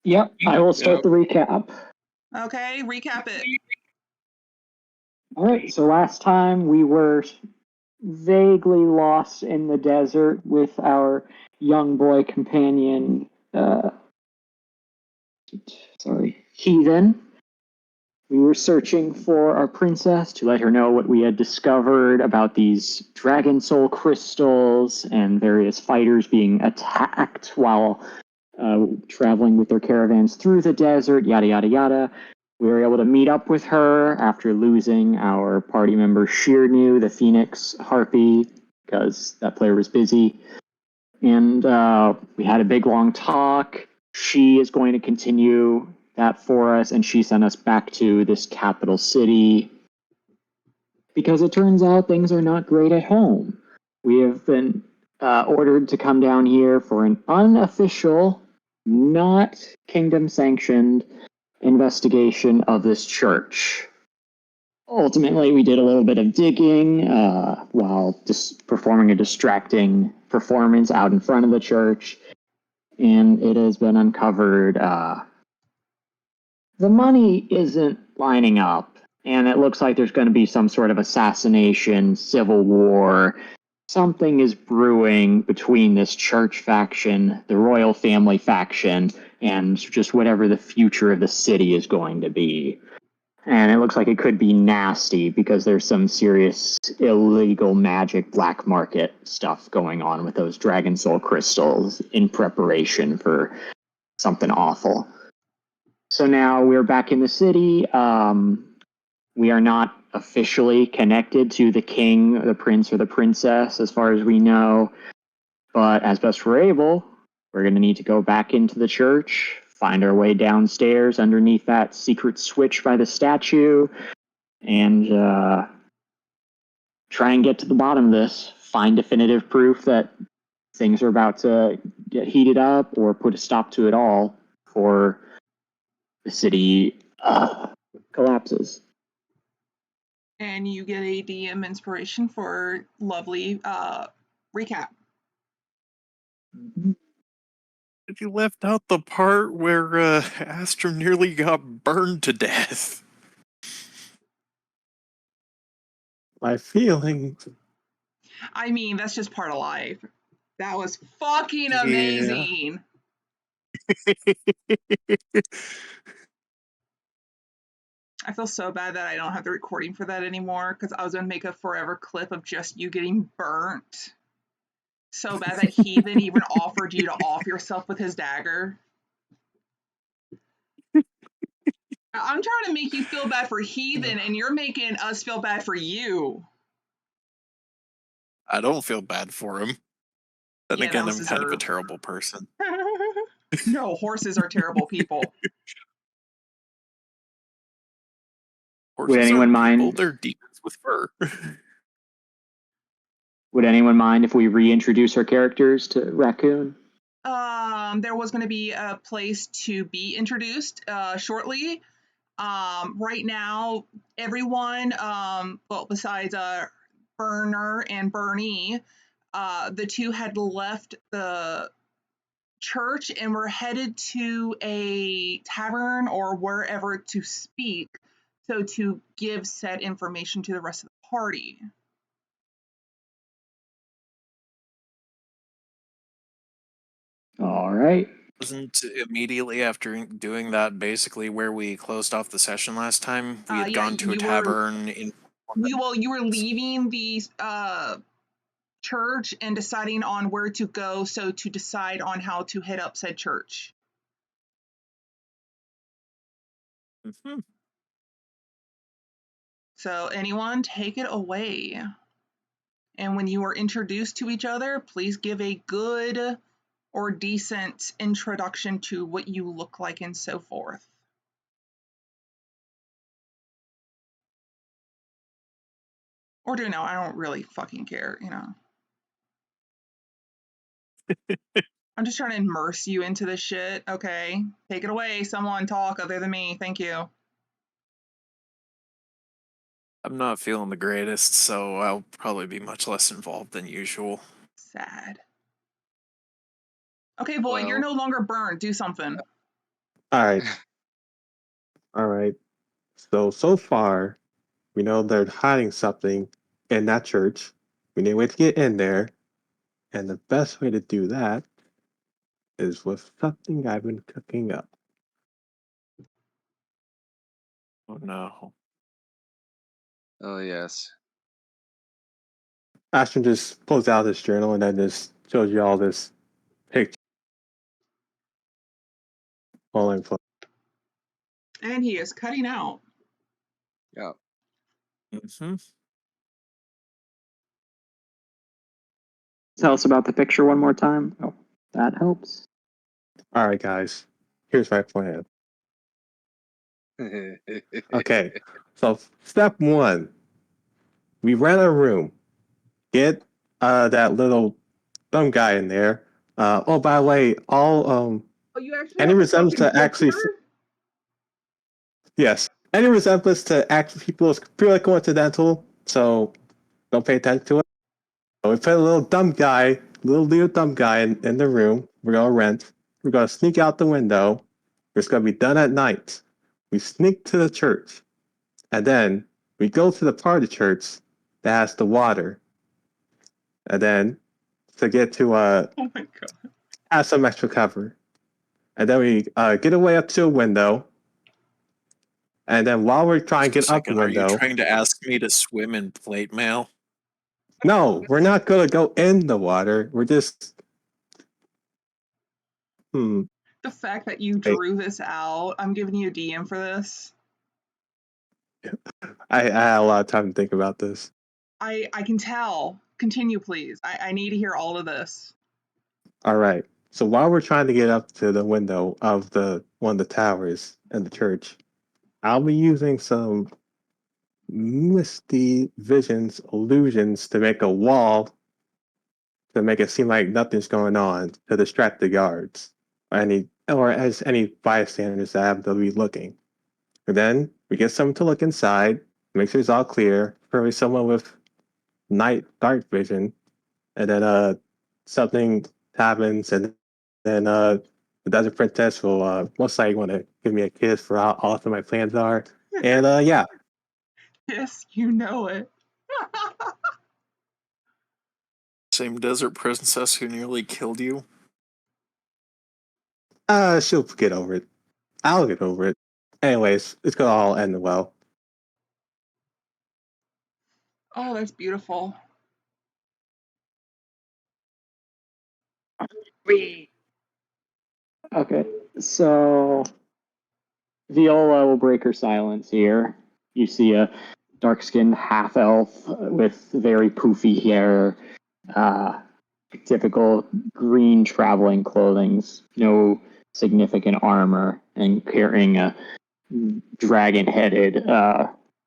Yep, I will start the recap. Okay, recap it. All right, so last time we were vaguely lost in the desert with our young boy companion, Heathen. We were searching for our princess to let her know what we had discovered about these dragon soul crystals and various fighters being attacked while traveling with their caravans through the desert, yada, yada, yada. We were able to meet up with her after losing our party member Shirnu, the Phoenix Harpy, because that player was busy. And we had a big, long talk. She is going to continue that for us, and she sent us back to this capital city because it turns out things are not great at home. We have been ordered to come down here for an unofficial, not kingdom-sanctioned investigation of this church. Ultimately, we did a little bit of digging while performing a distracting performance out in front of the church, and it has been uncovered the money isn't lining up, and it looks like there's going to be some sort of assassination, civil war. Something is brewing between this church faction, the royal family faction, and just whatever the future of the city is going to be. And it looks like it could be nasty because there's some serious illegal magic black market stuff going on with those dragon soul crystals in preparation for something awful. So now we're back in the city. We are not officially connected to the king, the prince, or the princess, as far as we know. But as best we're able, we're going to need to go back into the church, find our way downstairs underneath that secret switch by the statue, and try and get to the bottom of this. Find definitive proof that things are about to get heated up or put a stop to it all before the city collapses. And you get a DM inspiration for lovely recap. If you left out the part where Astra nearly got burned to death. My feelings. I mean, that's just part of life. That was fucking amazing. I feel so bad that I don't have the recording for that anymore because I was going to make a forever clip of just you getting burnt. So bad that Heathen even offered you to off yourself with his dagger. I'm trying to make you feel bad for Heathen, and you're making us feel bad for you. I don't feel bad for him. Then Yeah, again, I'm kind of a terrible person. No, horses are terrible people. Horses Would anyone mind? People, they're demons with fur. Would anyone mind if we reintroduce our characters to Raccoon? There was going to be a place to be introduced shortly. Right now, everyone, well, besides Burner and Bernie, the two had left the church and were headed to a tavern or wherever to speak, so to give said information to the rest of the party. All right. Wasn't immediately after doing that basically where we closed off the session last time? We had gone to a tavern in. You were leaving the church and deciding on where to go, so to decide on how to hit up said church. Mm-hmm. So anyone, take it away. And when you are introduced to each other, please give a good or decent introduction to what you look like and so forth. Or do no, I don't really fucking care, you know. I'm just trying to immerse you into this shit, okay? Take it away, someone talk other than me, thank you. I'm not feeling the greatest, so I'll probably be much less involved than usual. Sad. Okay, Void, you're Well. no longer burned. Do something. All right. All right. So far, we know they're hiding something in that church. We need a way to get in there. And the best way to do that is with something I've been cooking up. Oh no. Oh yes. Ashton just pulls out his journal and then just shows you all this picture. All in And he is cutting out. Yeah. Mm-hmm. Tell us about the picture one more time. Oh, that helps. All right, guys. Here's my plan. Okay. So step one, we rent a room. Get that little dumb guy in there. Oh, by the way, all Oh, you actually any have a resemblance fucking to actually picture? yes, any resemblance to actual people is purely coincidental. So don't pay attention to it. So we put a little dumb guy in the room. We're gonna rent. We're gonna sneak out the window. It's gonna be done at night. We sneak to the church, and then we go to the part of the church that has the water. And then to get to Oh my god. have some extra cover. And then we get away up to a window. And then while we're trying to Just a get up the second. Are you window, trying to ask me to swim in plate mail? no, we're not gonna go in the water. We're just The fact that you Hey. drew this out, I'm giving you a DM for this. I had a lot of time to think about this. I can tell. Continue, please. I need to hear all of this. All right. So while we're trying to get up to the window of the one of the towers in the church, I'll be using some misty visions, illusions to make a wall to make it seem like nothing's going on to distract the guards or as any bystanders that happen to be looking. And then we get someone to look inside, make sure it's all clear, probably someone with night dark vision, and then something happens, and then the desert princess will most likely want to give me a kiss for how awesome my plans are. And yeah, Yes, you know it. Same desert princess who nearly killed you? she'll get over it. I'll get over it. Anyways, it's gonna all end well. Oh, that's beautiful. Okay, so Viola will break her silence here. You see a dark-skinned half-elf with very poofy hair, uh, typical green traveling clothing, no significant armor, and carrying a dragon-headed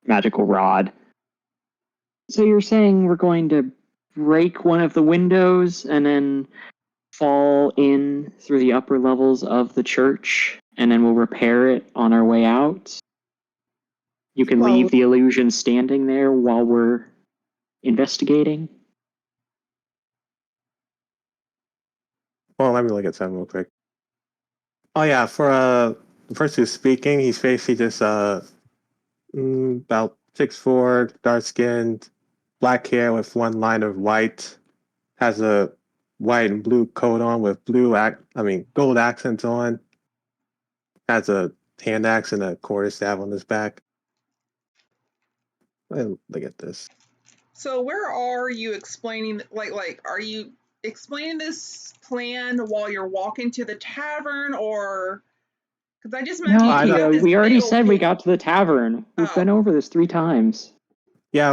magical rod. So you're saying we're going to break one of the windows and then fall in through the upper levels of the church, and then we'll repair it on our way out? You can leave the illusion standing there while we're investigating? Well, let me look at something real quick. Oh yeah, for the person who's speaking, he's basically just about 6'4", dark skinned, black hair with one line of white, has a white and blue coat on with gold accents on, has a hand axe and a quarterstaff on his back. Look at this. So where are you explaining are you explaining this plan while you're walking to the tavern, or because I just imagine No, you got this we big already old said we plan. got to the tavern. We've Oh, been over this 3 times. Yeah,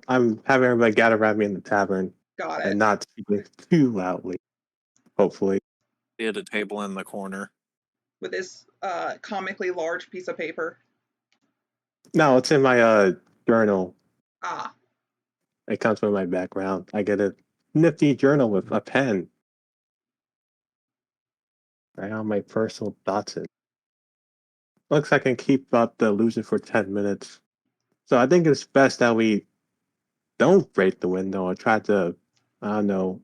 I'm having everybody gather around me in the tavern got and it. not speaking too loudly, hopefully. They had a table in the corner. With this comically large piece of paper. No, it's in my journal. Ah, It comes from my background. I get a nifty journal with a pen. Right on my personal thoughts. Looks like I can keep up the illusion for 10 minutes. So I think it's best that we don't break the window or try to, I don't know,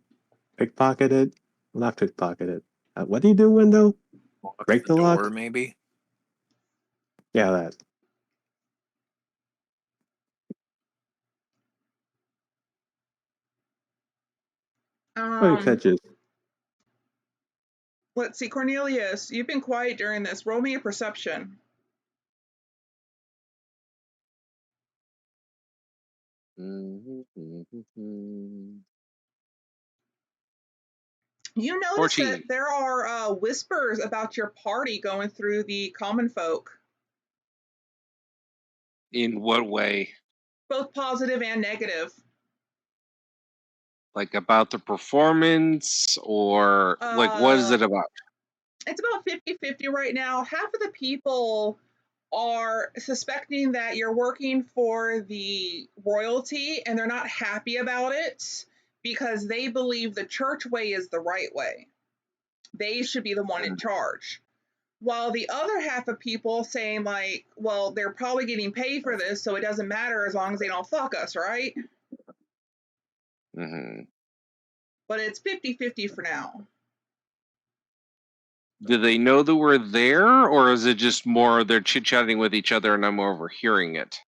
pickpocket it? Well, not pickpocket it. What do you do, window? Lock Break the door, lock? maybe? Yeah, that. Quick catches. Let's see, Cornelius, you've been quiet during this. Roll me a perception. You notice 14. that there are whispers about your party going through the common folk, In what way? both positive and negative. Like about the performance, or like what is it about? It's about 50-50 right now. Half of the people are suspecting that you're working for the royalty and they're not happy about it because they believe the church way is the right way. They should be the one in charge. While the other half of people saying like, well, they're probably getting paid for this, so it doesn't matter as long as they don't fuck us, right? Mm-hmm. But it's 50-50 for now. Do they know that we're there, or is it just more they're chit-chatting with each other and I'm overhearing it?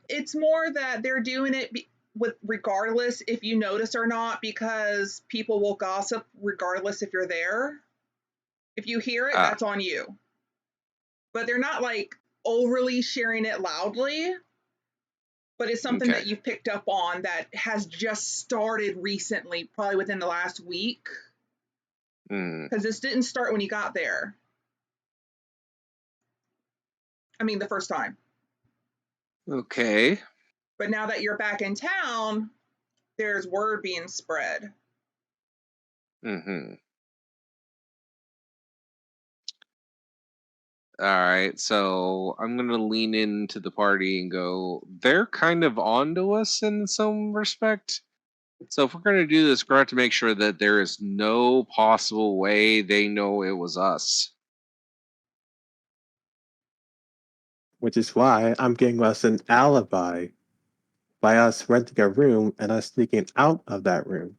It's more that they're doing it with regardless if you notice or not, because people will gossip regardless if you're there. If you hear it, that's on you. But they're not like overly sharing it loudly, but it's something that you've picked up on that has just started recently, probably within the last week. Because this didn't start when you got there. I mean, the first time. Okay. But now that you're back in town, there's word being spread. Mm-hmm. All right, so I'm gonna lean into the party and go, they're kind of onto us in some respect. So if we're gonna do this, we're going to have to make sure that there is no possible way they know it was us. Which is why I'm giving us an alibi by us renting a room and us sneaking out of that room.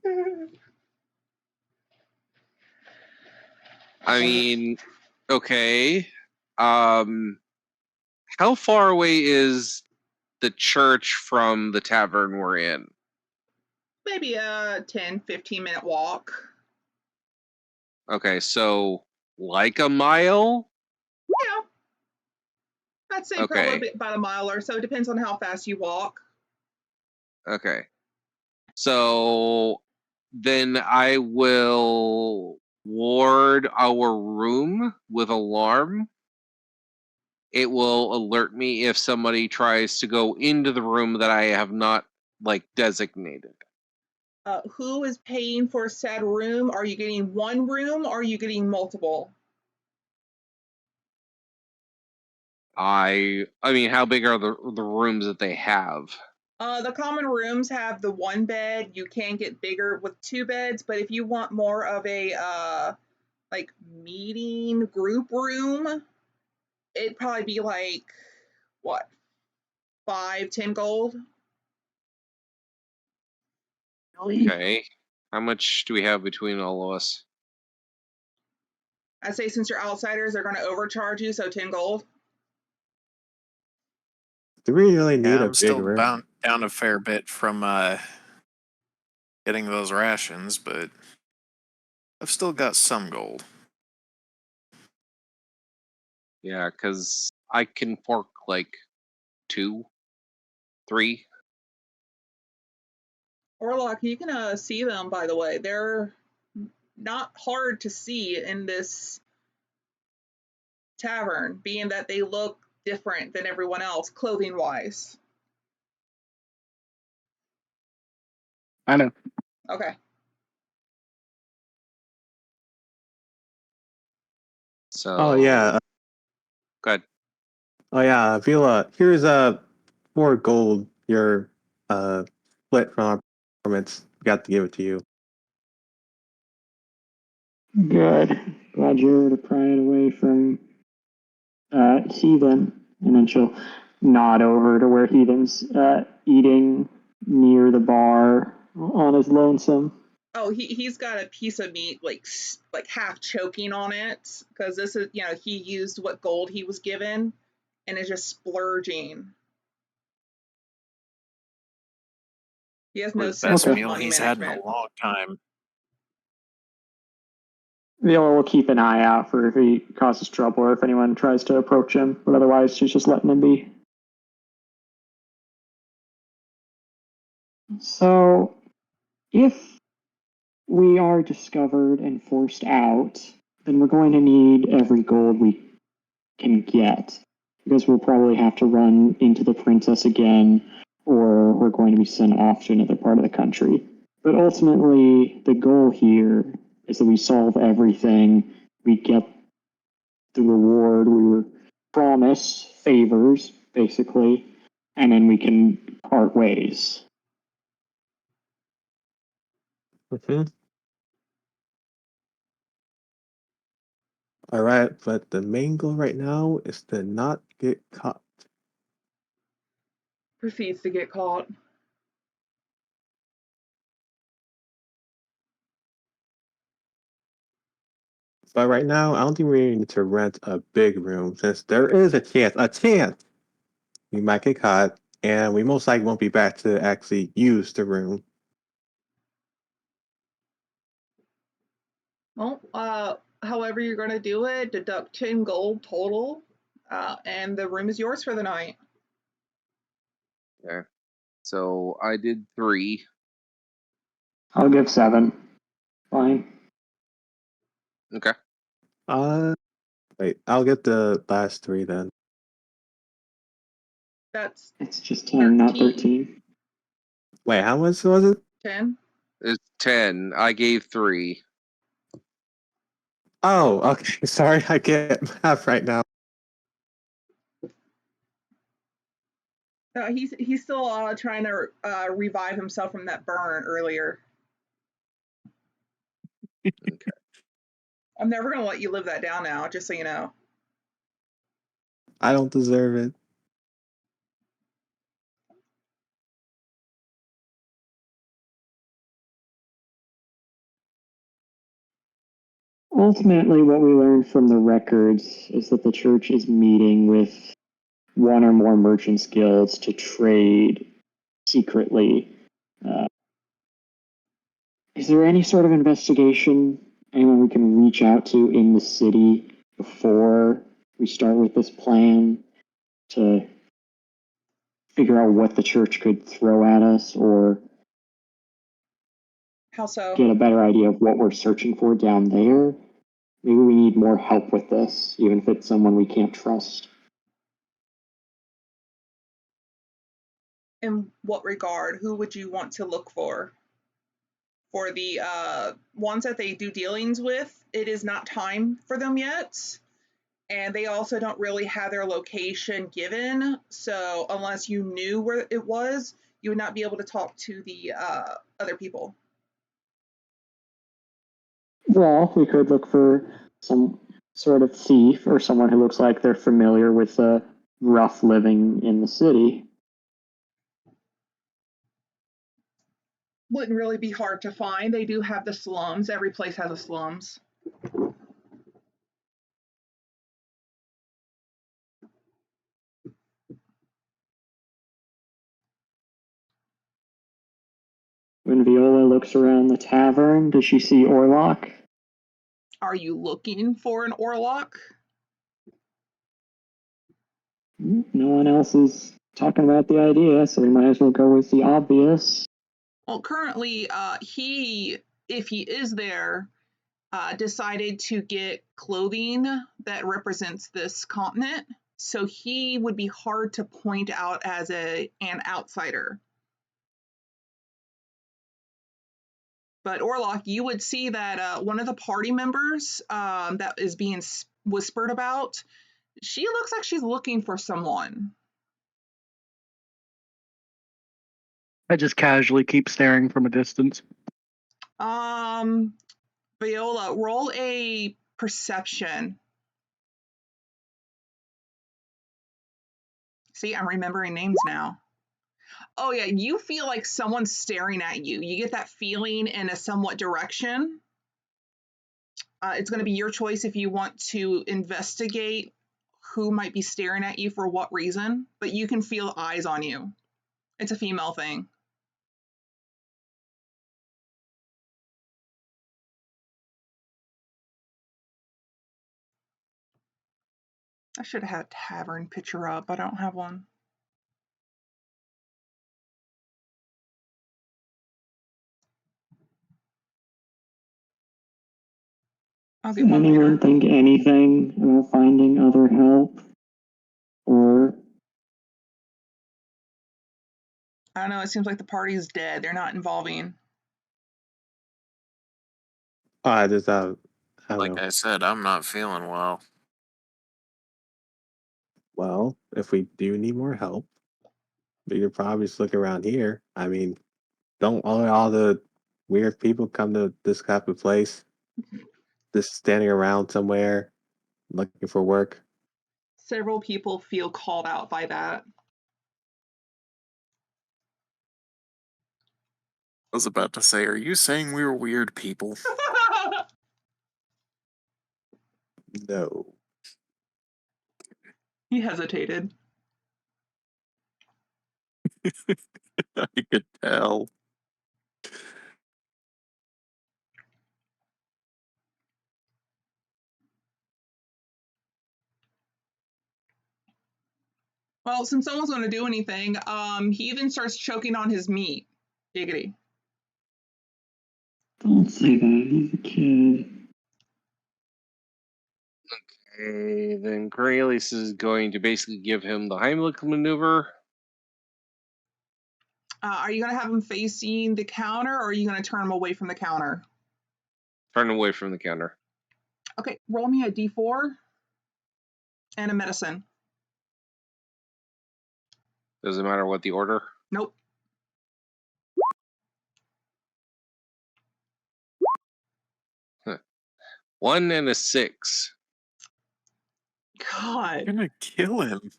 I mean, okay. How far away is the church from the tavern we're in? Maybe a 10-15 minute walk. Okay, so like a mile? Yeah. I'd say probably about a mile or so. It depends on how fast you walk. Okay. So then I will ward our room with alarm. It will alert me if somebody tries to go into the room that I have not designated. Who is paying for said room? Are you getting one room or are you getting multiple? I mean, how big are the rooms that they have? The common rooms have the one bed. You can get bigger with two beds, but if you want more of a meeting group room, it'd probably be like what, 5-10 gold. Okay. How much do we have between all of us? I'd say since you're outsiders, they're going to overcharge you, so 10 gold. Do we really need a I'm big still room? down a fair bit from getting those rations, but I've still got some gold. Yeah, because I can fork 2, 3. Orlock, you can see them, by the way. They're not hard to see in this tavern, being that they look different than everyone else, clothing-wise. I know. Okay. So. Oh yeah. Good. Oh yeah, Vila. Here's 4 gold. Your split from our performance. Got to give it to you. Good. Glad you're to pry it away from Heathen. And then she'll nod over to where Heathen's eating near the bar on his lonesome. Oh, he's got a piece of meat like half choking on it because this is he used what gold he was given and is just splurging. He has no The sense best of meal money he's had in a management. long time. Viola will keep an eye out for if he causes trouble or if anyone tries to approach him, but otherwise she's just letting him be. So, if we are discovered and forced out, then we're going to need every gold we can get, because we'll probably have to run into the princess again, or we're going to be sent off to another part of the country. But ultimately, the goal here is that we solve everything, we get the reward we were promised, favors, basically, and then we can part ways. Mm-hmm. All right, but the main goal right now is to not get caught. Proceeds to get caught. But right now, I don't think we need to rent a big room since there is a chance we might get caught, and we most likely won't be back to actually use the room. Well, however you're going to do it, deduct 10 gold total, and the room is yours for the night. Okay. So I did 3. I'll give 7. Fine. Okay. Wait, I'll get the last 3 then. That's It's just 10, not 13. Wait, how much was it? 10. It's 10. I gave 3. Oh, okay. Sorry, I can't math right now. He's still trying to revive himself from that burn earlier. Okay. I'm never going to let you live that down now, just so you know. I don't deserve it. Ultimately, what we learned from the records is that the church is meeting with one or more merchants' guilds to trade secretly. Is there any sort of investigation, anyone we can reach out to in the city before we start with this plan to figure out what the church could throw at us, or How so? get a better idea of what we're searching for down there? Maybe we need more help with this, even if it's someone we can't trust. In what regard? Who would you want to look for? For the ones that they do dealings with, it is not time for them yet. And they also don't really have their location given. So unless you knew where it was, you would not be able to talk to the other people. Well, we could look for some sort of thief or someone who looks like they're familiar with rough living in the city. Wouldn't really be hard to find. They do have the slums. Every place has a slums. When Viola looks around the tavern, does she see Orlok? Are you looking for an Orlok? No one else is talking about the idea, so we might as well go with the obvious. Well, currently, if he is there, decided to get clothing that represents this continent. So he would be hard to point out as an outsider. But Orlok, you would see that one of the party members that is being whispered about, she looks like she's looking for someone. I just casually keep staring from a distance. Viola, roll a perception. See, I'm remembering names now. Oh yeah, you feel like someone's staring at you. You get that feeling in a somewhat direction. It's going to be your choice if you want to investigate who might be staring at you for what reason, but you can feel eyes on you. It's a female thing. I should have had a tavern picture up. I don't have one. I'll get one Anyone later. think anything about finding other help? Or I don't know. It seems like the party's dead. They're not involving. I just I don't Like know. I said, I'm not feeling well. Well, if we do need more help, we could probably just look around here. I mean, don't all the weird people come to this type of place just standing around somewhere looking for work? Several people feel called out by that. I was about to say, are you saying we were weird people? No. He hesitated. I could tell. Well, since someone's going to do anything, he even starts choking on his meat. Giggity. don't say that, he's a kid. Okay, then Cornelius is going to basically give him the Heimlich maneuver. Are you going to have him facing the counter, or are you going to turn him away from the counter? Turn away from the counter. Okay, roll me a d4 and a medicine. Doesn't matter what the order. Nope. Huh. 1 and a 6. God. You're gonna kill him.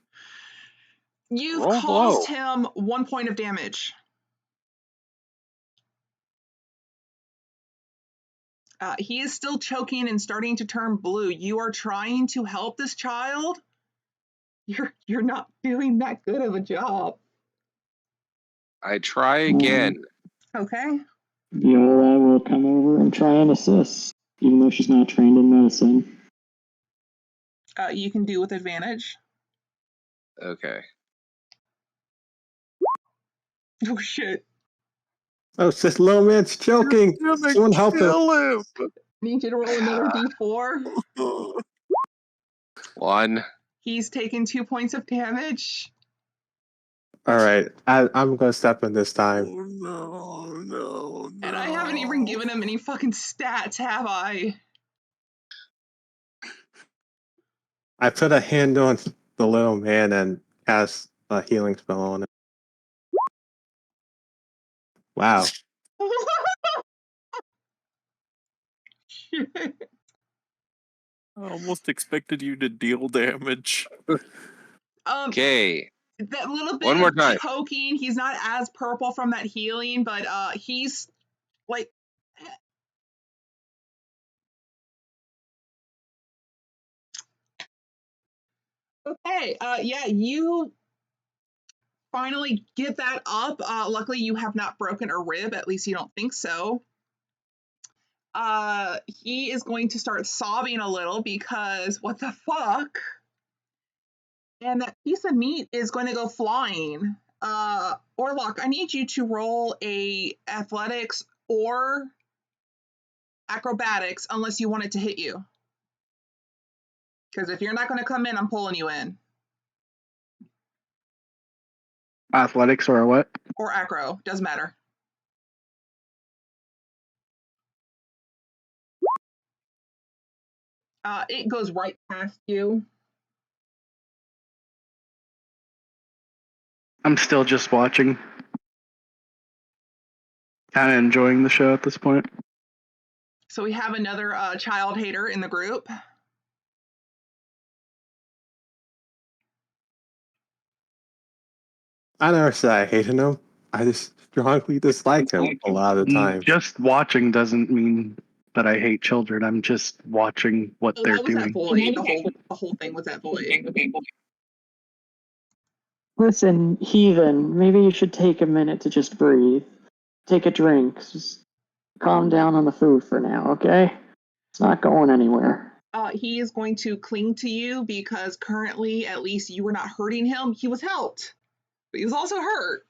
You've Roll caused low. him 1 point of damage. He is still choking and starting to turn blue. You are trying to help this child. You're not doing that good of a job. I try again. Okay. Viola will come over and try and assist, even though she's not trained in medicine. You can do with advantage. Okay. Oh shit. Oh, it's this little man's choking. You're gonna Someone help him. kill him. Need you to roll another d4. 1. He's taken 2 points of damage. All right, I'm gonna step in this time. Oh no, no, no. And I haven't even given him any fucking stats, have I? I put a hand on the little man and cast a healing spell on him. Wow. Shit. I almost expected you to deal damage. Okay. That little bit One more of time. choking, he's not as purple from that healing, but he's like okay, yeah, you finally get that up. Luckily you have not broken a rib, at least you don't think so. He is going to start sobbing a little because what the fuck? And that piece of meat is going to go flying. Orlok, I need you to roll a athletics or acrobatics unless you want it to hit you. Because if you're not going to come in, I'm pulling you in. Athletics or what? Or acro, doesn't matter. It goes right past you. I'm still just watching. Kind of enjoying the show at this point. So we have another child hater in the group. I never said I hated him. I just strongly dislike him a lot of the time. Just watching doesn't mean that I hate children. I'm just watching what they're That was that doing. void. The whole thing was that void. Listen, heathen, maybe you should take a minute to just breathe. Take a drink. Just calm down on the food for now, okay? It's not going anywhere. He is going to cling to you because currently, at least you were not hurting him. He was helped, but he was also hurt.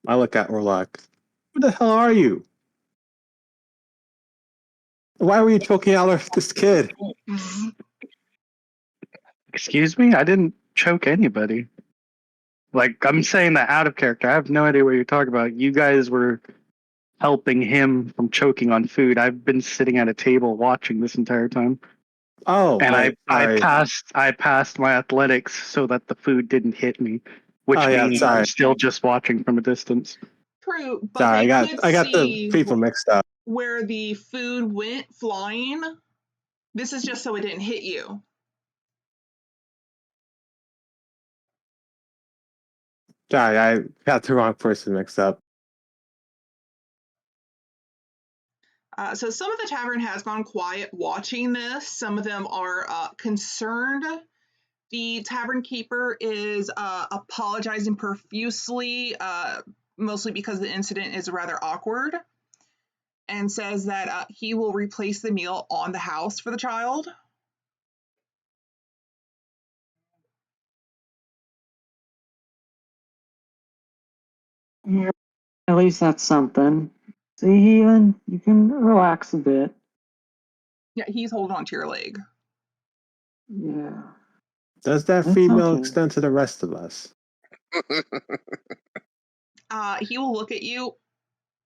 I look at Orlok. Who the hell are you? Why were you choking out this kid? Excuse me? I didn't choke anybody. Like, I'm saying that out of character. I have no idea what you're talking about. You guys were helping him from choking on food. I've been sitting at a table watching this entire time. Oh, and I passed my athletics so that the food didn't hit me, which means I'm still just watching from a distance. True, but sorry, they I got the people mixed up. Where the food went flying. This is just so it didn't hit you. Sorry, I got the wrong person mixed up. So some of the tavern has gone quiet watching this. Some of them are concerned. The tavern keeper is apologizing profusely, mostly because the incident is rather awkward, and says that he will replace the meal on the house for the child. Yeah, at least that's something. See, heathen, you can relax a bit. Yeah, he's holding on to your leg. Yeah. Does that female extend to the rest of us? He will look at you.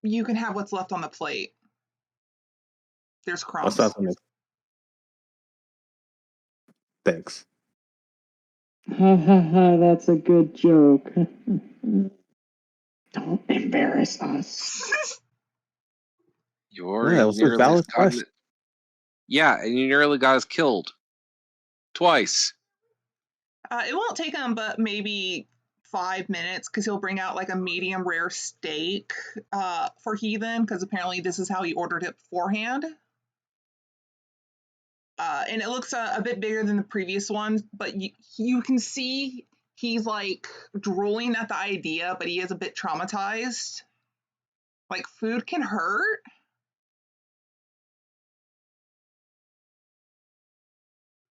You can have what's left on the plate. There's crumbs. Thanks. That's a good joke. Don't embarrass us. That was a valid question. Yeah, and you nearly got us killed. Twice. It won't take him but maybe 5 minutes because he'll bring out like a medium rare steak for heathen, because apparently this is how he ordered it beforehand. And it looks a bit bigger than the previous one, but you can see he's like drooling at the idea, but he is a bit traumatized. Like, food can hurt.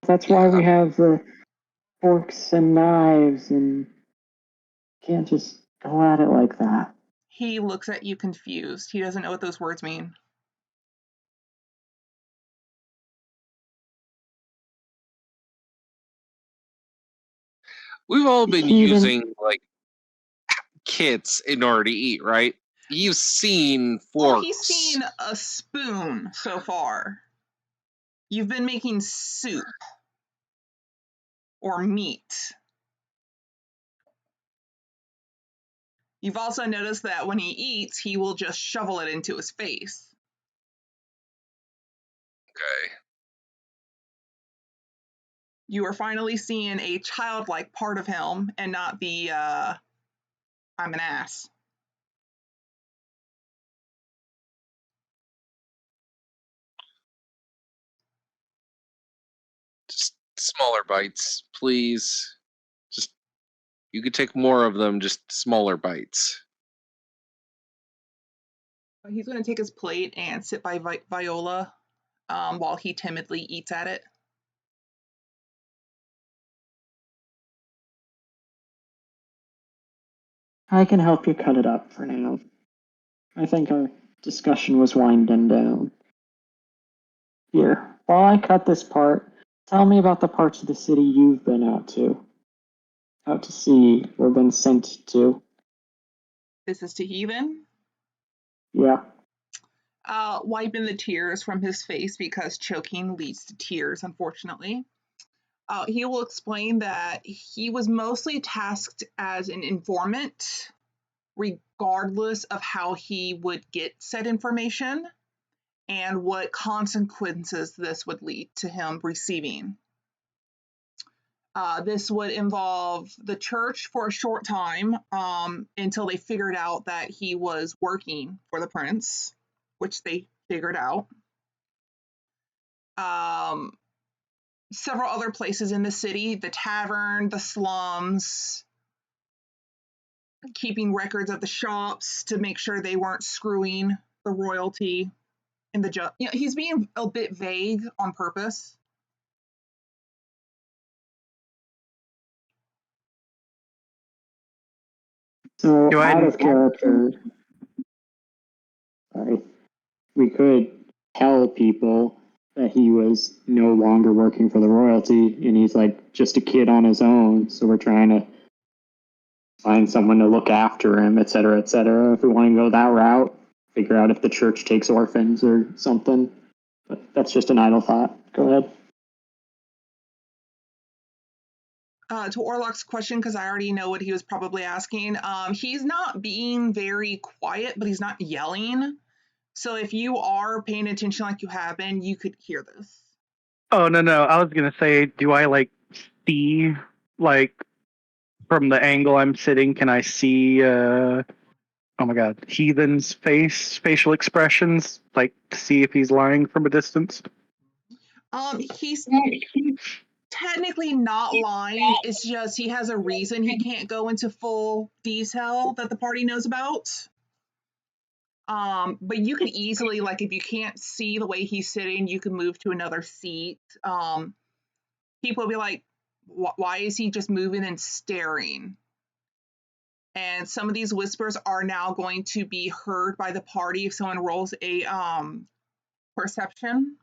That's why we have the forks and knives, and can't just go at it like that. He looks at you confused. He doesn't know what those words mean. We've all been using like kits in order to eat, right? You've seen forks. Oh, he's seen a spoon so far. You've been making soup or meat. You've also noticed that when he eats, he will just shovel it into his face. Okay. You are finally seeing a childlike part of him and not the, I'm an ass. Just smaller bites, please. Just, you could take more of them, just smaller bites. He's going to take his plate and sit by Viola while he timidly eats at it. I can help you cut it up for now. I think our discussion was winding down. Here, while I cut this part, tell me about the parts of the city you've been out to see, or been sent to. This is to heathen. Yeah. Wiping the tears from his face because choking leads to tears, unfortunately. He will explain that he was mostly tasked as an informant, regardless of how he would get said information and what consequences this would lead to him receiving. This would involve the church for a short time until they figured out that he was working for the prince, which they figured out. Several other places in the city, the tavern, the slums, keeping records of the shops to make sure they weren't screwing the royalty in the he's being a bit vague on purpose. So out of character, sorry, we could tell people that he was no longer working for the royalty and he's like just a kid on his own. So we're trying to find someone to look after him, et cetera, et cetera. If we want to go that route, figure out if the church takes orphans or something. But that's just an idle thought. Go ahead. To Orlok's question, because I already know what he was probably asking, he's not being very quiet, but he's not yelling. So if you are paying attention like you have been, you could hear this. Oh, no. I was going to say, do I, see, from the angle I'm sitting, can I see, oh my god, Heathen's facial expressions, to see if he's lying from a distance? He's technically not lying. It's just he has a reason he can't go into full detail that the party knows about. But you could easily, if you can't see the way he's sitting, you can move to another seat. People will be like, why is he just moving and staring? And some of these whispers are now going to be heard by the party if someone rolls a perception.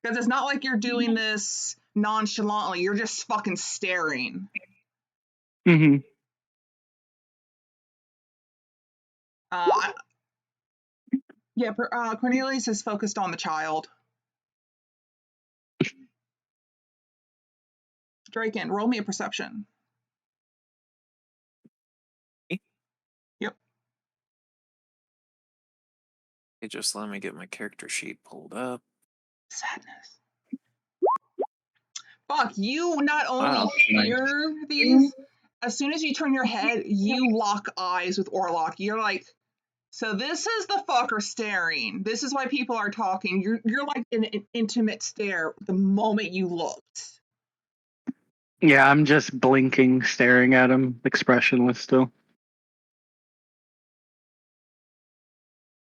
Because it's not like you're doing this nonchalantly, you're just fucking staring. Mm-hmm. Cornelius is focused on the child. Draken, roll me a perception. Yep. Hey, just let me get my character sheet pulled up. Sadness. Fuck, you not only hear these, as soon as you turn your head, you lock eyes with Orlok. You're like, so this is the fucker staring. This is why people are talking. You're like in an intimate stare the moment you looked. Yeah, I'm just blinking, staring at him, expressionless still.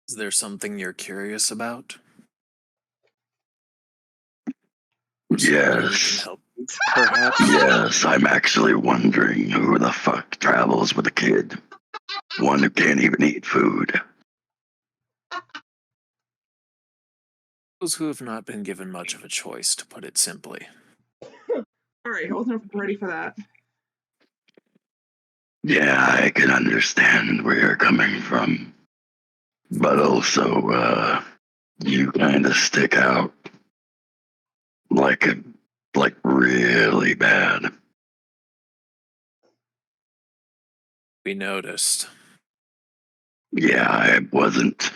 Is there something you're curious about? Yes. Help, perhaps? Yes, I'm actually wondering who the fuck travels with a kid. One who can't even eat food. Those who have not been given much of a choice, to put it simply. All right, I wasn't ready for that. Yeah, I can understand where you're coming from. But also, you kind of stick out. Like really bad. We noticed. Yeah, I wasn't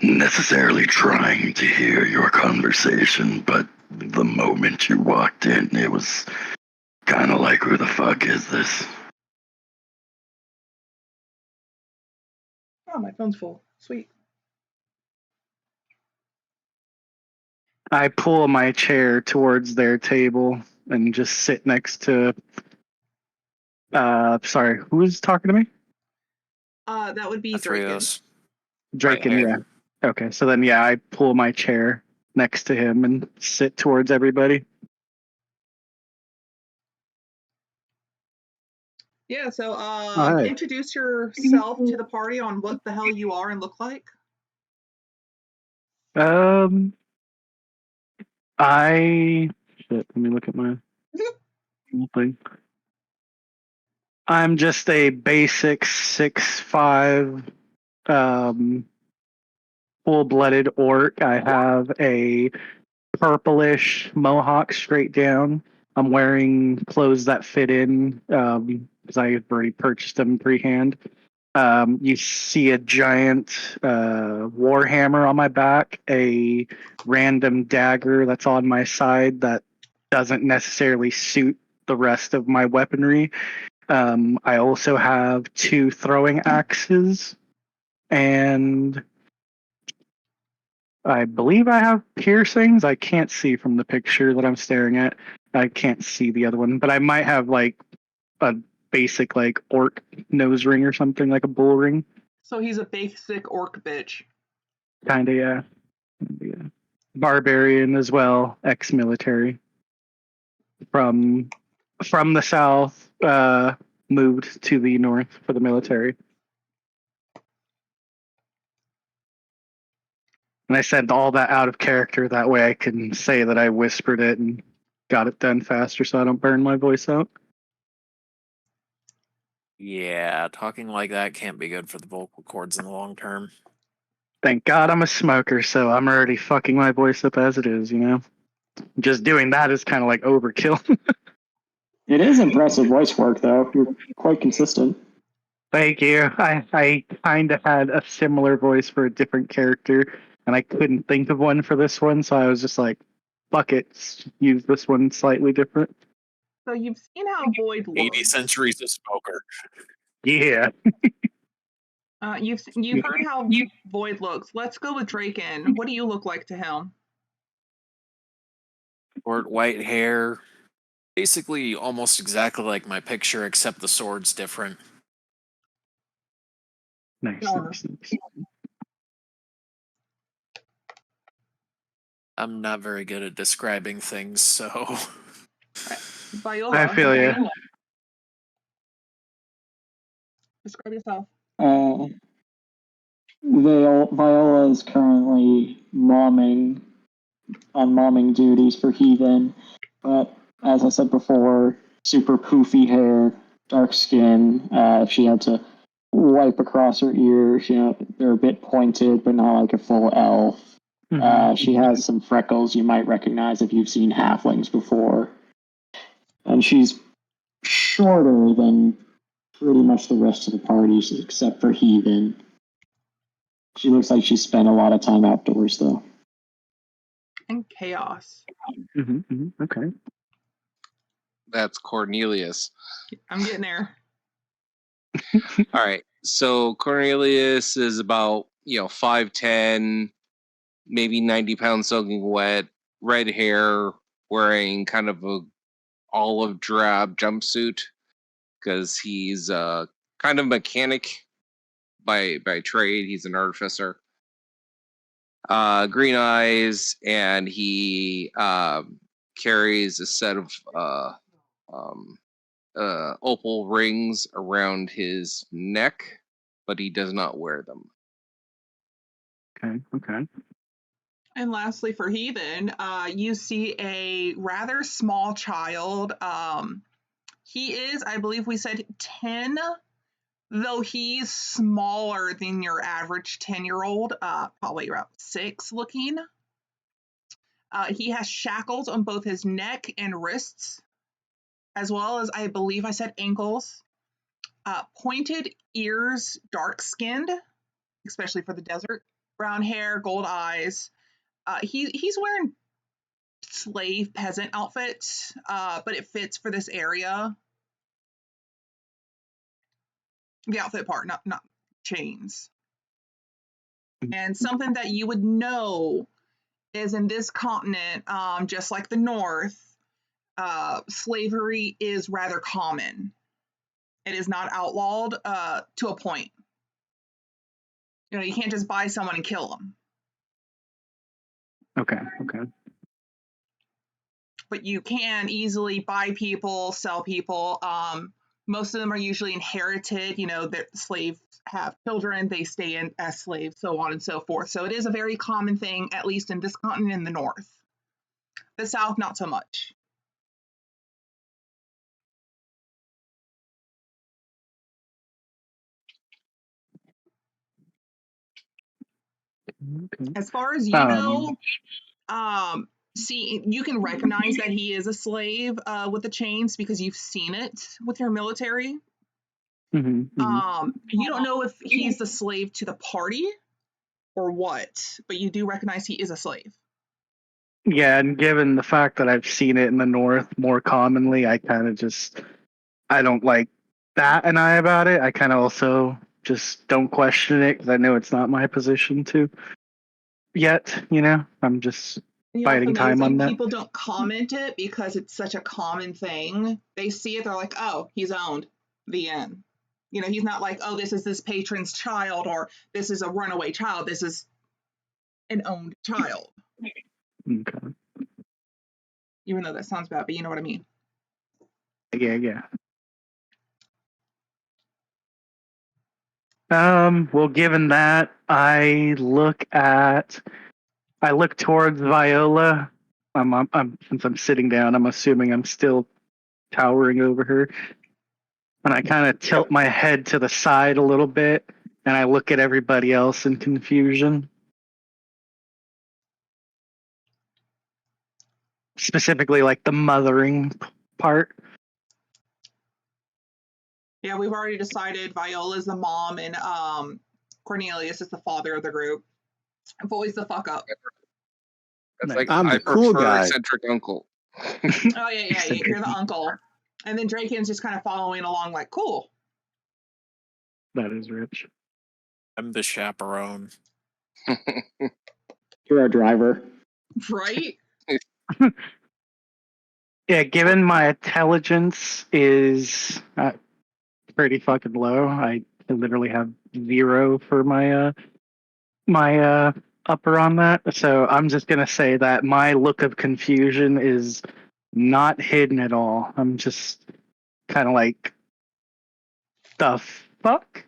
necessarily trying to hear your conversation, but the moment you walked in, it was kind of like, who the fuck is this? Oh, my phone's full. Sweet. I pull my chair towards their table and just sit next to. Sorry, who's talking to me? That would be The three of Draken. us. Draken, Right. yeah. Okay, so then I pull my chair next to him and sit towards everybody. Yeah, so right. Introduce yourself to the party on what the hell you are and look like. Let me look at my thing. I'm just a basic 6'5", full-blooded orc. I have a purplish mohawk straight down. I'm wearing clothes that fit in because I already purchased them pre-hand. You see a giant warhammer on my back, a random dagger that's on my side that doesn't necessarily suit the rest of my weaponry. I also have 2 throwing axes, and I believe I have piercings. I can't see from the picture that I'm staring at. I can't see the other one, but I might have like a basic like orc nose ring or something, like a bull ring. So he's a basic orc bitch. Kinda, yeah. Barbarian as well, ex-military. From the south, moved to the north for the military. And I said all that out of character, that way I can say that I whispered it and got it done faster so I don't burn my voice out. Yeah, talking like that can't be good for the vocal cords in the long term. Thank God I'm a smoker, so I'm already fucking my voice up as it is, you know? Just doing that is kind of like overkill. It is impressive voice work, though. You're quite consistent. Thank you. I kind of had a similar voice for a different character, and I couldn't think of one for this one, so I was just like, fuck it, use this one slightly different. So you've seen how Void 80 looks. centuries of smoker. Yeah. You've heard how Void looks. Let's go with Draken. What do you look like to him? Short white hair. Basically almost exactly like my picture, except the sword's different. Nice. I'm not very good at describing things, so... Viola. I feel you. Describe yourself. Viola is currently on momming duties for Heathen, but as I said before, super poofy hair, dark skin. If she had to wipe across her ears, they're a bit pointed, but not like a full elf. She has some freckles you might recognize if you've seen halflings before. And she's shorter than pretty much the rest of the party, except for Heathen. She looks like she spent a lot of time outdoors, though. And Chaos. Okay. That's Cornelius. I'm getting there. All right. So Cornelius is about 5'10", maybe 90 pounds soaking wet, red hair, wearing kind of a olive drab jumpsuit because he's kind of mechanic by trade. He's an artificer. Green eyes, and he carries a set of opal rings around his neck, but he does not wear them. Okay. And lastly, for Heathen, you see a rather small child. He is, I believe we said 10, though he's smaller than your average 10-year-old, probably around 6 looking. He has shackles on both his neck and wrists, as well as, I believe I said ankles. Pointed ears, dark skinned, especially for the desert. Brown hair, gold eyes. He's wearing slave peasant outfits, but it fits for this area. The outfit part, not chains. And something that you would know is in this continent, just like the North, slavery is rather common. It is not outlawed to a point. You can't just buy someone and kill them. Okay. But you can easily buy people, sell people. Most of them are usually inherited. That slaves have children, they stay in as slaves, so on and so forth. So it is a very common thing, at least in this continent in the North. The South, not so much. Okay. As far as you know, see, you can recognize that he is a slave with the chains because you've seen it with your military. You don't know if he's the slave to the party or what, but you do recognize he is a slave. Yeah, and given the fact that I've seen it in the north more commonly, I kind of just I don't like bat an eye about it. I kind of also just don't question it because I know it's not my position to yet. I'm just You know, biding another time on thing, that. people don't comment it because it's such a common thing. They see it, they're like, oh, he's owned. The end. He's not like, oh, this is this patron's child or this is a runaway child. This is an owned child. Okay. Even though that sounds bad, but you know what I mean. Yeah. Well, given that, I look towards Viola. Since I'm sitting down, I'm assuming I'm still towering over her. And I kind of tilt my head to the side a little bit, and I look at everybody else in confusion. Specifically, like the mothering part. Yeah, we've already decided Viola's the mom and Cornelius is the father of the group. Boys the fuck up. It's like I'm I the cool prefer guy. eccentric uncle. Oh yeah, you're the uncle. And then Draken's just kind of following along like, cool. That is rich. I'm the chaperone. You're our driver. Right? Yeah, given my intelligence is pretty fucking low. I literally have 0 for my upper on that. So I'm just gonna say that my look of confusion is not hidden at all. I'm just kind of like, the fuck?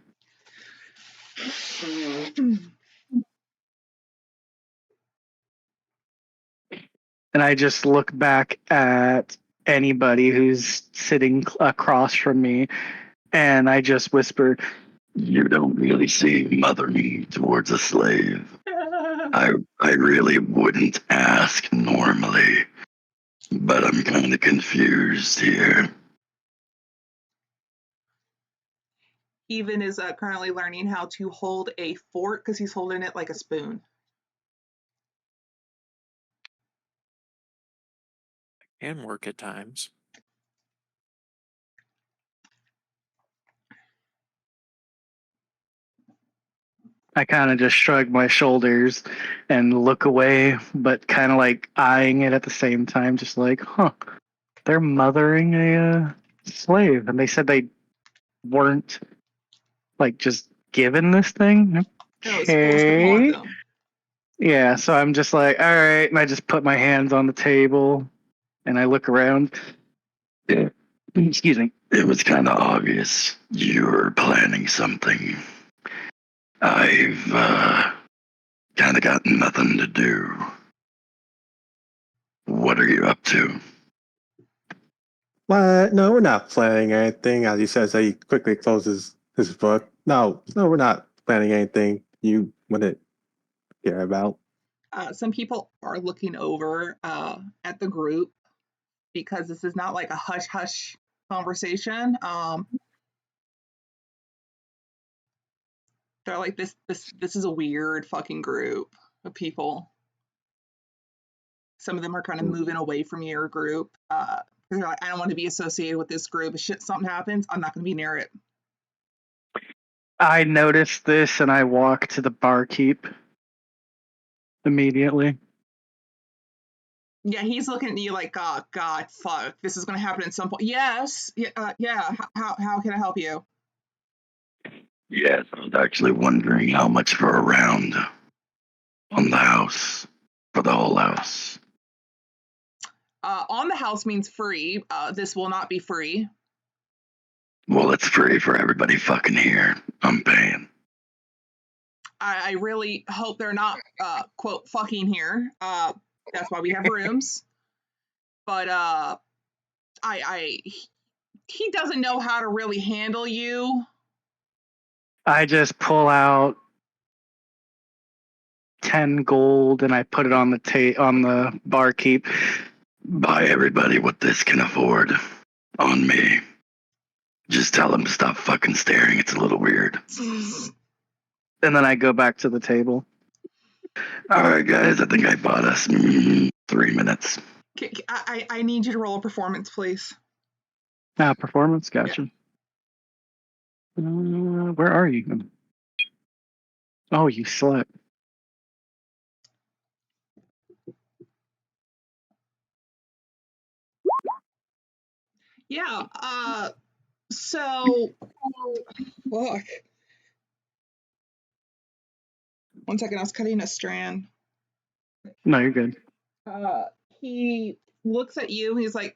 And I just look back at anybody who's sitting across from me, and I just whisper, You don't really see mothering towards a slave. I really wouldn't ask normally, but I'm kind of confused here. Even is currently learning how to hold a fork because he's holding it like a spoon. Can work at times. I kind of just shrug my shoulders and look away, but kind of like eyeing it at the same time, just like, they're mothering a slave. And they said they weren't like just given this thing. No, it's forced upon Okay. them. Yeah, so I'm just like, all right, and I just put my hands on the table and I look around. Yeah. Excuse me. It was kind of obvious you were planning something. I've kind of got nothing to do. What are you up to? What? No, we're not planning anything. As he says, he quickly closes his book. No, we're not planning anything you wouldn't care about. Some people are looking over at the group because this is not like a hush hush conversation. They're like, this is a weird fucking group of people. Some of them are kind of moving away from your group. They're like, I don't want to be associated with this group. If something happens, I'm not going to be near it. I noticed this and I walk to the barkeep immediately. Yeah, he's looking at you like, oh, God, fuck, this is going to happen at some point. Yes, yeah. How can I help you? Yes, I was actually wondering how much for a round on the house, for the whole house. On the house means free. This will not be free. Well, it's free for everybody fucking here. I'm paying. I really hope they're not, quote, fucking here. That's why we have rooms. But he doesn't know how to really handle you. I just pull out 10 gold and I put it on the barkeep. Buy everybody what this can afford on me. Just tell them to stop fucking staring. It's a little weird. And then I go back to the table. All right, guys, I think I bought us 3 minutes. I need you to roll a performance, please. Performance, gotcha. Where are you? Oh, you slept. Yeah. So, fuck. 1 second. I was cutting a strand. No, you're good. He looks at you. He's like,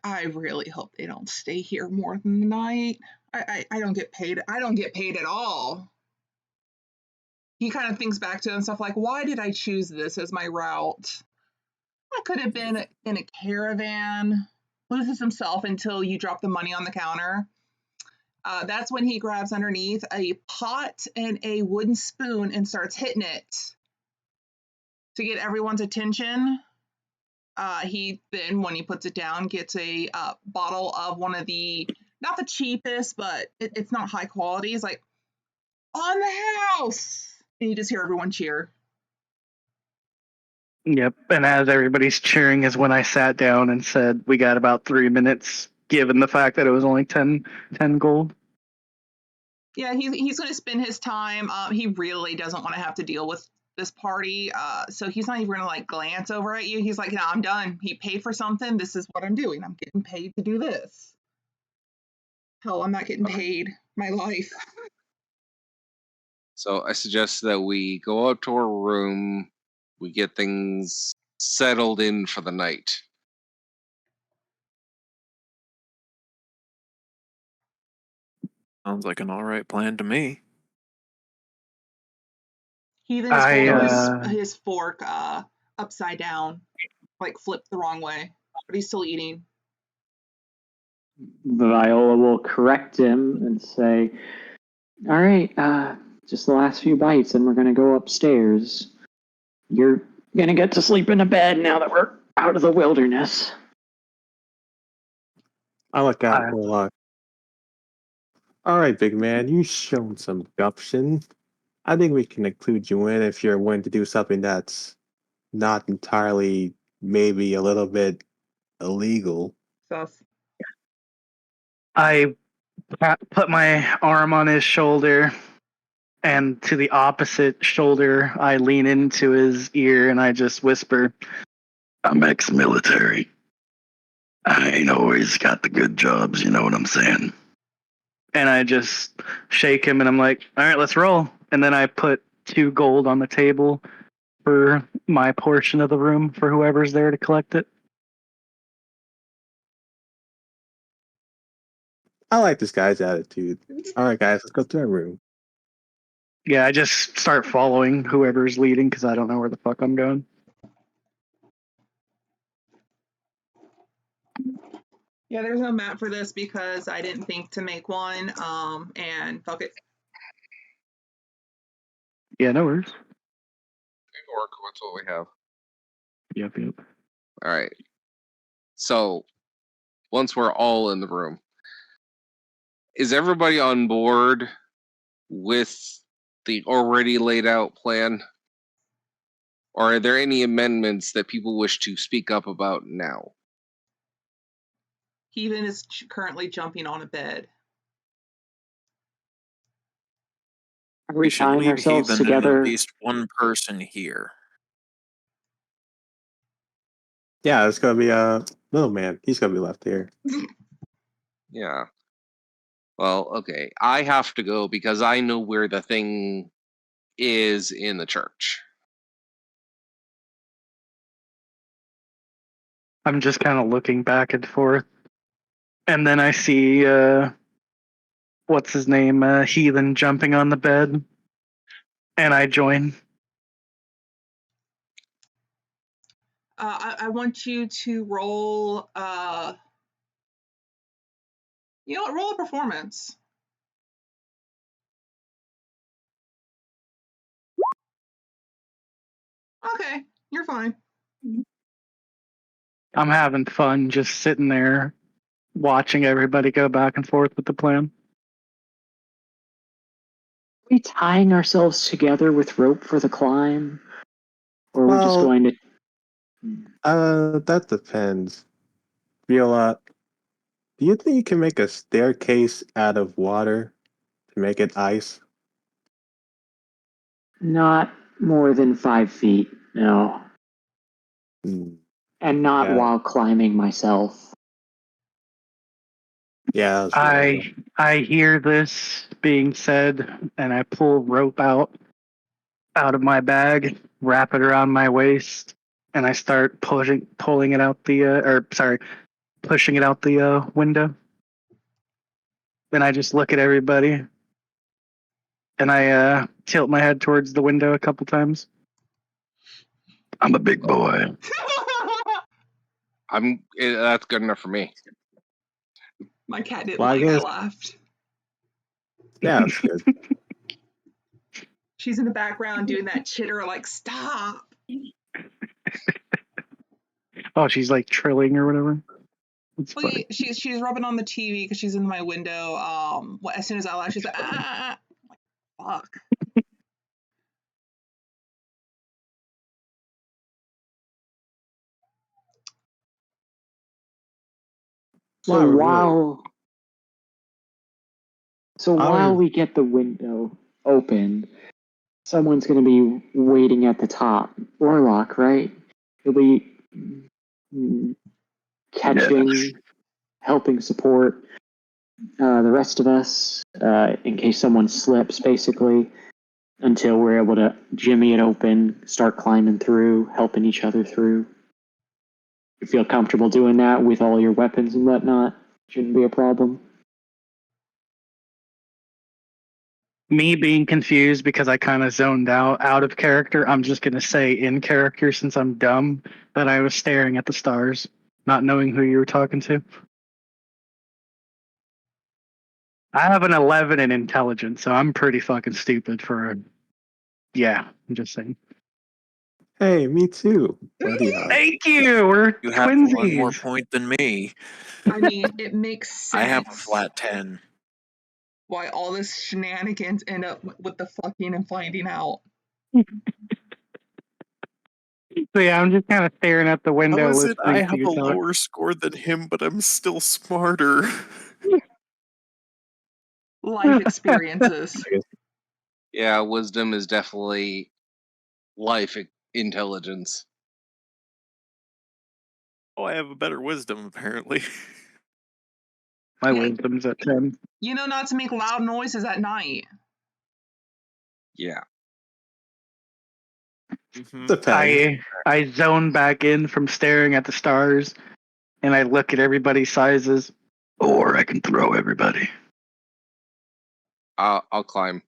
I really hope they don't stay here more than the night. I don't get paid. I don't get paid at all. He kind of thinks back to himself like, why did I choose this as my route? I could have been in a caravan. Loses himself until you drop the money on the counter. That's when he grabs underneath a pot and a wooden spoon and starts hitting it to get everyone's attention. He then, when he puts it down, gets a bottle of one of the, not the cheapest, but it's not high quality. He's like, on the house! And you just hear everyone cheer. Yep, and as everybody's cheering is when I sat down and said we got about 3 minutes, given the fact that it was only 10 gold. Yeah, he's going to spend his time. He really doesn't want to have to deal with this party, so he's not even going to like glance over at you. He's like, no, I'm done. He paid for something. This is what I'm doing. I'm getting paid to do this. Hell, I'm not getting paid. My life. So I suggest that we go out to our room, we get things settled in for the night. Sounds like an all right plan to me. He then is holding his fork upside down, like flipped the wrong way, but he's still eating. Viola will correct him and say, all right, just the last few bites and we're going to go upstairs. You're going to get to sleep in a bed now that we're out of the wilderness. I look out for a lot. All right, big man, you've shown some gumption. I think we can include you in if you're willing to do something that's not entirely, maybe a little bit illegal. Sus. I put my arm on his shoulder, and to the opposite shoulder, I lean into his ear and I just whisper, I'm ex-military. I ain't always got the good jobs, you know what I'm saying? And I just shake him and I'm like, all right, let's roll. And then I put 2 gold on the table for my portion of the room for whoever's there to collect it. I like this guy's attitude. All right, guys, let's go to our room. Yeah, I just start following whoever's leading because I don't know where the fuck I'm going. Yeah, there's no map for this because I didn't think to make one. And fuck it. Yeah, no worries. Or that's what we have. Yep. All right. So once we're all in the room, is everybody on board with the already laid out plan? Or are there any amendments that people wish to speak up about now? Heathen is currently jumping on a bed. Are we should tying leave ourselves Heathen together? and at least one person here. Yeah, it's gonna be a little man. He's gonna be left here. Yeah. Well, okay. I have to go because I know where the thing is in the church. I'm just kind of looking back and forth. And then I see, what's his name? Heathen jumping on the bed. And I join. I want you to roll, you know what, roll a performance. Okay, you're fine. I'm having fun just sitting there watching everybody go back and forth with the plan. Are we tying ourselves together with rope for the climb? Or are we just going to That depends. Viola, do you think you can make a staircase out of water to make it ice? Not more than 5 feet, no. Hmm. And not Yeah. while climbing myself. Yeah, that's right. I hear this being said, and I pull rope out of my bag, wrap it around my waist, and I start pulling it out pushing it out the window. Then I just look at everybody, and I tilt my head towards the window a couple times. I'm a big boy. That's good enough for me. My cat didn't Well, I like I guess laughed. yeah, that's good. She's in the background doing that chitter, like, stop. Oh, she's like trilling or whatever. It's Well, funny. she's rubbing on the TV because she's in my window. As soon as I laugh, she's like, ah, fuck. So Wow, really? while we get the window open, someone's going to be waiting at the top. Warlock, right? He'll be catching, Yes. helping support the rest of us in case someone slips, basically, until we're able to jimmy it open, start climbing through, helping each other through. You feel comfortable doing that with all your weapons and whatnot? Shouldn't be a problem. Me being confused because I kind of zoned out of character. I'm just gonna say in character since I'm dumb that I was staring at the stars, not knowing who you were talking to. I have an 11 in intelligence, so I'm pretty fucking stupid for a. Yeah, I'm just saying. Hey, me too, buddy. Thank you. We're You have one more twinsies. point than me. I mean, it makes sense I have a flat 10. why all this shenanigans end up with the fucking and finding out. So yeah, I'm just kind of staring at the How window, is it I listening to have you a talk. lower score than him, but I'm still smarter? Life experiences. I guess. Yeah, wisdom is definitely life intelligence. Oh, I have a better wisdom, apparently. My Yeah. wisdom's at 10. You know not to make loud noises at night. Yeah. Depends. I zone back in from staring at the stars, and I look at everybody's sizes. Or I can throw everybody. I'll climb.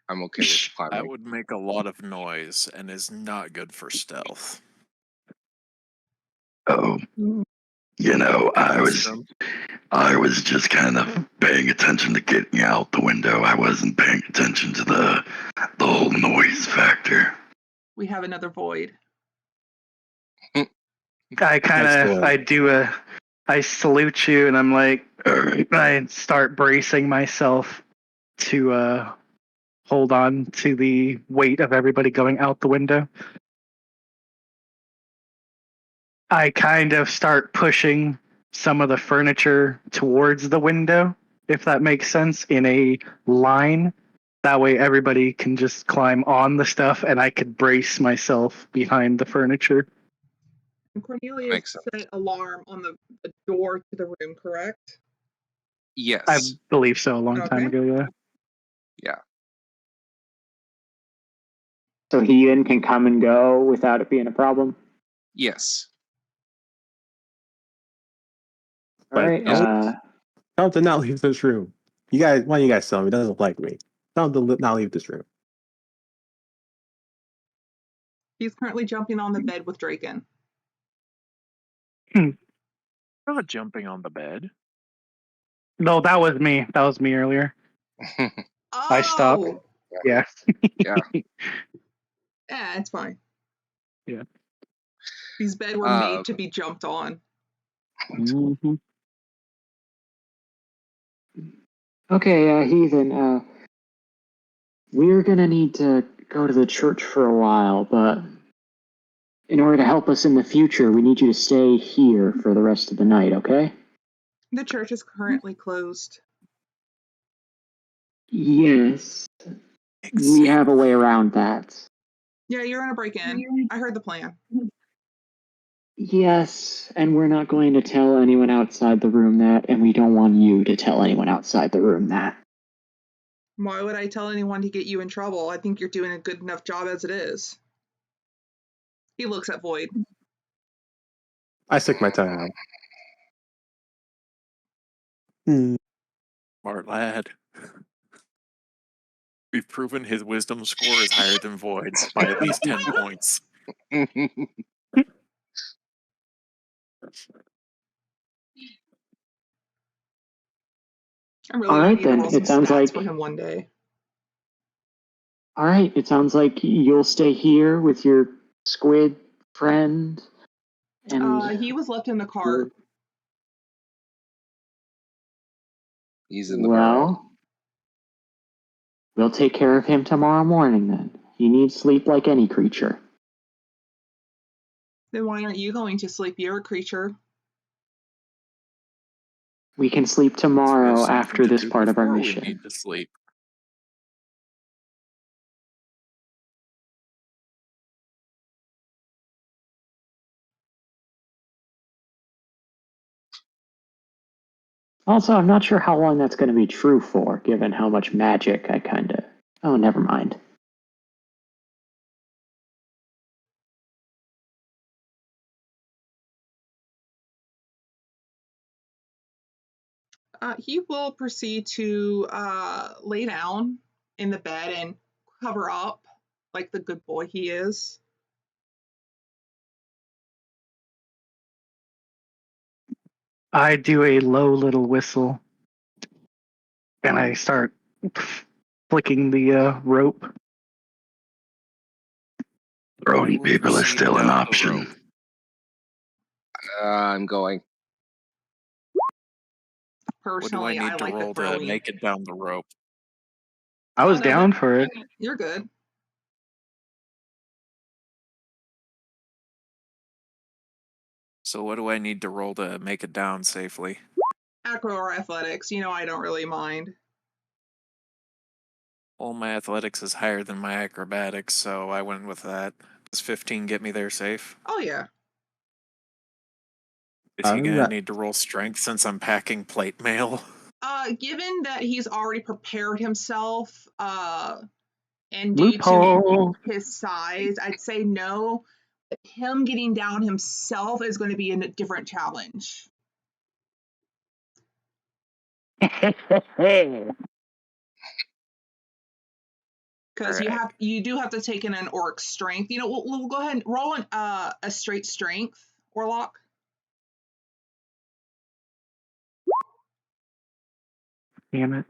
I'm okay with That climbing. would make a lot of noise and is not good for stealth. Oh, you know, I Wisdom. was just kind of paying attention to getting out the window. I wasn't paying attention to the whole noise factor. We have another void. I kind of I salute you, and I'm like, All right. I start bracing myself to hold on to the weight of everybody going out the window. I kind of start pushing some of the furniture towards the window, if that makes sense, in a line. That way everybody can just climb on the stuff and I could brace myself behind the furniture. And Cornelius Makes sense. set alarm on the door to the room, correct? I Yes. believe so a long time Okay. ago, yeah. Yeah. So Heathen can come and go without it being a problem? Yes. All But right. tell him to not leave this room. You guys, why you guys tell him he doesn't like me? Tell him to not leave this room. He's currently jumping on the bed with Draken. Not jumping on the bed. No, that was me. That was me earlier. I stopped. Oh! Yeah. Yeah. Yeah, it's fine. Yeah. These beds were made to be jumped on. Mm-hmm. Okay, Heathen, we're gonna need to go to the church for a while, but In order to help us in the future, we need you to stay here for the rest of the night, okay? The church is currently closed. Yes. We have a way around that. Yeah, you're gonna break in. I heard the plan. Yes, and we're not going to tell anyone outside the room that, and we don't want you to tell anyone outside the room that. Why would I tell anyone to get you in trouble? I think you're doing a good enough job as it is. He looks at Void. I stick my tongue out. Smart lad. We've proven his wisdom score is higher than Void's by at least 10 points. I'm really need to roll some It sounds stats like for him one day. all right. It sounds like you'll stay here with your squid friend. And he was left in the car. He's in the barrel. We'll take care of him tomorrow morning then. He needs sleep like any creature. Then why aren't you going to sleep? You're a creature. We can sleep tomorrow after this part of our We mission. need to sleep. Also, I'm not sure how long that's going to be true for, given how much magic I kind of... Oh, never mind. He will proceed to lay down in the bed and cover up like the good boy he is. I do a low little whistle, and I start flicking the rope. Throwing people is still an option. I'm going. Personally, what do I need to like roll to make it down the rope? I was down for it. You're good. So what do I need to roll to make it down safely? Acro or athletics, I don't really mind. Well, my athletics is higher than my acrobatics, so I went with that. Does 15 get me there safe? Oh, yeah. Is he going to need to roll strength since I'm packing plate mail? Given that he's already prepared himself, and due Loophole. to his size, I'd say no. Him getting down himself is going to be a different challenge. Because you do have to take in an orc strength. We'll go ahead and roll a straight strength, Orlock. Damn it.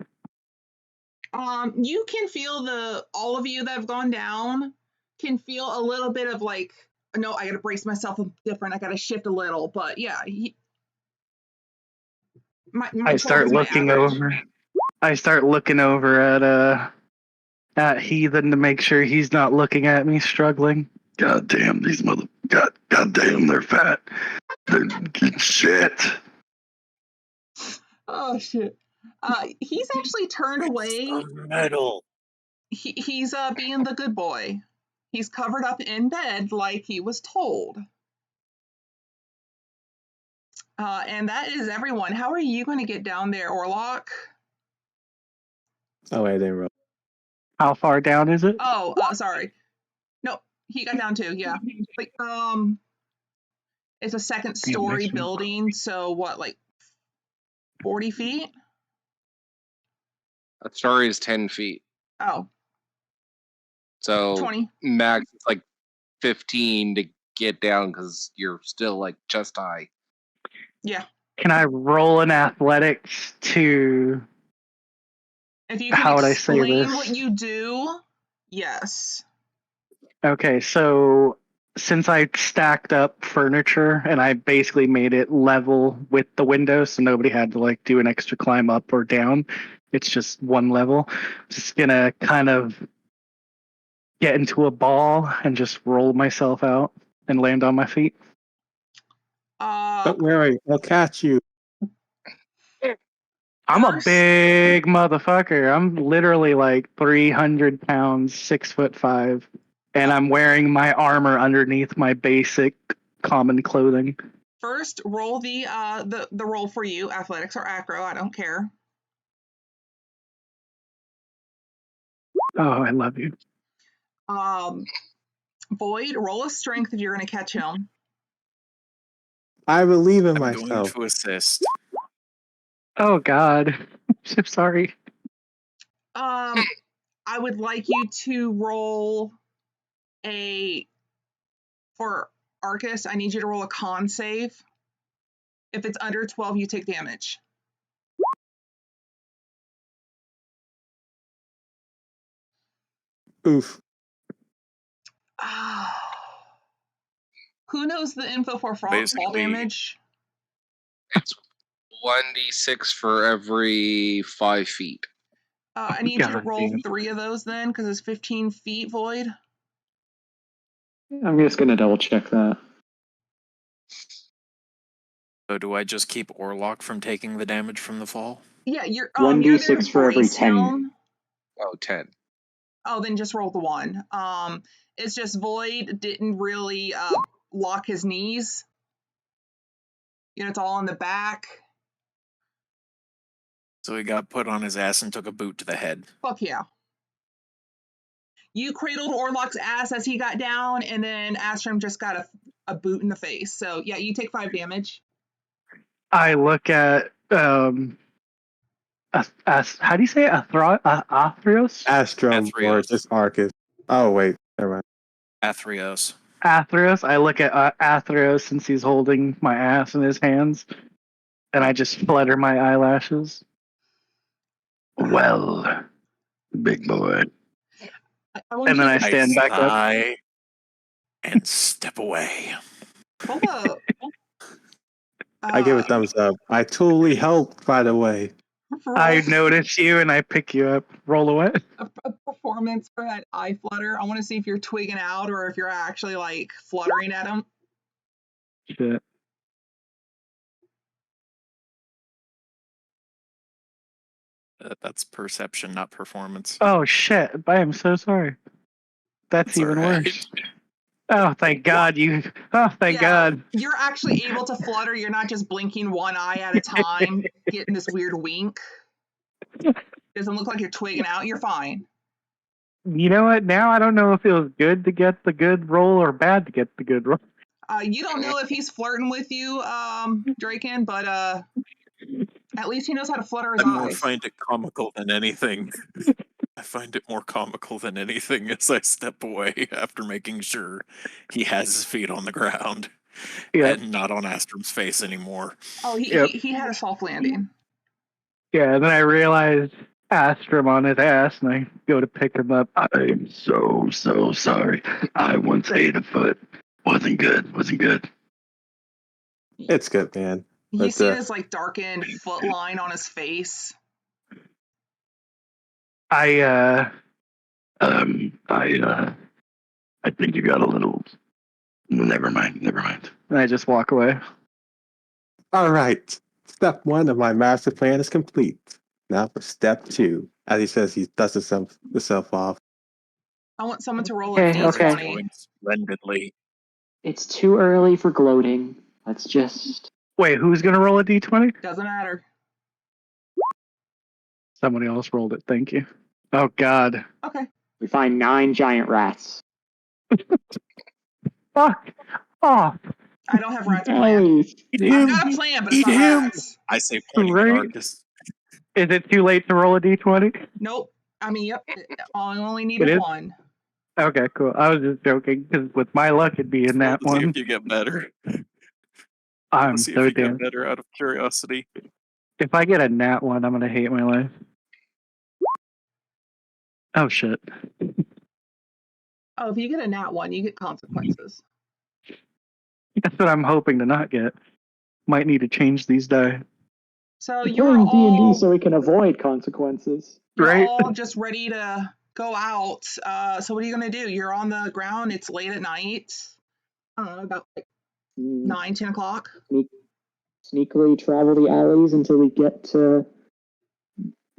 You can feel all of you that have gone down can feel a little bit of like, no, I gotta brace myself different, I gotta shift a little, but yeah. I start looking over. I start looking over at Heathen to make sure he's not looking at me struggling. God damn these God damn, they're fat. They're shit. Oh shit. He's actually turned away. Metal. He's being the good boy. He's covered up in bed like he was told. And that is everyone. How are you going to get down there, Orlock? Oh, I didn't roll. How far down is it? Oh, sorry. No, he got down too. Yeah, like it's a second-story building. So what, like 40 feet? A story is 10 feet. Oh. So 20. Max is like 15 to get down because you're still like chest high. Yeah. Can I roll an athletics to? If you can explain what you do, yes. Okay, so since I stacked up furniture and I basically made it level with the window so nobody had to like do an extra climb up or down, it's just one level. Just gonna kind of get into a ball and just roll myself out. and land on my feet. Don't worry, I'll catch you. I'm a big motherfucker. I'm literally like 300 pounds, 6'5", and I'm wearing my armor underneath my basic common clothing. First, roll the roll for you, athletics or acro, I don't care. Oh, I love you. Void, roll a strength if you're going to catch him. I believe in I'm myself. going to assist. Oh God, I'm so sorry. I would like you to roll for Arcus, I need you to roll a con save. If it's under 12, you take damage. Oof. Who knows the info for fall damage? It's 1d6 for every 5 feet. I need you to roll 3 of those then, because it's 15 feet, Void. I'm just going to double check that. So do I just keep Orlok from taking the damage from the fall? Yeah, you're 1d6 for every 10. Oh, 10. Oh, then just roll the 1. It's just Void didn't really lock his knees. You know, it's all in the back. So he got put on his ass and took a boot to the head. Fuck yeah. You cradled Orlok's ass as he got down, and then Astrum just got a boot in the face. So yeah, you take 5 damage. I look at how do you say it? Athreos? Astrum, or just Arcus. Oh wait, never mind. Athreos. Athreos. I look at Athreos since he's holding my ass in his hands, and I just flutter my eyelashes. Well, big boy. And then I stand back up and step away. Hold up. I give a thumbs up. I totally helped, by the way. I notice you and I pick you up. Roll away. A performance for that eye flutter. I want to see if you're twigging out or if you're actually like fluttering at him. Shit. That's perception, not performance. Oh shit! I am so sorry. That's even worse. Oh, thank God you. Oh, thank God. You're actually able to flutter. You're not just blinking one eye at a time, getting this weird wink. Doesn't look like you're twigging out. You're fine. You know what? Now I don't know if it was good to get the good roll or bad to get the good roll. You don't know if he's flirting with you, Draken, but at least he knows how to flutter his eyes. I find it comical than anything. I find it more comical than anything as I step away after making sure he has his feet on the ground and not on Astrum's face anymore. Oh, he had a soft landing. Yeah, and then I realized Astrum on his ass, and I go to pick him up. I'm so sorry. I once ate a foot. Wasn't good. It's good, man. You see this like darkened foot line on his face. I think you got a little. Never mind. And I just walk away. All right. Step 1 of my master plan is complete. Now for step 2. As he says, he dusts himself off. I want someone to roll a d20. Splendidly. It's too early for gloating. Let's just... Wait, who's going to roll a d20? Doesn't matter. Somebody else rolled it. Thank you. Oh, God. Okay. We find 9 giant rats. Fuck off. I don't have rats planned. I've got a plan, but it's not rats. I say pointing at Arcus. Is it too late to roll a d20? Nope. I mean, yep. I only need 1. Okay, cool. I was just joking, because with my luck, it'd be in that one. See if you get better. I'm see so if you damn. get better out of curiosity. If I get a nat 1, I'm going to hate my life. Oh, shit. Oh, if you get a nat 1, you get consequences. That's what I'm hoping to not get. Might need to change these die. So you're in D&D so we can avoid consequences. You're all just ready to go out. So what are you going to do? You're on the ground. It's late at night. I don't know, about like Mm, 9, 10 o'clock. sneakily travel the alleys until we get to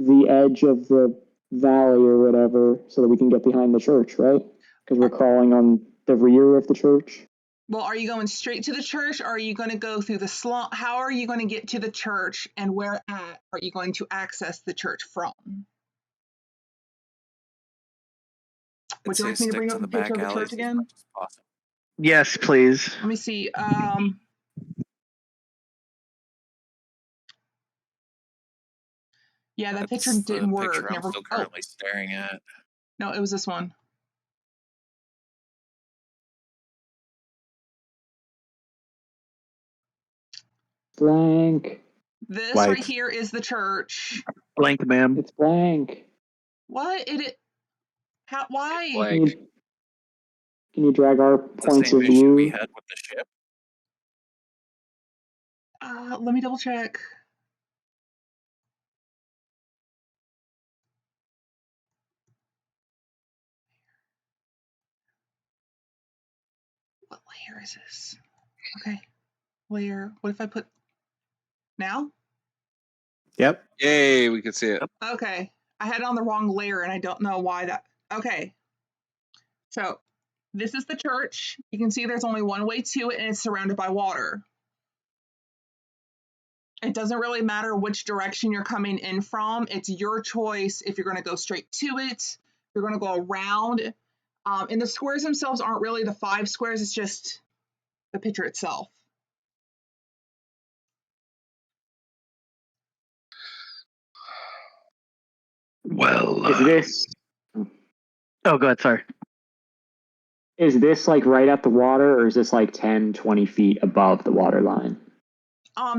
the edge of the valley or whatever, so that we can get behind the church, right? Because we're crawling on the rear of the church. Well, are you going straight to the church, or are you going to go through the slump? How are you going to get to the church, and where at are you going to access the church from? Would you like me to bring up the picture of the church again? Yes, please. Let me see. Yeah, that picture That's the didn't work. picture I'm Never. still Oh, currently staring at. no, it was this one. Blank. This White. right here is the church. Blank, ma'am. It's blank. What? How? Why? Like, Can you drag our It's the points same of issue we view? had with the ship. Let me double check. What layer is this? Okay, layer. What if I put now? Yep. yay, we can see it. Okay, I had it on the wrong layer, and I don't know why that. Okay, so this is the church. You can see there's only one way to it, and it's surrounded by water. It doesn't really matter which direction you're coming in from. It's your choice if you're going to go straight to it, if you're going to go around. And the squares themselves aren't really the 5 squares, it's just the picture itself. Well, Oh, go ahead. Sorry. Is this like right at the water, or is this like 10, 20 feet above the water line?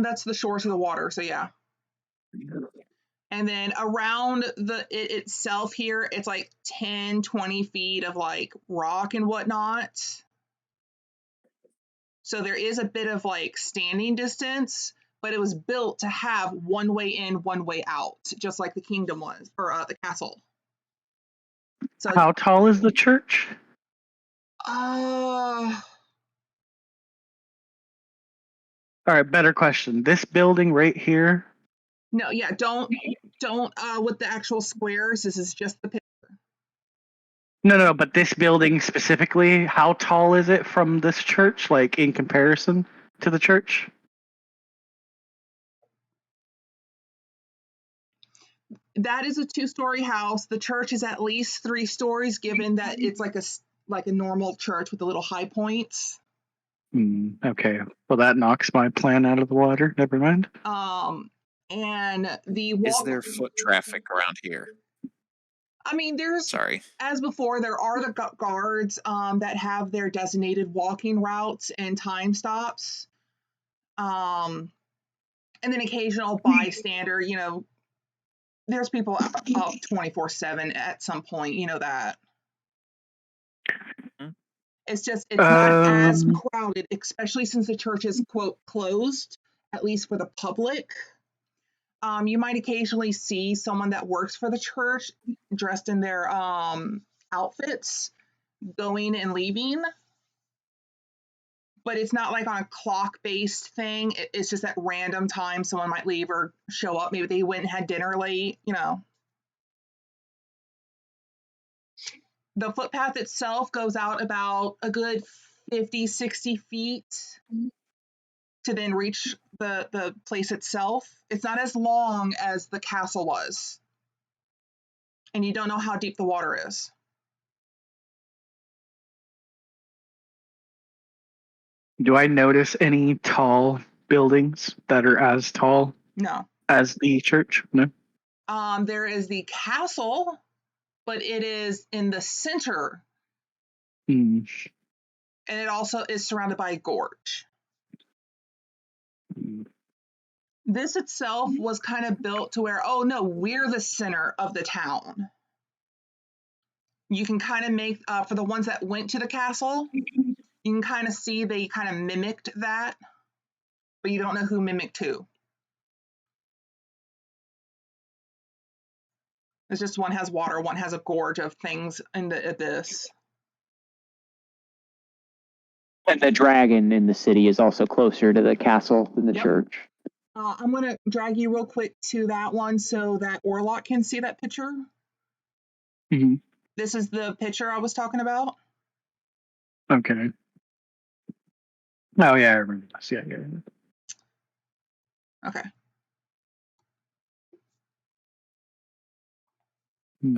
That's the shores of the water, so yeah. And then around it itself here, it's like 10, 20 feet of like rock and whatnot. So there is a bit of like standing distance, but it was built to have one way in, one way out, just like the kingdom was, or the castle. So How tall is the church? uh All right, better question. This building right here. no, yeah, don't with the actual squares. This is just the picture. No, but this building specifically, how tall is it from this church, like in comparison to the church? That is a 2-story house. The church is at least 3 stories, given that it's like a normal church with the little high points. Okay. Well, that knocks my plan out of the water. Never mind. And the Is there foot traffic around here? I mean, there's, Sorry. as before, there are the guards that have their designated walking routes and time stops. And then occasional bystander, there's people out 24/7 at some point, that. It's not as crowded, especially since the church is, quote, closed, at least for the public. You might occasionally see someone that works for the church dressed in their outfits going and leaving. But it's not like on a clock-based thing. It's just at random times someone might leave or show up. Maybe they went and had dinner late, The footpath itself goes out about a good 50, 60 feet to then reach the place itself. It's not as long as the castle was. And you don't know how deep the water is. Do I notice any tall buildings that are as tall No. as the church? No. There is the castle, but it is in the center. And it also is surrounded by a gorge. This itself was kind of built to where, oh no, we're the center of the town. You can kind of make, for the ones that went to the castle, you can kind of see they kind of mimicked that, but you don't know who mimicked who. It's just one has water, one has a gorge of things in the abyss. And the dragon in the city is also closer to the castle than the Yep. church. I'm going to drag you real quick to that one so that Orlok can see that picture. Mm-hmm. This is the picture I was talking about. Okay. Oh yeah, I remember this. Yeah. Okay.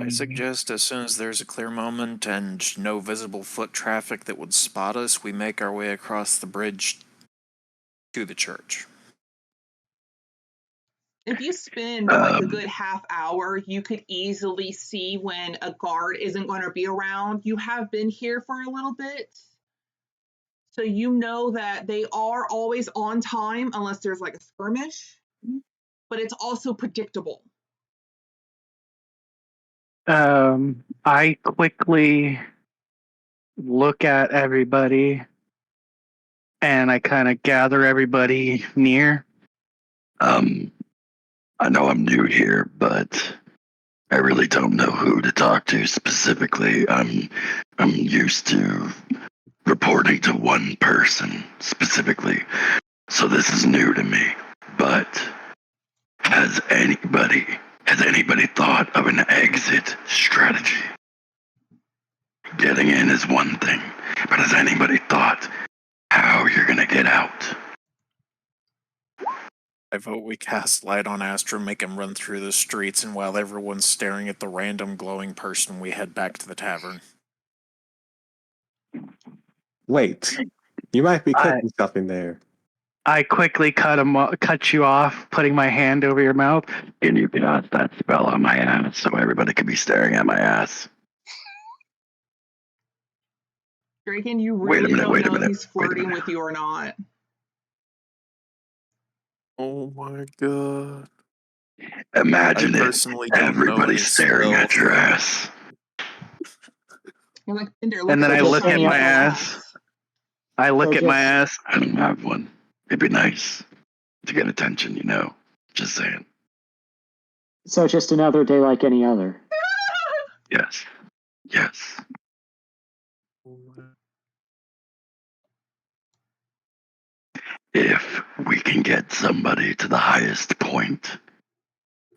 I suggest as soon as there's a clear moment and no visible foot traffic that would spot us, we make our way across the bridge to the church. If you spend like a good half hour, you could easily see when a guard isn't going to be around. You have been here for a little bit, so you know that they are always on time unless there's like a skirmish, but it's also predictable. I quickly look at everybody and I kind of gather everybody near. I know I'm new here, but I really don't know who to talk to specifically. I'm used to reporting to one person specifically, so this is new to me. But has anybody thought of an exit strategy? Getting in is one thing, but has anybody thought how you're gonna get out? I vote we cast light on Astra, make him run through the streets, and while everyone's staring at the random glowing person, we head back to the tavern. Wait, you might be cooking something there. I quickly cut you off, putting my hand over your mouth. Can you cast that spell on my ass so everybody can be staring at my ass? Draken, you Wait a really minute, don't wait a know if minute, he's wait a flirting minute. with you or not. Oh my god. Imagine I it. personally don't know Everybody any staring at spells. your ass. You're like, Bender, And look then at I the look at shiny my yellow ass. I look So at my just- ass. I don't have one. It'd be nice to get attention, you know. Just saying. So just another day like any other. Yes. Yes. If we can get somebody to the highest point,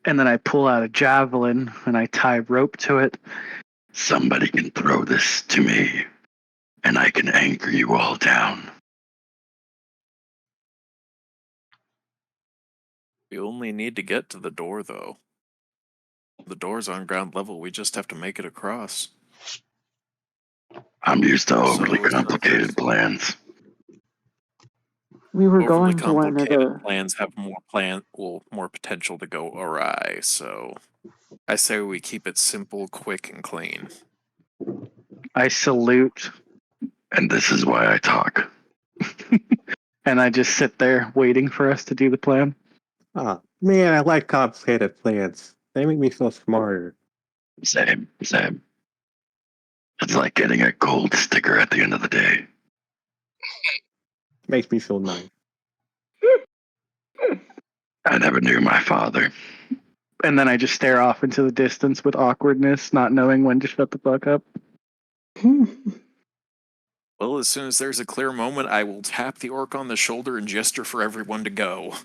And then I pull out a javelin and I tie rope to it. somebody can throw this to me, and I can anchor you all down. We only need to get to the door, though. The door's on ground level, we just have to make it across. I'm used to overly So, complicated plans. We were Overly going to one of complicated the. plans have more potential to go awry, so I say we keep it simple, quick, and clean. I salute And this is why I talk. and I just sit there waiting for us to do the plan. Ah, man, I like complicated plans. They make me feel smarter. Same. It's like getting a gold sticker at the end of the day. Makes me feel nice. I never knew my father. And then I just stare off into the distance with awkwardness, not knowing when to shut the fuck up. Well, as soon as there's a clear moment, I will tap the orc on the shoulder and gesture for everyone to go.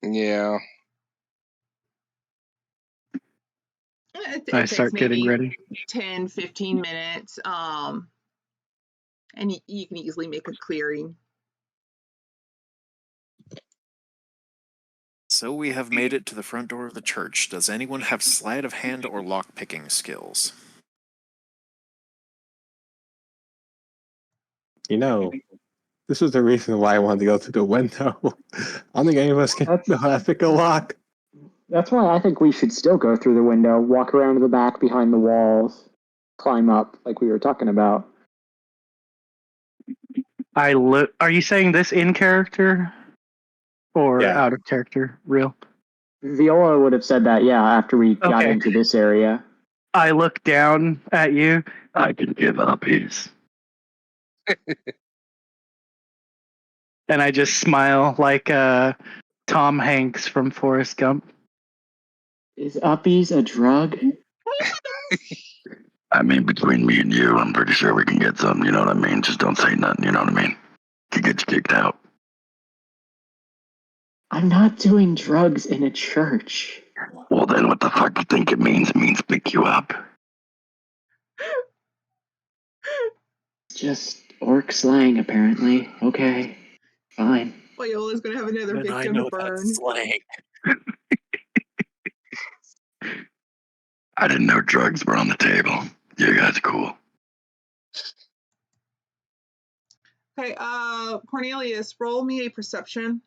Yeah. I It start takes getting maybe ready. 10, 15 minutes. And you can easily make a clearing. So we have made it to the front door of the church. Does anyone have sleight of hand or lock-picking skills? You know, this was the reason why I wanted to go through the window. I don't think any of us can know how to pick a lock. That's why I think we should still go through the window, walk around to the back behind the walls, climb up like we were talking about. Are you saying this in character or Yeah. out of character? Real? Viola would have said that, yeah, after we got Okay. into this area. I look down at you. I can give up his. And I just smile like Tom Hanks from Forrest Gump. Is Uppies a drug? I mean, between me and you, I'm pretty sure we can get some, you know what I mean? Just don't say nothing, you know what I mean? Could get you kicked out. I'm not doing drugs in a church. Well, then what the fuck you think it means? It means pick you up. It's just orc slang, apparently. Okay, fine. Loyola's gonna have another And I victim to know burn. that slang. I didn't know drugs were on the table. You guys are cool. Okay, Cornelius, roll me a perception.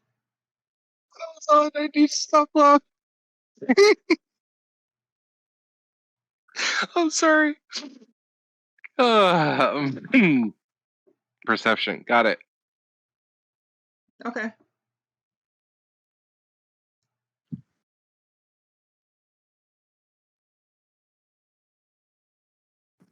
Oh, I need to stop laughing. I'm sorry. Perception. Got it. Okay.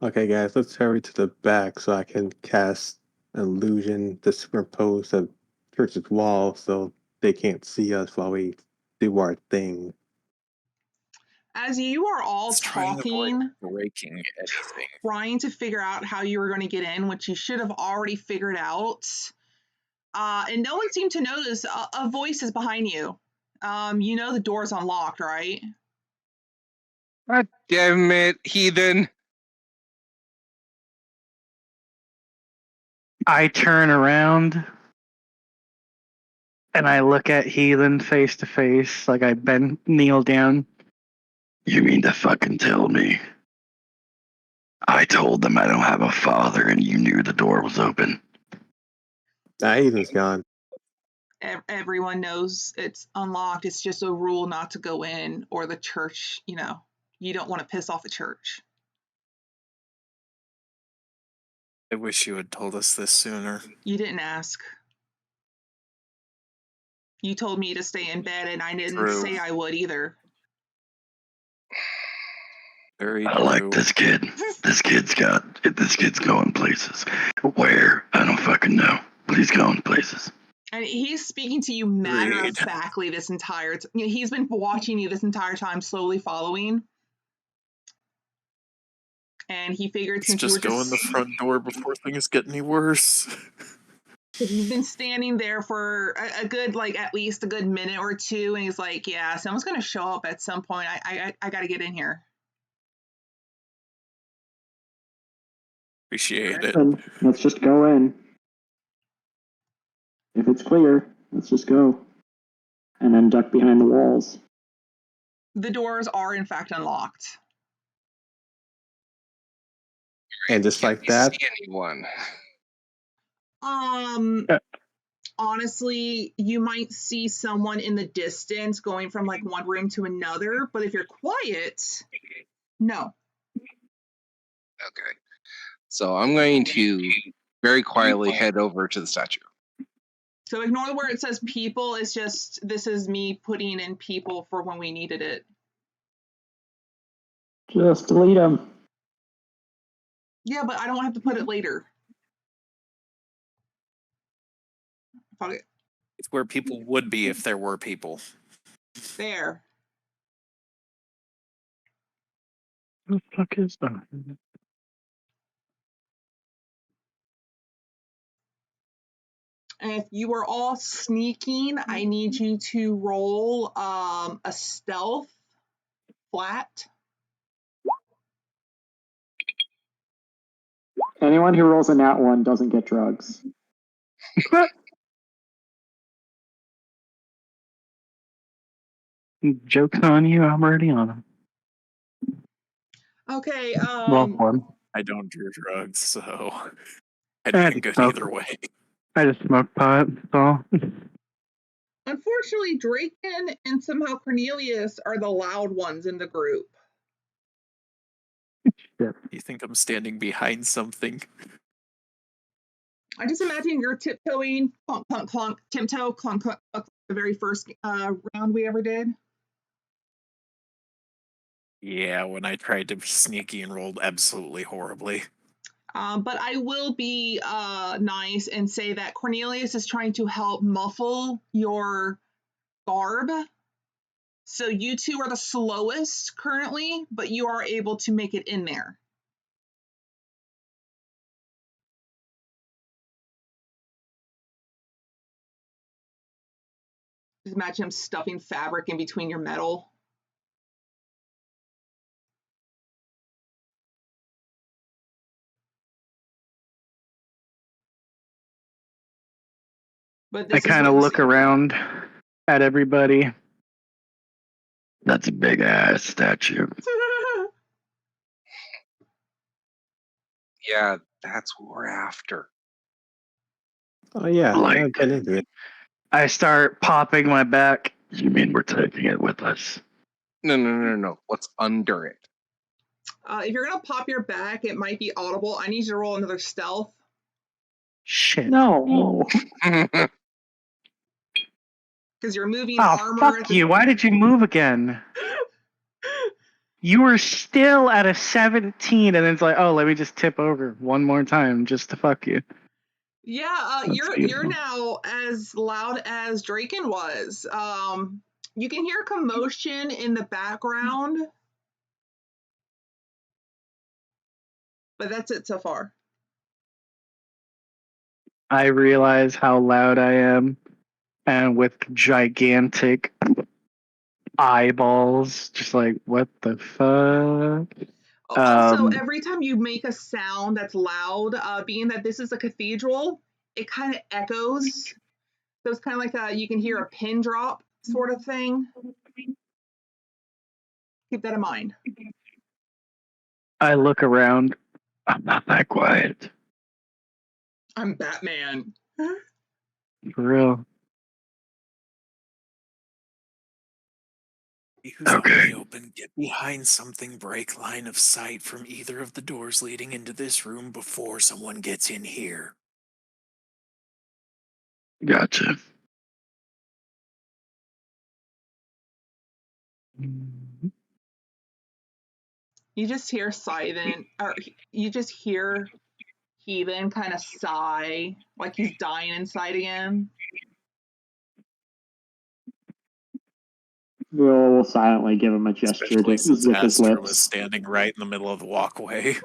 Okay, guys, let's hurry to the back so I can cast illusion to superimpose the church's wall so they can't see us while we do our thing. As you are all It's trying to avoid talking, breaking anything. trying to figure out how you were going to get in, which you should have already figured out, and no one seemed to notice a voice is behind you. You know the door's unlocked, right? God damn it, heathen. I turn around and I look at Heathen face to face, like I kneel down. You mean to fucking tell me? I told them I don't have a father and you knew the door was open. Ethan's gone. Everyone knows it's unlocked. It's just a rule not to go in, or the church, you don't want to piss off the church. I wish you had told us this sooner. You didn't ask. You told me to stay in bed, and I didn't say I would either. Very I true. like this kid. This kid's going places. Where? I don't fucking know. But he's going places. And he's speaking to you matter-of-factly this entire time. He's been watching you this entire time, slowly following. And he figured Let's just go in the front door before things get any worse. He's been standing there for a good, at least a good minute or two, and he's like, yeah, someone's going to show up at some point. I got to get in here. Appreciate it. Then let's just go in. If it's clear, let's just go. And then duck behind the walls. The doors are, in fact, unlocked. And just like that, See anyone? Honestly, you might see someone in the distance going from one room to another, but if you're quiet, no. Okay. So I'm going to very quietly head over to the statue. So ignore where it says people. It's just, this is me putting in people for when we needed it. Just delete them. Yeah, but I don't have to put it later. Fuck it. It's where people would be if there were people. There. What the fuck is that? And if you are all sneaking, I need you to roll a stealth flat. Anyone who rolls a nat 1 doesn't get drugs. Joke's on you, I'm already on them. Okay. Well, for him. I don't do drugs, so I didn't go either way. I just smoke pot, that's all. Unfortunately, Draken and somehow Cornelius are the loud ones in the group. You think I'm standing behind something? I just imagine you're tiptoeing, clunk, clunk, clunk, tiptoe, clunk, clunk, clunk, the very first round we ever did. Yeah, when I tried to be sneaky and rolled absolutely horribly. But I will be nice and say that Cornelius is trying to help muffle your garb. So you two are the slowest currently, but you are able to make it in there. Just imagine him stuffing fabric in between your metal. But I kind of look around at everybody. That's a big ass statue. Yeah, that's what we're after. Oh yeah, Like- I've been into it. I start popping my back. You mean we're taking it with us? No. What's under it? If you're gonna pop your back, it might be audible. I need you to roll another stealth. Shit. No. Because you're moving Oh, armor. fuck you. Why did you move again? You were still at a 17, and it's like, oh, let me just tip over one more time just to fuck you. Yeah, That's you're beautiful. now as loud as Draken was. You can hear commotion in the background, but that's it so far. I realize how loud I am, and with gigantic eyeballs, just like, what the fuck? Also, every time you make a sound that's loud, being that this is a cathedral, it kind of echoes. So it's kind of like you can hear a pin drop sort of thing. Keep that in mind. I look around. I'm not that quiet. I'm Batman. For real. Who's out in Okay. the open, get behind something, break line of sight from either of the doors leading into this room before someone gets in here. Gotcha. You just hear silent, or you just hear Heathen kind of sigh, like he's dying inside again. We'll silently give him a gesture Especially to since zip his Aster was lips. standing right in the middle of the walkway.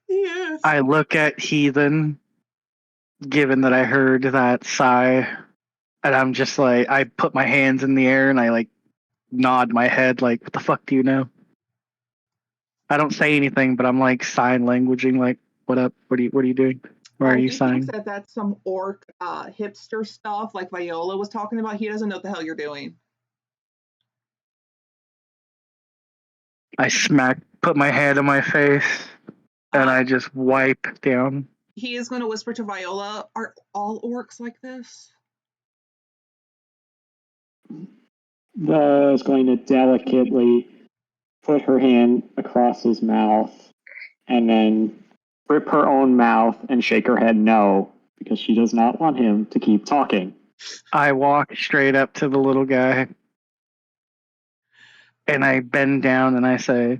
Yes. I look at Heathen, given that I heard that sigh, and I'm just like, I put my hands in the air and I like nod my head, like, what the fuck do you know? I don't say anything, but I'm like sign languaging, like, what up? What are you doing? Why are you He sighing? thinks that that's some orc hipster stuff like Viola was talking about. He doesn't know what the hell you're doing. I put my hand on my face, and I just wipe down. He is going to whisper to Viola, are all orcs like this? Viola is going to delicately put her hand across his mouth and then grip her own mouth and shake her head no, because she does not want him to keep talking. I walk straight up to the little guy, and I bend down and I say,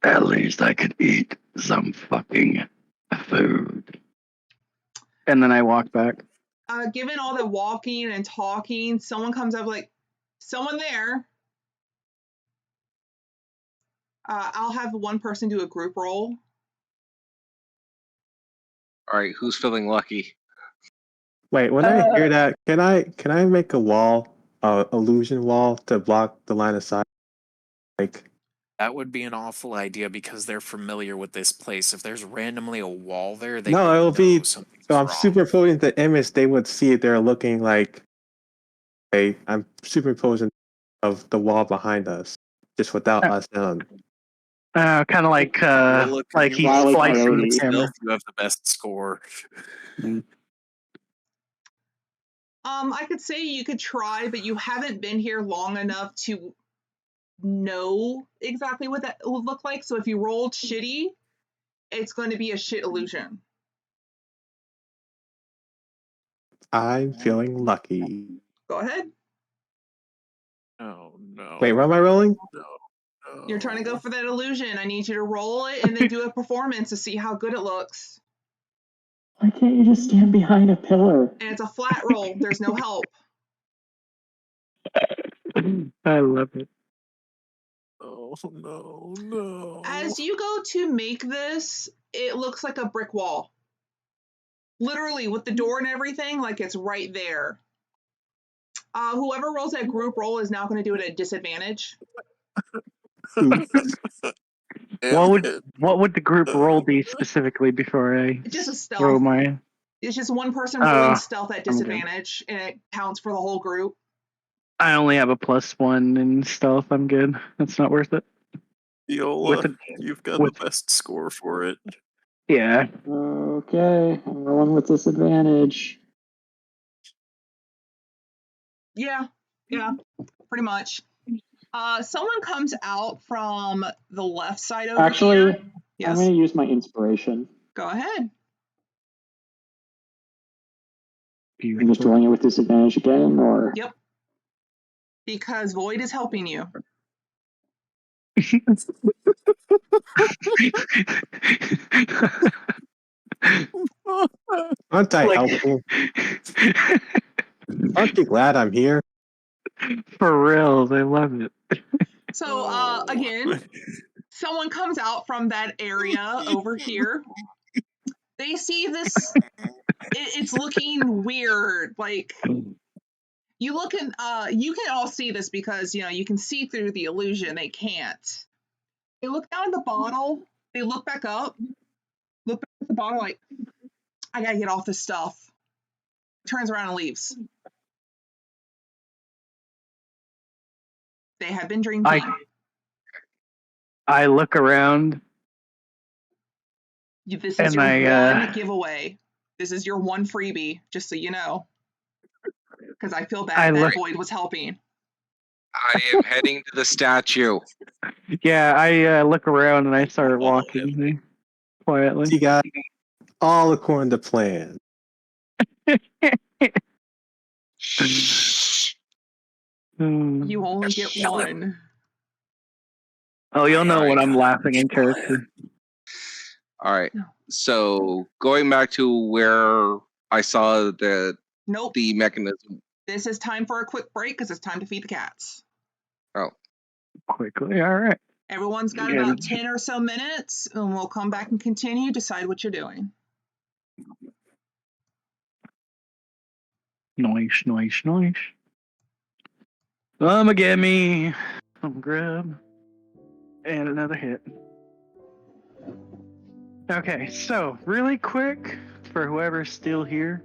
At least I could eat some fucking food. and then I walk back. Given all the walking and talking, someone comes up like, someone there. I'll have one person do a group roll. All right, who's feeling lucky? Wait, when I hear that, can I make a wall, illusion wall to block the line of sight? Like, That would be an awful idea because they're familiar with this place. If there's randomly a wall there, they no, will it'll be. know something's So I'm wrong. superimposing the image. They would see it. They're looking like. Okay, I'm superimposing of the wall behind us, just without us on. Kind of like he's Wile E. slicing the Coyote. camera. You have the best score. I could say you could try, but you haven't been here long enough to know exactly what that would look like. So if you rolled shitty, it's going to be a shit illusion. I'm feeling lucky. Go ahead. Oh no. Wait, what am I rolling? No. You're trying to go for that illusion. I need you to roll it and then do a performance to see how good it looks. Why can't you just stand behind a pillar? And it's a flat roll. There's no help. I love it. Oh no. As you go to make this, it looks like a brick wall. Literally, with the door and everything, like it's right there. Whoever rolls that group roll is now going to do it at disadvantage. What would the group roll be specifically before I Just a throw stealth. my? It's just one person rolling stealth at disadvantage, and it counts for the whole group. I only have a +1 in stealth. I'm good. That's not worth it. Viola, you've got the best score for it. Yeah. Okay, I'm rolling with disadvantage. Yeah, pretty much. Someone comes out from the left side over Actually, here. Yes. I'm going to use my inspiration. Go ahead. I'm just rolling it with disadvantage again, or? Yep. Because Void is helping you. Aren't I helpful? Aren't you glad I'm here? For real, they love it. So, again, someone comes out from that area over here. They see this. It's looking weird. Like, you look and you can all see this because you can see through the illusion. They can't. They look down at the bottle. They look back up. Look back at the bottle. Like, I gotta get off this stuff. Turns around and leaves. They have been drinking. I look around. This is your one giveaway. This is your one freebie, just so you know. Because I feel bad that Void was helping. I am heading to the statue. Yeah, I look around and I start walking quietly. You got all according to plan. You only get one. Oh, you'll know when I'm laughing in character. All right. So going back to where I saw the mechanism. This is time for a quick break because it's time to feed the cats. Oh. Quickly, all right. Everyone's got about 10 or so minutes, and we'll come back and continue, decide what you're doing. Noise. A gimme. Some grub. And another hit. Okay, so really quick for whoever's still here.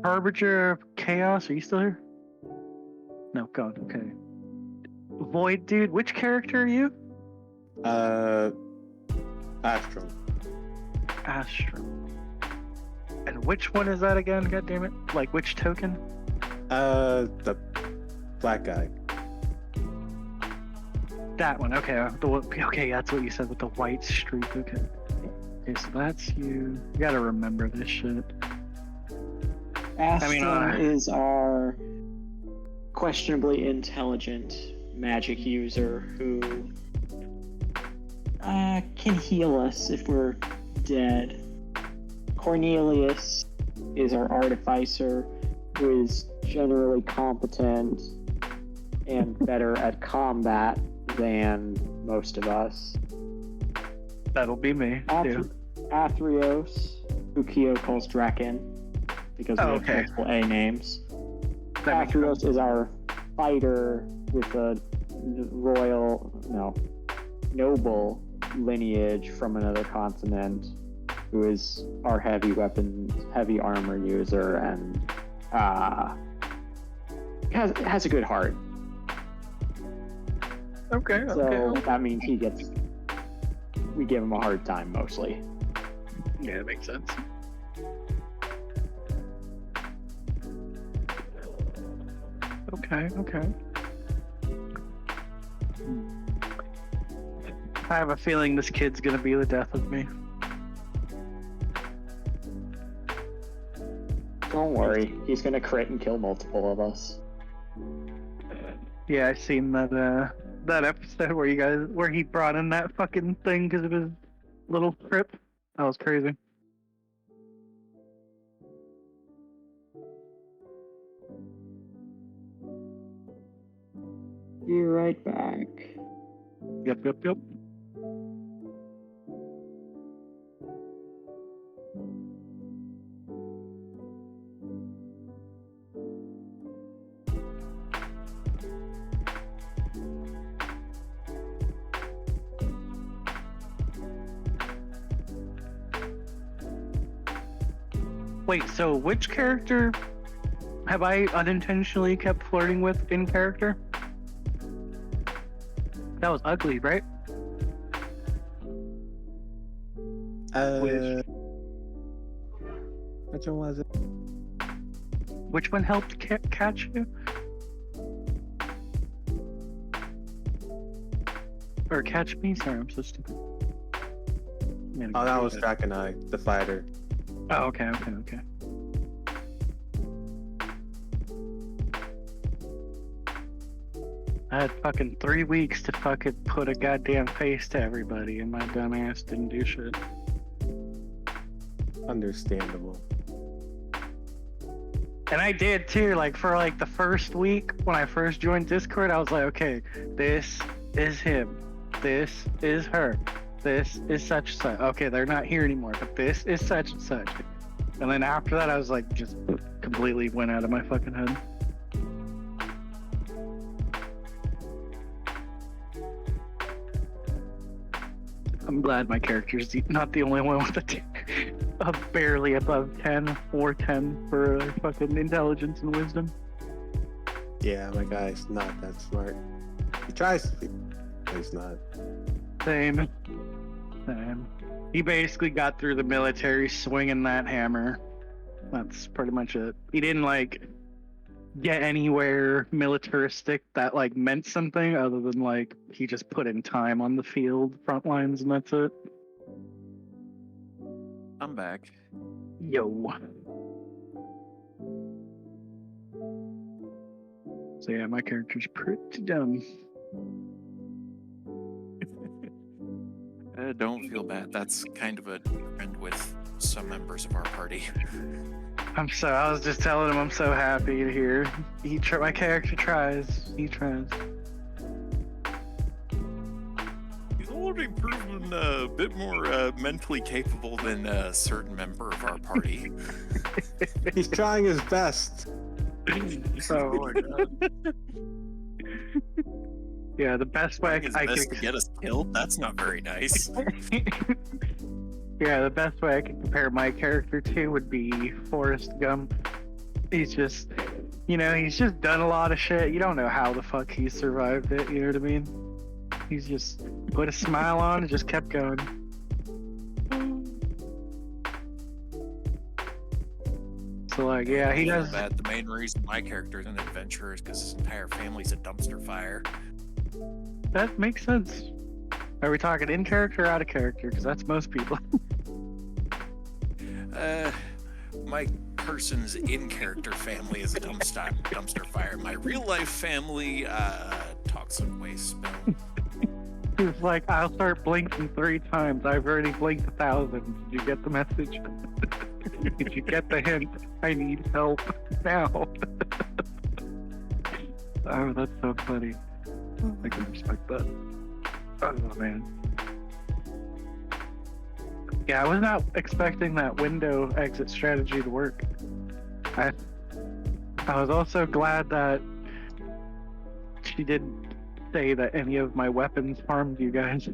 Harbinger of Chaos, are you still here? No, God, okay. Void dude, which character are you? Astrum. And which one is that again? God damn it! Like which token? The black guy. That one. Okay. Okay, that's what you said with the white streak. Okay. Okay, so that's you. You gotta remember this shit. Astrum is our questionably intelligent magic user who can heal us if we're dead. Cornelius is our artificer, who is generally competent and better at combat than most of us. That'll be me, too. Athreos, who Kyo calls Draken, because we have multiple A names. Athreos is our fighter with a noble lineage from another continent, who is our heavy weapons, heavy armor user, and has a good heart. So that means we give him a hard time mostly. Yeah, that makes sense. Okay. I have a feeling this kid's gonna be the death of me. Don't worry, he's gonna crit and kill multiple of us. Yeah, I seen that episode where he brought in that fucking thing because of his little trip. That was crazy. Be right back. Yep. Wait, so which character have I unintentionally kept flirting with in character? That was ugly, right? Which one was it? Which one helped catch you? Or catch me? Sorry, I'm so stupid. Oh, that was Draconite, the fighter. Oh, okay. I had fucking 3 weeks to fucking put a goddamn face to everybody, and my dumb ass didn't do shit. Understandable. And I did too, like for like the first week when I first joined Discord, I was like, okay, this is him, this is her, this is such and such. Okay, they're not here anymore, but this is such and such. And then after that, I was like, just completely went out of my fucking head. I'm glad my character's not the only one with a barely above 10 or 10 for fucking intelligence and wisdom. Yeah, my guy's not that smart. He tries to be, but he's not. Same. He basically got through the military swinging that hammer. That's pretty much it. He didn't like get anywhere militaristic that like meant something other than like he just put in time on the field front lines and that's it. I'm back. Yo. So yeah, my character's pretty dumb. Don't feel bad. That's kind of a trend with some members of our party. I was just telling him I'm so happy to hear my character tries. He tries. He's already proven a bit more mentally capable than a certain member of our party. He's trying his best. Oh my god. Yeah, the best way I could to get us killed. That's not very nice. Yeah, the best way I could compare my character to would be Forrest Gump. He's just, he's just done a lot of shit. You don't know how the fuck he survived it. You know what I mean? He's just put a smile on and just kept going. So like, yeah, he does. Bad. The main reason my character is an adventurer is because his entire family's a dumpster fire. That makes sense. Are we talking in character or out of character? Because that's most people. My person's in character family is a dumpster fire. My real life family, toxic waste spill. It's like, I'll start blinking 3 times. I've already blinked 1,000. Did you get the message? Did you get the hint? I need help now. Oh, that's so funny. I can respect that. Oh man. Yeah, I was not expecting that window exit strategy to work. I was also glad that she didn't say that any of my weapons harmed you guys.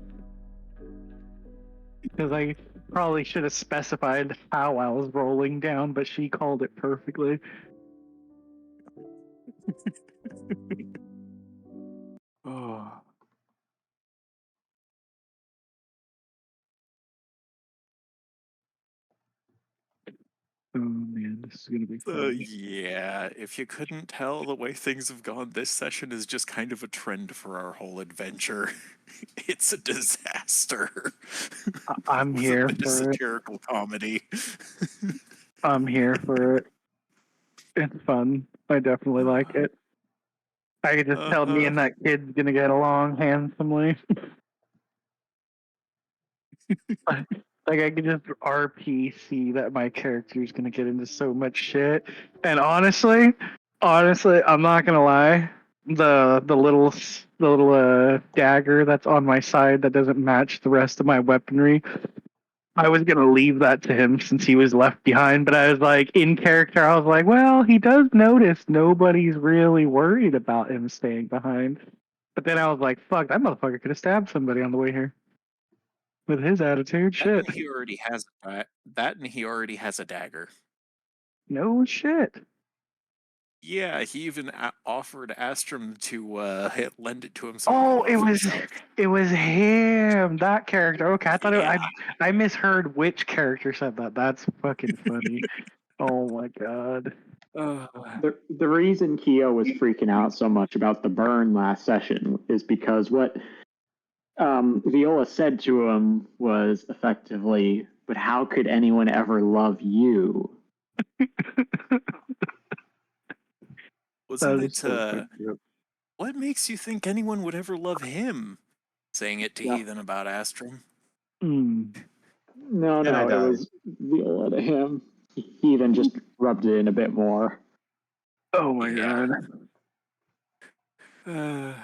Because I probably should have specified how I was rolling down, but she called it perfectly. Oh. Oh man, this is gonna be fun. Yeah, if you couldn't tell, the way things have gone, this session is just kind of a trend for our whole adventure. It's a disaster. I'm here for it. Satirical comedy. I'm here for it. It's fun. I definitely like it. I could just tell me and that kid's gonna get along handsomely. Like I could just RPC that my character's gonna get into so much shit. And honestly, I'm not gonna lie. The little dagger that's on my side that doesn't match the rest of my weaponry. I was gonna leave that to him since he was left behind, but I was like, in character, I was like, well, he does notice nobody's really worried about him staying behind. But then I was like, fuck, that motherfucker could have stabbed somebody on the way here. With his attitude, shit. He already has a dagger. No shit. Yeah, he even offered Astrum to lend it to him. So Oh, he could love himself. it was him. That character. Okay, I thought Yeah. I misheard which character said that. That's fucking funny. Oh my god. The reason Keo was freaking out so much about the burn last session is because what Viola said to him was effectively, "But how could anyone ever love you?" Wasn't That is it? so fucking good. What makes you think anyone would ever love him? Saying it to Yeah. Heathen about Astrum. Mm. No, And I it died. was Viola to him. He then just rubbed it in a bit more. Oh my Yeah. god.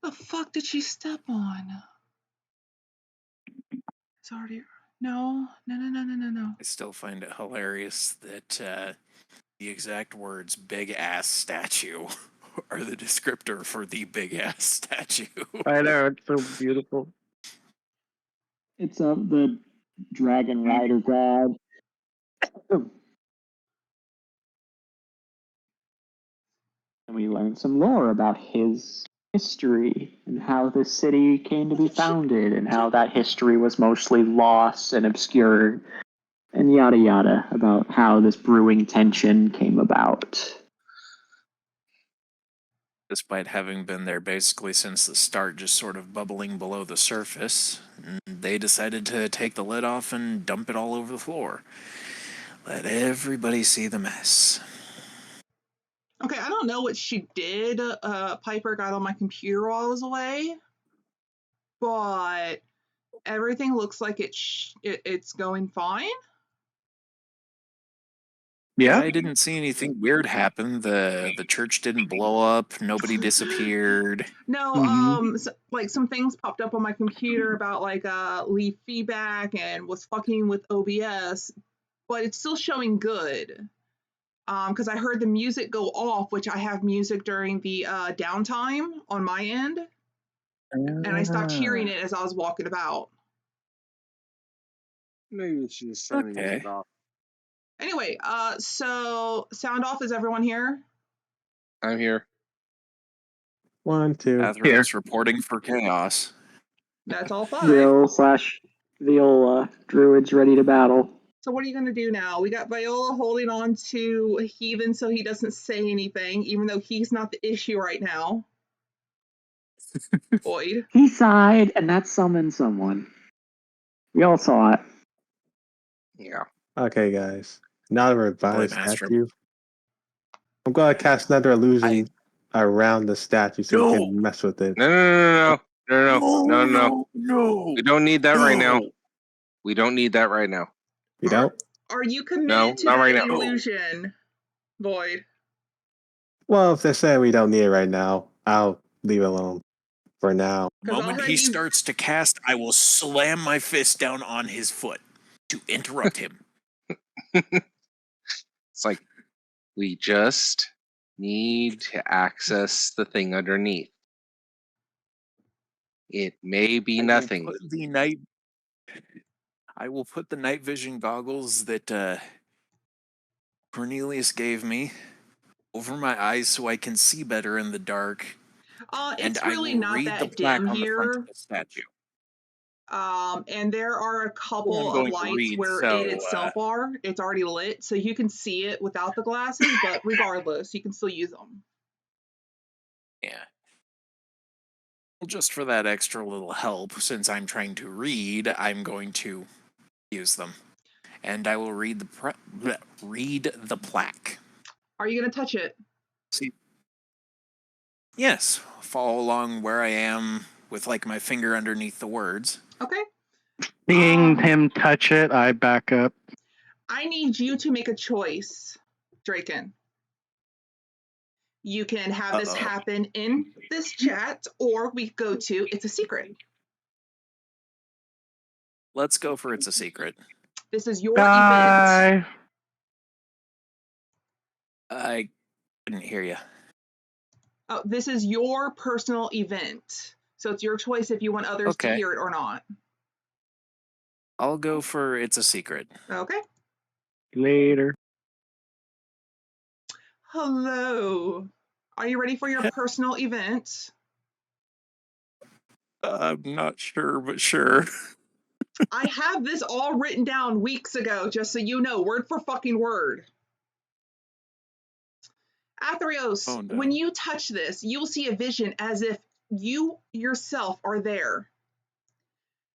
The fuck did she step on? It's already. No. I still find it hilarious that the exact words "big ass statue" are the descriptor for the big ass statue. I know, it's so beautiful. It's the Dragon Rider god. And we learned some lore about his history and how this city came to be founded and how that history was mostly lost and obscured and yada yada about how this brewing tension came about. Despite having been there basically since the start, just sort of bubbling below the surface, they decided to take the lid off and dump it all over the floor. Let everybody see the mess. Okay, I don't know what she did. Piper got on my computer while I was away, but everything looks like it's going fine. Yeah. I didn't see anything weird happen. The church didn't blow up. Nobody disappeared. No, like some things popped up on my computer about like leave feedback and was fucking with OBS, but it's still showing good. Because I heard the music go off, which I have music during the downtime on my end, and I stopped hearing it as I was walking about. Maybe we should just turn the music Okay. off. Anyway, so sound off. Is everyone here? I'm here. 1, 2. Atherin's reporting for chaos. That's all five. Vil/Viola, druids ready to battle. So what are you going to do now? We got Viola holding on to Heathen so he doesn't say anything, even though he's not the issue right now. Boyd. He sighed, and that summoned someone. We all saw it. Yeah. Okay, guys. Now that we're by the Blame Astrum. statue, I'm going to cast another illusion around the statue so we can mess with it. No. No. We don't need that right now. We don't need that right now. You don't? Are you committed No, to not that right now. illusion, Void? Well, if they say we don't need it right now, I'll leave it alone for now. The moment he starts to cast, I will slam my fist down on his foot to interrupt him. It's like, we just need to access the thing underneath. It may be nothing. I will put the night vision goggles that Cornelius gave me over my eyes so I can see better in the dark. It's and really I will not read that the plaque dim on the front here. of the statue. And there are a couple I'm of going to lights read, where so, it itself are. It's already lit, so you can see it without the glasses, but regardless, you can still use them. Yeah. Well, just for that extra little help, since I'm trying to read, I'm going to use them. And I will read the plaque. Are you going to touch it? See? Yes. Follow along where I am with like my finger underneath the words. Okay. Seeing him touch it, I back up. I need you to make a choice, Draken. You can have this happen in this chat, or we go to It's a Secret. Let's go for It's a Secret. This is your event. I couldn't hear you. Oh, this is your personal event. So it's your choice if you want others to Okay. hear it or not. I'll go for it's a secret. Okay. Later. Hello. Are you ready for your personal event? I'm not sure, but sure. I have this all written down weeks ago, just so you know, word for fucking word. Atherios, Oh, no. when you touch this, you will see a vision as if you yourself are there.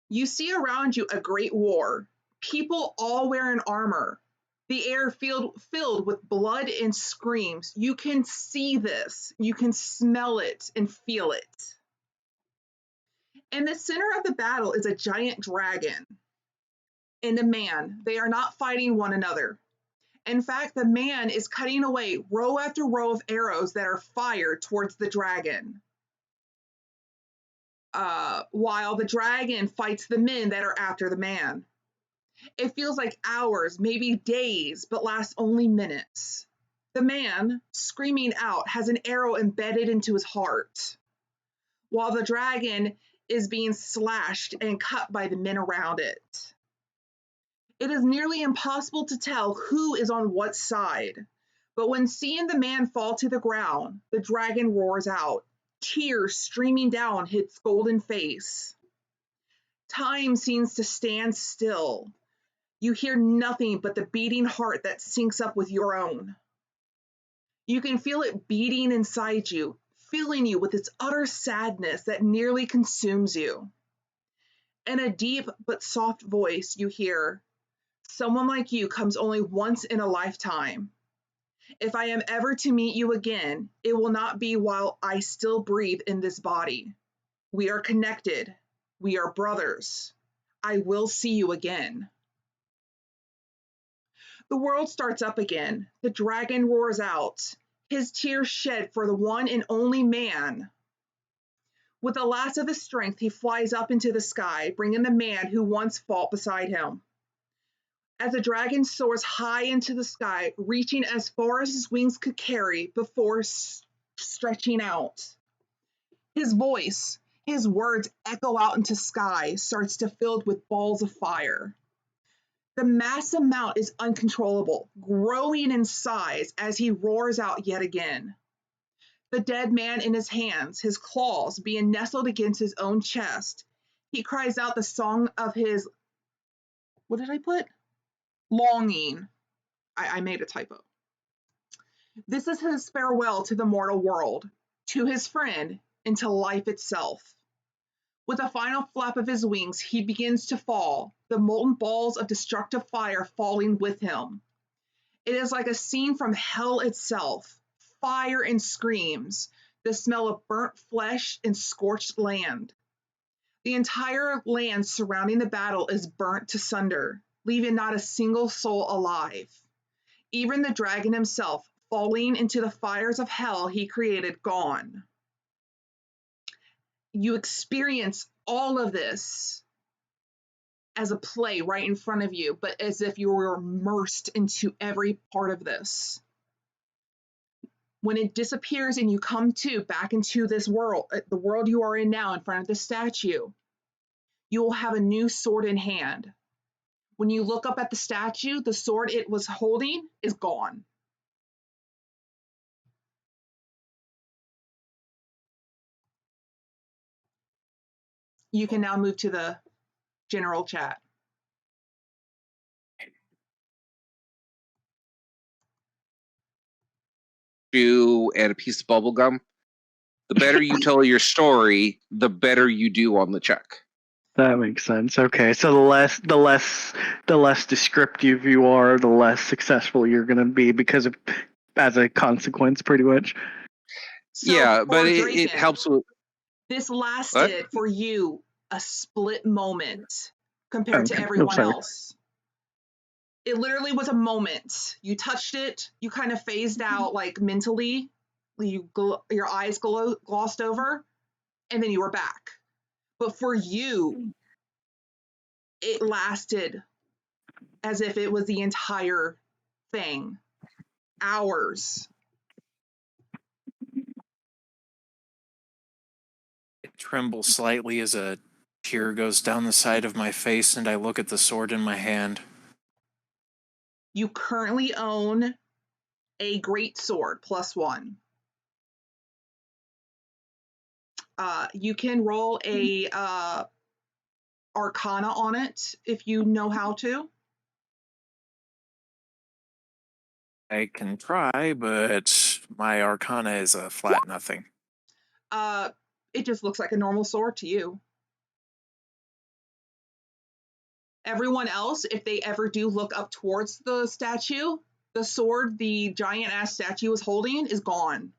You see around you a great war, people all wearing armor, the air filled with blood and screams. You can see this, you can smell it and feel it. In the center of the battle is a giant dragon and a man. They are not fighting one another. In fact, the man is cutting away row after row of arrows that are fired towards the dragon. While the dragon fights the men that are after the man. It feels like hours, maybe days, but lasts only minutes. The man, screaming out, has an arrow embedded into his heart, while the dragon is being slashed and cut by the men around it. It is nearly impossible to tell who is on what side, but when seeing the man fall to the ground, the dragon roars out, tears streaming down his golden face. Time seems to stand still. You hear nothing but the beating heart that syncs up with your own. You can feel it beating inside you, filling you with its utter sadness that nearly consumes you. In a deep but soft voice, you hear, "Someone like you comes only once in a lifetime. If I am ever to meet you again, it will not be while I still breathe in this body. We are connected. We are brothers. I will see you again." The world starts up again. The dragon roars out, his tears shed for the one and only man. With the last of his strength, he flies up into the sky, bringing the man who once fought beside him. As the dragon soars high into the sky, reaching as far as his wings could carry before stretching out. His voice, his words echo out into sky, starts to fill with balls of fire. The mass amount is uncontrollable, growing in size as he roars out yet again. The dead man in his hands, his claws being nestled against his own chest, he cries out the song of his, what did I put? Longing. I made a typo. This is his farewell to the mortal world, to his friend, and to life itself. With a final flap of his wings, he begins to fall, the molten balls of destructive fire falling with him. It is like a scene from hell itself, fire and screams, the smell of burnt flesh and scorched land. The entire land surrounding the battle is burnt to sunder, leaving not a single soul alive. Even the dragon himself, falling into the fires of hell he created, gone. You experience all of this as a play right in front of you, but as if you were immersed into every part of this. When it disappears and you come to back into this world, the world you are in now in front of the statue, you will have a new sword in hand. When you look up at the statue, the sword it was holding is gone. You can now move to the general chat. You and a piece of bubble gum. The better you tell your story, the better you do on the check. That makes sense. Okay, so the less descriptive you are, the less successful you're going to be because of as a consequence, pretty much. So yeah, for but it Draken, helps with this what? lasted for you a split moment compared to Okay, everyone sorry. else. It literally was a moment. You touched it, you kind of phased out like mentally, your eyes glossed over, and then you were back. But for you, it lasted as if it was the entire thing. Hours. tremble slightly as a tear goes down the side of my face, and I look at the sword in my hand. You currently own a great sword, +1. You can roll a Arcana on it if you know how to. I can try, but my Arcana is a flat nothing. It just looks like a normal sword to you. Everyone else, if they ever do look up towards the statue, the sword the giant ass statue is holding is gone.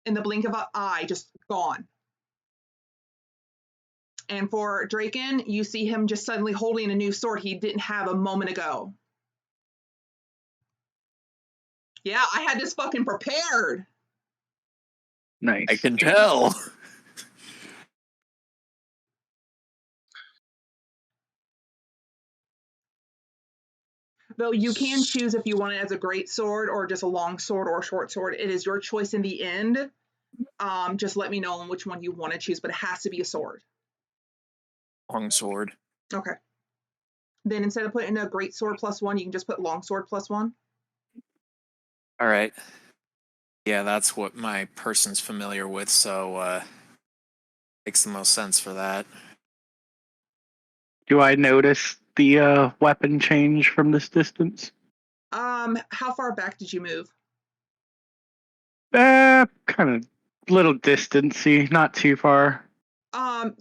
In the blink of an eye, just gone. And for Draken, you see him just suddenly holding a new sword he didn't have a moment ago. Yeah, I had this fucking prepared. Nice. I can tell. Though you can choose if you want it as a great sword or just a long sword or a short sword. It is your choice in the end. Just let me know on which one you want to choose, but it has to be a sword. Long sword. Okay. Then instead of putting a great sword +1, you can just put long sword +1. All right. Yeah, that's what my person's familiar with, so makes the most sense for that. Do I notice the weapon change from this distance? How far back did you move? Kind of little distancy, not too far.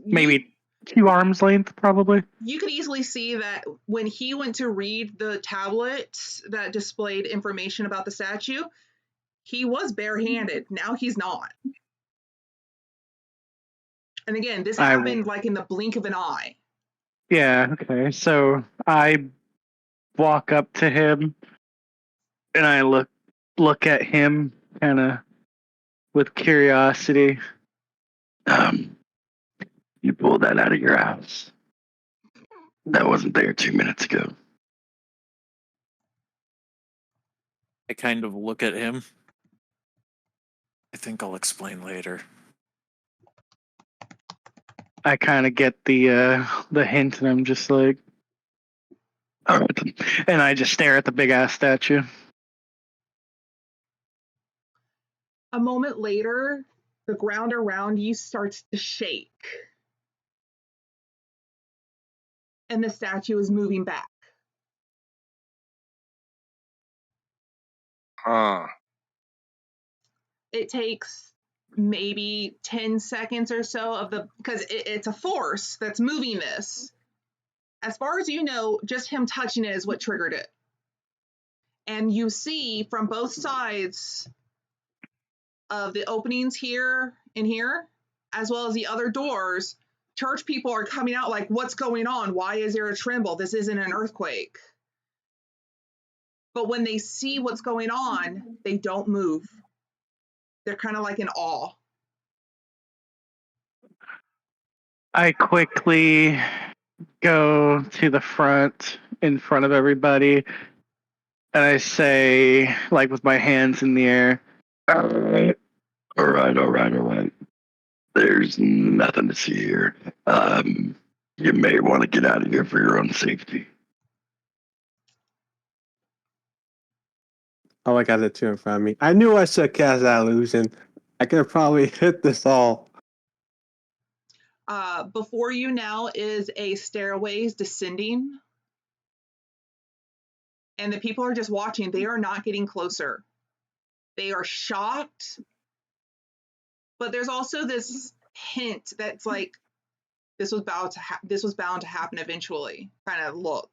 Maybe 2 arms length, probably. You could easily see that when he went to read the tablet that displayed information about the statue, he was barehanded. Now he's not. And again, this happened like in the blink of an eye. Yeah, okay. So I walk up to him and I look at him kind of with curiosity. You pulled that out of your house. That wasn't there 2 minutes ago. I kind of look at him. I think I'll explain later. I kind of get the hint, and I'm just like, all right. And I just stare at the big ass statue. A moment later, the ground around you starts to shake. And the statue is moving back. It takes maybe 10 seconds or so because it's a force that's moving this. As far as you know, just him touching it is what triggered it. And you see from both sides of the openings here and here, as well as the other doors, church people are coming out like, what's going on? Why is there a tremble? This isn't an earthquake. But when they see what's going on, they don't move. They're kind of like in awe. I quickly go to the front in front of everybody and I say, like with my hands in the air, All right. There's nothing to see here. You may want to get out of here for your own safety. Oh, I got it too in front of me. I knew I should cast that illusion. I could have probably hit this all. Before you now is a stairways descending. And the people are just watching. They are not getting closer. They are shocked. But there's also this hint that's like, this was bound to happen eventually. Kind of look.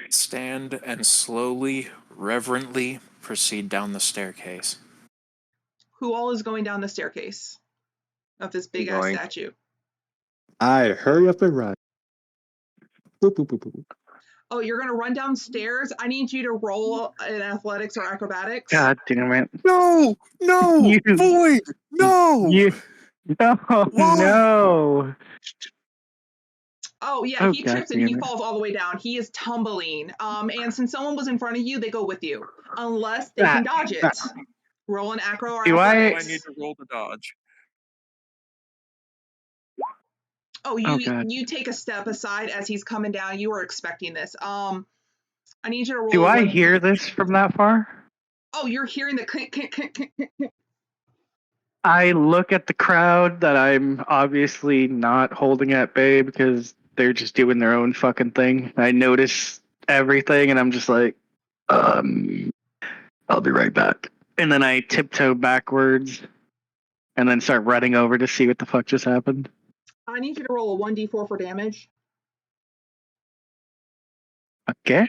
Stand and slowly, reverently proceed down the staircase. Who all is going down the staircase of this big ass statue? I hurry up and run. Boop, boop, boop, boop. Oh, you're gonna run downstairs? I need you to roll in athletics or acrobatics. God damn it. No! Void! No! No! Oh yeah, he trips and he falls all the way down. He is tumbling. And since someone was in front of you, they go with you. Unless they can dodge it. Roll an acro or athletics. I need to roll the dodge. Oh, Oh, God. you take a step aside as he's coming down. You were expecting this. I need you to roll. Do I hear this from that far? Oh, you're hearing the clink, clink, clink, clink, clink. I look at the crowd that I'm obviously not holding at bay because they're just doing their own fucking thing. I notice everything and I'm just like, I'll be right back. and then I tiptoe backwards and then start running over to see what the fuck just happened. I need you to roll a 1d4 for damage. Okay.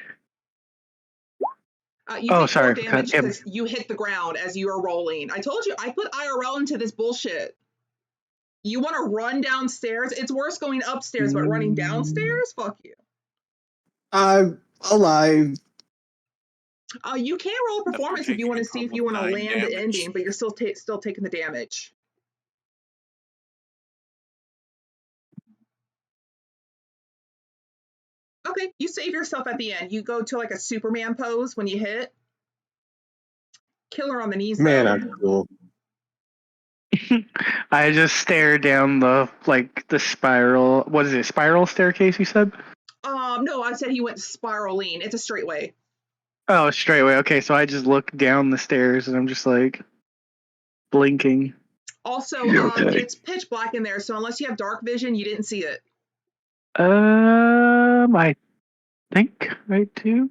You Oh, take sorry, 4 I damage forgot. because you hit the ground as you are rolling. I told you, I put IRL into this bullshit. You want to run downstairs? It's worse going upstairs, but running downstairs? Fuck you. I'm alive. You can roll After performance if you taking want a to see if total you of want to 9 land the damage. ending, but you're still taking the damage. Okay, you save yourself at the end. You go to like a Superman pose when you hit. Killer on the knees Man, though. I'm cool. I just stare down the spiral. What is it? Spiral staircase? You said? No, I said he went spiraling. It's a straight way. Oh, straight away. Okay, so I just look down the stairs and I'm just like blinking. Also, You okay? it's pitch black in there, so unless you have dark vision, you didn't see it. I think I do.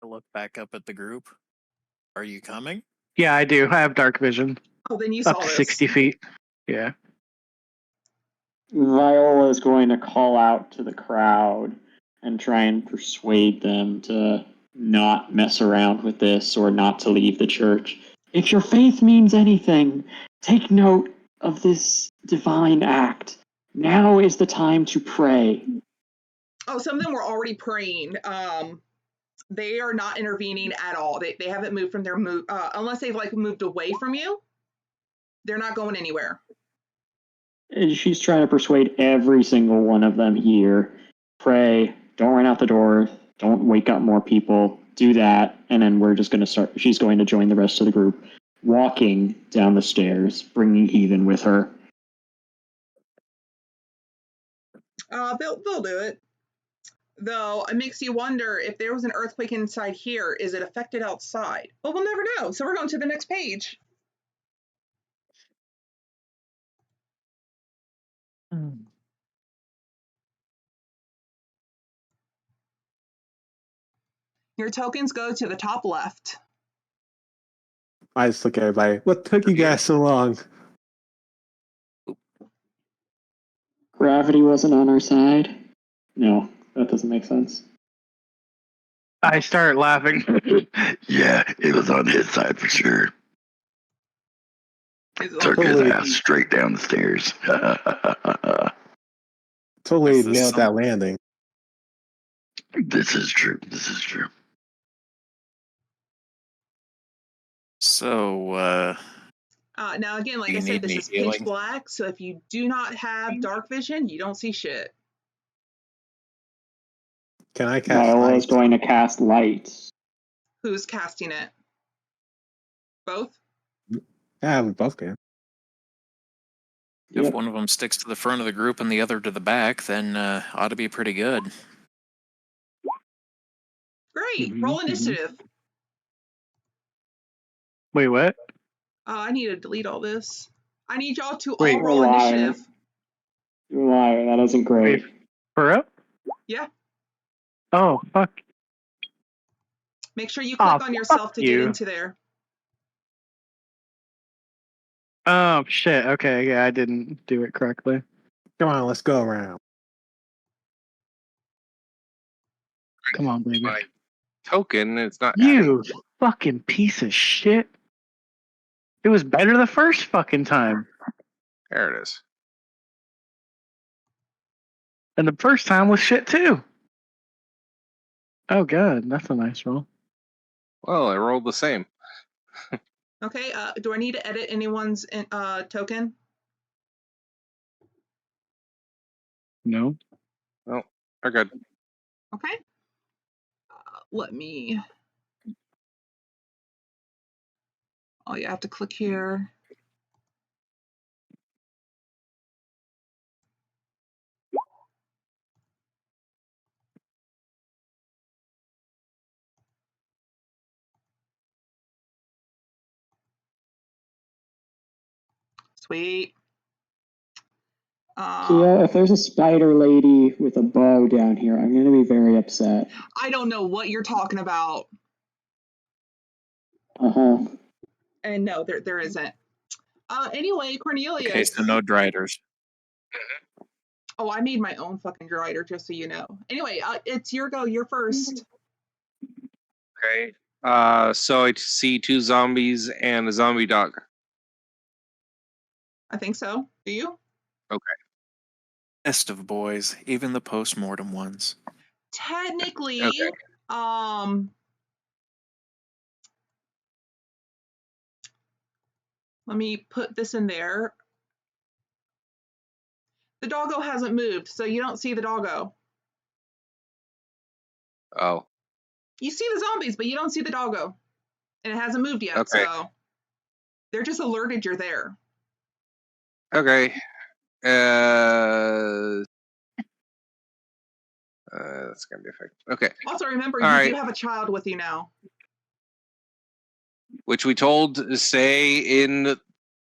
I look back up at the group. Are you coming? Yeah, I do. I have dark vision. Oh, then you Up saw to this. 60 feet. Yeah. Viola is going to call out to the crowd and try and persuade them to not mess around with this or not to leave the church. If your faith means anything, take note of this divine act. Now is the time to pray. Oh, some of them were already praying. They are not intervening at all. They haven't moved from their move unless they've like moved away from you. They're not going anywhere. And she's trying to persuade every single one of them here. Pray, don't run out the door, don't wake up more people, do that, and then we're just going to start. She's going to join the rest of the group, walking down the stairs, bringing Heathen with her. They'll do it. Though it makes you wonder if there was an earthquake inside here, is it affected outside? But we'll never know. So we're going to the next page. Your tokens go to the top left. I just look at everybody. What took you guys so long? Gravity wasn't on our side? No, that doesn't make sense. I start laughing. Yeah, it was on his side for sure. Took his Totally. ass straight down the stairs. Totally Is this nailed that landing. This is true. This is true. So, Now again, like Do I you said, need this any is pitch healing? black. So if you do not have dark vision, you don't see shit. Can I cast Viola is light? going to cast light. Who's casting it? Both? Yeah, we both can. if Yep. one of them sticks to the front of the group and the other to the back, then ought to be pretty good. Great. Mhm, Roll mhm. initiative. Wait, what? I need to delete all this. I need y'all to Wait. all roll You're a liar. initiative. You're a liar. That isn't great. Wait, for real? Yeah. Oh, fuck. Make sure you click on yourself fuck to get you. into there. Oh, shit. Okay, yeah, I didn't do it correctly. Come on, let's go around. Come on, baby. My token, it's not adding. You fucking piece of shit. It was better the first fucking time. There it is. And the first time was shit too. Oh, God. That's a nice roll. Well, I rolled the same. Okay. Do I need to edit anyone's token? No. Well, we're good. Okay. Let me. Oh, you have to click here. Sweet. Yeah, if there's a spider lady with a bow down here, I'm going to be very upset. I don't know what you're talking about. Uh-huh. And no, there isn't. Anyway, Cornelius. Okay, so no driders. Oh, I made my own fucking drider, just so you know. Anyway, it's your go. You're first. Okay. So I see 2 zombies and a zombie dog. I think so. Do you? Okay. Best of boys, even the post-mortem ones. Technically, Okay. Let me put this in there. The doggo hasn't moved, so you don't see the doggo. Oh. You see the zombies, but you don't see the doggo. And it hasn't moved yet, Okay. so they're just alerted you're there. Okay. That's gonna be effective. Okay. Also, remember, All you right. do have a child with you now. Which we told to stay in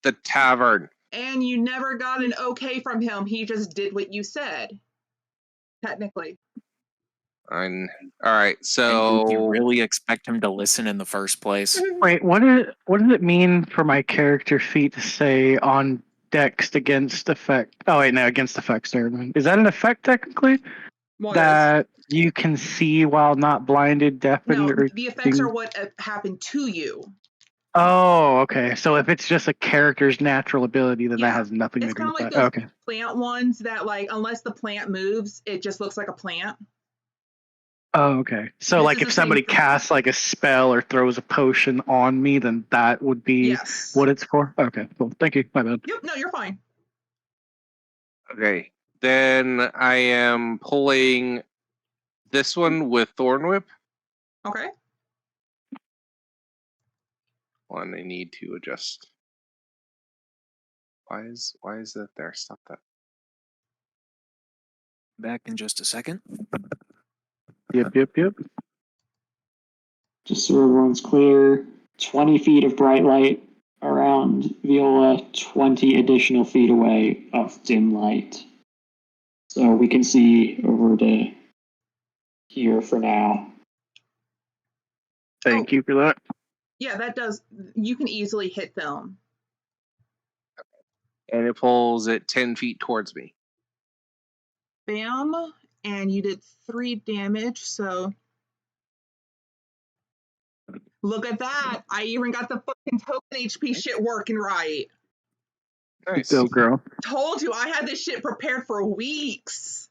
the tavern. And you never got an okay from him. He just did what you said. Technically. All right. And So did you really expect him to listen in the first place? Wait, what does it mean for my character feat to say on dex against effect? Oh wait, no, against effects. Never mind. Is that an effect technically? What That you can see while not blinded, deafened, no, or the effects are what happened to you. Oh, okay. So if it's just a character's natural ability, then Yeah. that has nothing It's to do kind with of like that. those Okay. plant ones that, like, unless the plant moves, it just looks like a plant. Oh, okay. So This like is if the same somebody thing. casts like a spell or throws a potion on me, then that would be Yes. what it's for? Okay, cool. Thank you. My bad. Yep, no, you're fine. okay. Then I am pulling this one with Thorn Whip. Okay. One, I need to adjust. Why is that there? Stop that. Back in just a second. Yep. Just so everyone's clear, 20 feet of bright light around Viola, 20 additional feet away of dim light. So we can see over to here for now. Thank you for that. Yeah, that does. You can easily hit them. And it pulls it 10 feet towards me. Bam. And you did 3 damage, so. Look at that. I even got the fucking token HP shit working right. Nice. Go, girl. Told you, I had this shit prepared for weeks.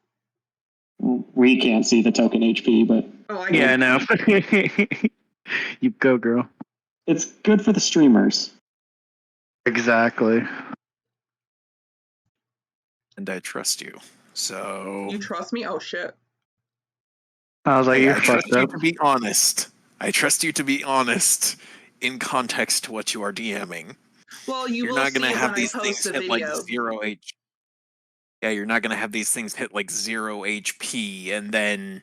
We can't see the token HP, but Oh, I Yeah, I can. know. You go, girl. it's good for the streamers. Exactly. And I trust you. So You trust me? Oh, shit. I was like, I you're trust fucked you up. to be honest. I trust you to be honest in context to what you are DMing. Well, you You're will not see going to it have when I these post things the hit like video. 0 H. Yeah, you're not going to have these things hit like 0 HP and then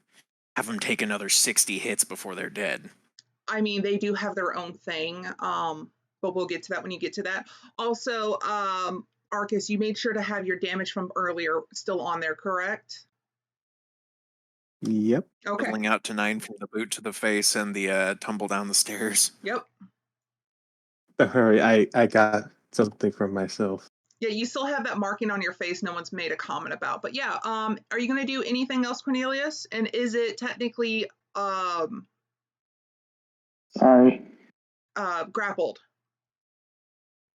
have them take another 60 hits before they're dead. I mean, they do have their own thing, but we'll get to that when you get to that. Also, Arcus, you made sure to have your damage from earlier still on there, correct? Yep. Okay. Leveling out to 9 from the boot to the face and the tumble down the stairs. Yep. Don't worry, I got something for myself. Yeah, you still have that marking on your face no one's made a comment about. But yeah, are you going to do anything else, Cornelius? And is it technically Sorry. grappled?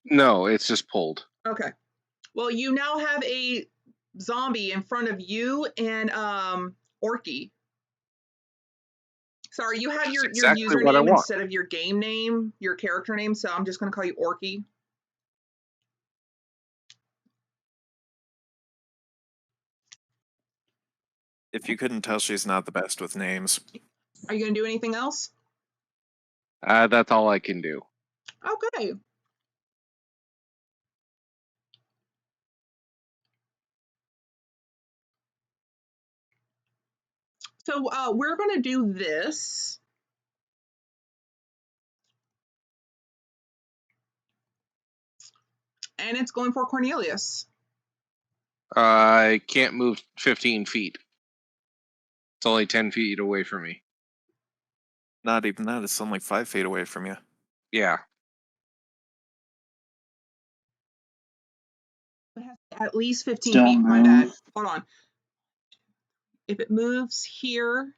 No, it's just pulled. Okay. Well, you now have a zombie in front of you and Orky. Sorry, you have your exactly what I username want. instead of your game name, your character name, so I'm just going to call you Orky. If you couldn't tell, she's not the best with names. Are you going to do anything else? That's all I can do. Okay. So we're going to do this. And it's going for Cornelius. I can't move 15 feet. It's only 10 feet away from me. Not even that. It's only 5 feet away from you. Yeah. It has at least 15 Still feet. My bad. move. Hold on. If it moves here,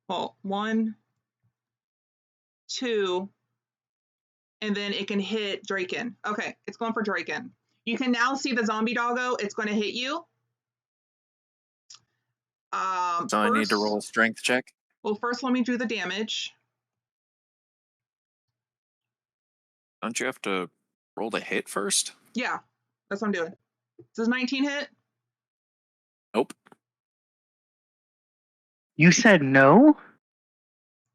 well, 1, 2, and then it can hit Draken. Okay, it's going for Draken. You can now see the zombie doggo. It's going to hit you. So I need to roll a strength check. Well, first let me do the damage. Don't you have to roll the hit first? Yeah, that's what I'm doing. Does 19 hit? Nope. You said no?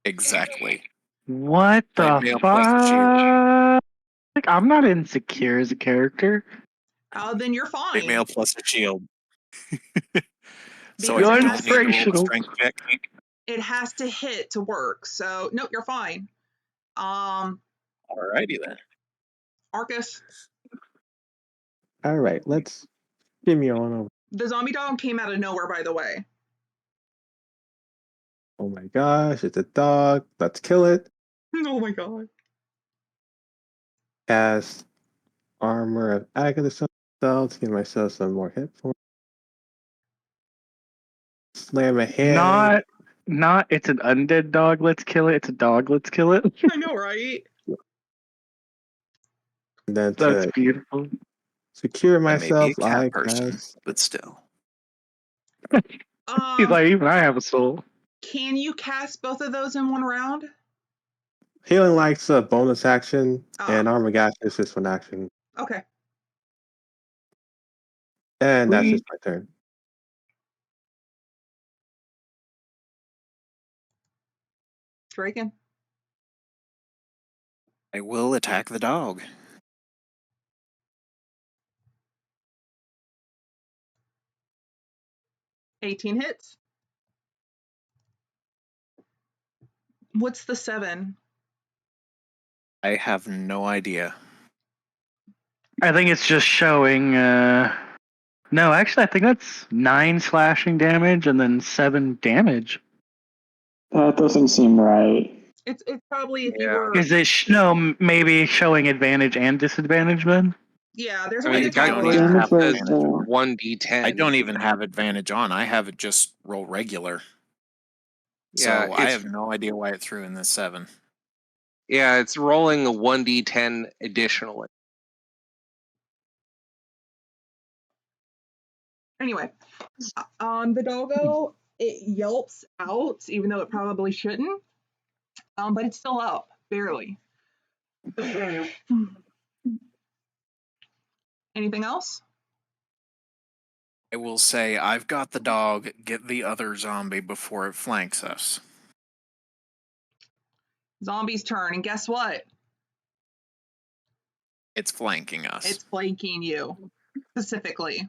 Exactly. What Play the male plus a shield. fuck? I'm not insecure as a character. Then you're Play fine. male plus a shield. So Because I You're don't need to roll a inspirational. strength check. it has to hit to work. So nope, you're fine. Alrighty then. Arcus, All right, let's give me on over. the zombie dog came out of nowhere, by the way. Oh my gosh, it's a dog. Let's kill it. Oh my god. Cast armor of Agatha to give myself some more hit points. Slam a hand. Not it's an undead dog, let's kill it. It's a dog, let's kill it. I know, right? And then That's to beautiful. secure I may be a myself, cat I person, cast but still. He's like, even I have a soul. Can you cast both of those in one round? Healing Light's a bonus action, and Ah, Armor is just one action. okay. And that's Sweet. just my turn. Draken. I will attack the dog. $18 hits. What's the 7? I have no idea. I think it's just showing no, actually I think that's 9 slashing damage and then 7 damage. That doesn't seem right. It's probably if you Yeah. were. Is it maybe showing advantage and disadvantage then? Yeah, there's I a mean, way the to toggle even calculation have that. says advantage. 1d10. I don't even have advantage on. I have it just roll regular. Yeah, So I it's have no idea why it threw in the 7. yeah, it's rolling a 1d10 additionally. Anyway, the doggo, it yelps out, even though it probably shouldn't. But it's still up, barely. Anything else? I will say, I've got the dog. Get the other zombie before it flanks us. Zombie's turn, and guess what? It's flanking us. It's flanking you, specifically.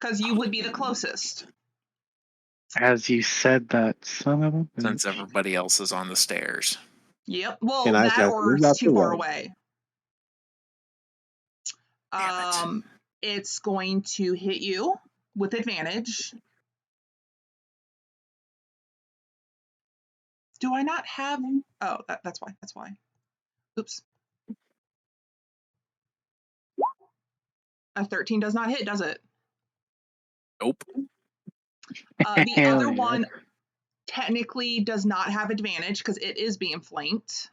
Because you would be the closest. As you said that, son of a Since bitch. everybody else is on the stairs. Yep. Well, And I that just or moved it's out too the far way. away. Damn it. It's going to hit you with advantage. Do I not have? Oh, that's why. That's why. Oops. A 13 does not hit, does it? Nope. The Hell other yeah. one technically does not have advantage because it is being flanked.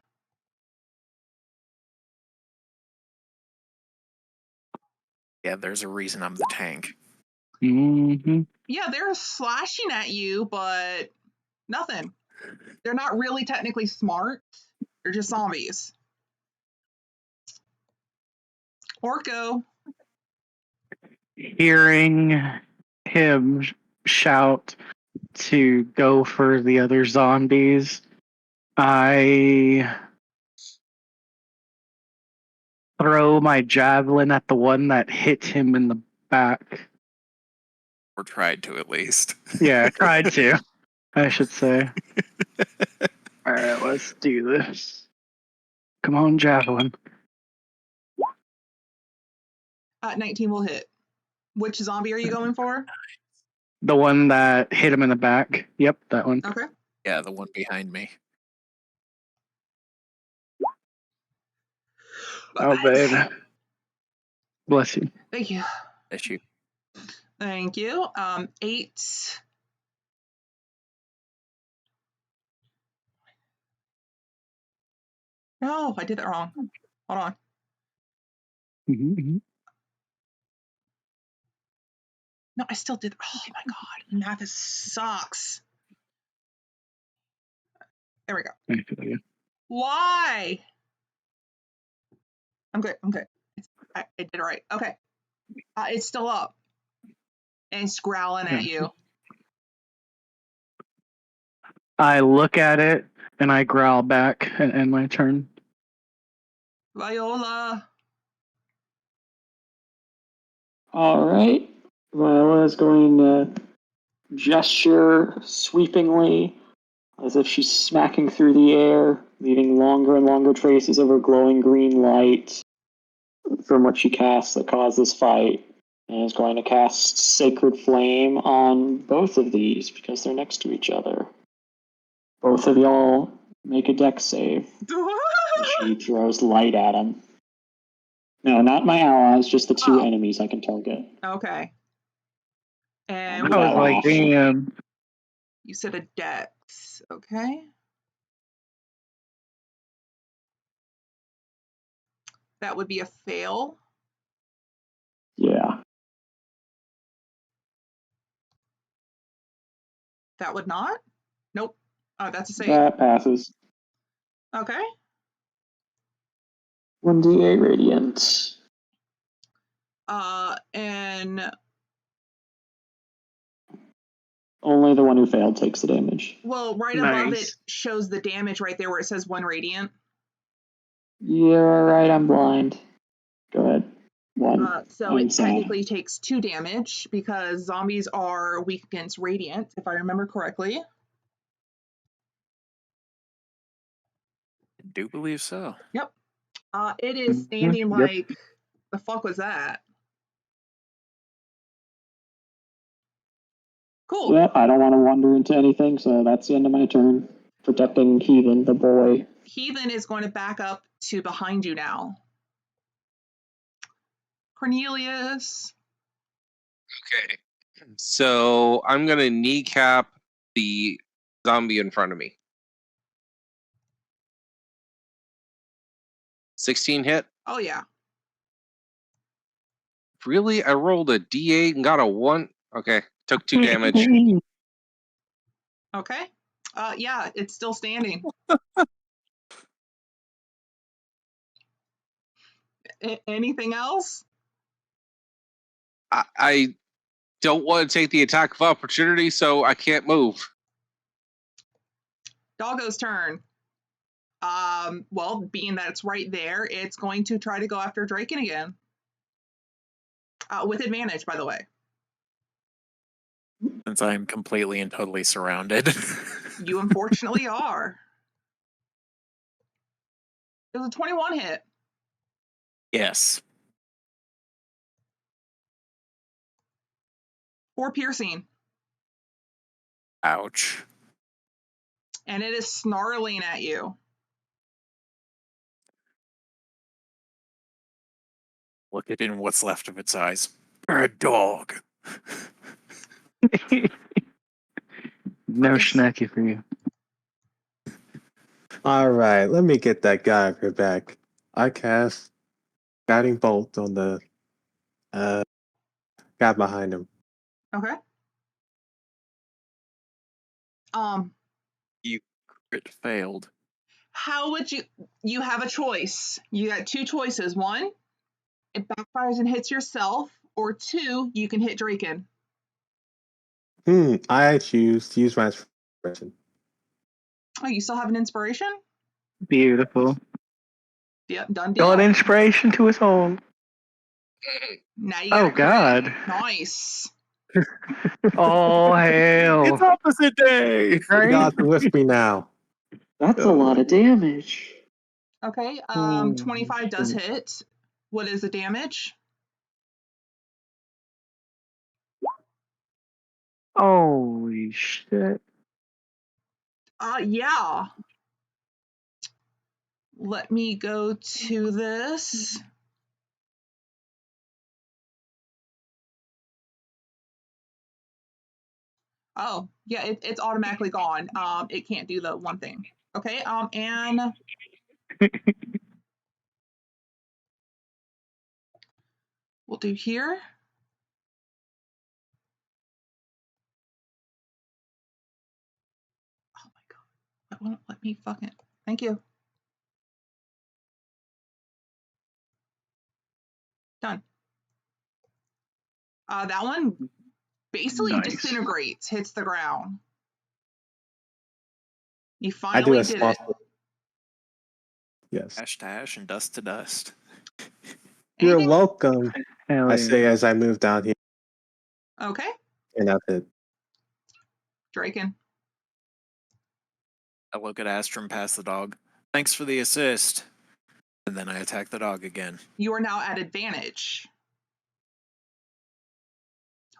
Yeah, there's a reason I'm the tank. Mm-hmm. Yeah, they're slashing at you, but nothing. They're not really technically smart. They're just zombies. Orko. Hearing him shout to go for the other zombies, I throw my javelin at the one that hit him in the back. Or tried to, at least. Yeah, tried to, I should say. All right, let's do this. Come on, javelin. 19 will hit. Which zombie are you going for? The one that hit him in the back. Yep, that one. Okay. Yeah, the one behind me. Oh, babe. Bless you. Thank you. Issue. Thank you. 8. No, I did that wrong. Hold on. Mm-hmm. No, I still did. Oh my god, math sucks. There we go. I feel you. Why? I'm good. I did it right. Okay. It's still up. And it's growling at you. I look at it and I growl back and end my turn. Viola. All right. Viola is going to gesture sweepingly as if she's smacking through the air, leaving longer and longer traces of her glowing green light from what she casts that caused this fight, and is going to cast Sacred Flame on both of these because they're next to each other. Both of y'all make a dex save. She throws light at them. No, not my allies, just the two enemies I can target. Okay. And I was like, damn. You said a dex. Okay. That would be a fail. Yeah. That would not? Nope. Oh, that's a save. That passes. Okay. 1d8 radiant. And only the one who failed takes the damage. Well, right above it shows the damage right there where it says 1 radiant. You're right, I'm blind. Go ahead. 1. So it technically takes 2 damage because zombies are weak against radiant, if I remember correctly. I do believe so. Yep. It is standing like, the fuck was that? Cool. Well, I don't want to wander into anything, so that's the end of my turn. Protecting Heathen, the boy. Heathen is going to back up to behind you now. Cornelius. Okay. So I'm going to kneecap the zombie in front of me. 16 hit? Oh, yeah. Really? I rolled a d8 and got a 1? Okay. Took 2 damage. Okay. Yeah, it's still standing. Anything else? I don't want to take the attack of opportunity, so I can't move. Doggo's turn. Well, being that it's right there, it's going to try to go after Draken again. With advantage, by the way. Since I am completely and totally surrounded. You unfortunately are. It was a 21 hit. Yes. 4 piercing. Ouch. And it is snarling at you. Look at it in what's left of its eyes. A dog. No snacky for you. All right, let me get that Geiger back. I cast Guiding Bolt on the guy behind him. Okay. You crit failed. How would you have a choice? You got 2 choices. 1, it backfires and hits yourself, or 2, you can hit Draken. I choose to use my expression. Oh, you still have an inspiration? Beautiful. Yep, done Got deal. inspiration to us all. Now you got Oh a crit. God. Nice. Oh hell. It's opposite day. Right? God's with me now. That's a lot of damage. Okay, Oh, 25 does shit. hit. What is the damage? Holy shit. Yeah. Let me go to this. Oh, yeah, it's automatically gone. It can't do the one thing. Okay, and we'll do here. Oh my god. That won't let me fucking. Thank you. Done. That one basically Nice. disintegrates, hits the ground. You I do finally a did small. it. Yes. Ash to ash and dust to dust. You're Anything? welcome. Hell I yeah. say as I move down here, Okay, and that's it. Draken. I look at Astrum past the dog. Thanks for the assist. And then I attack the dog again. You are now at advantage.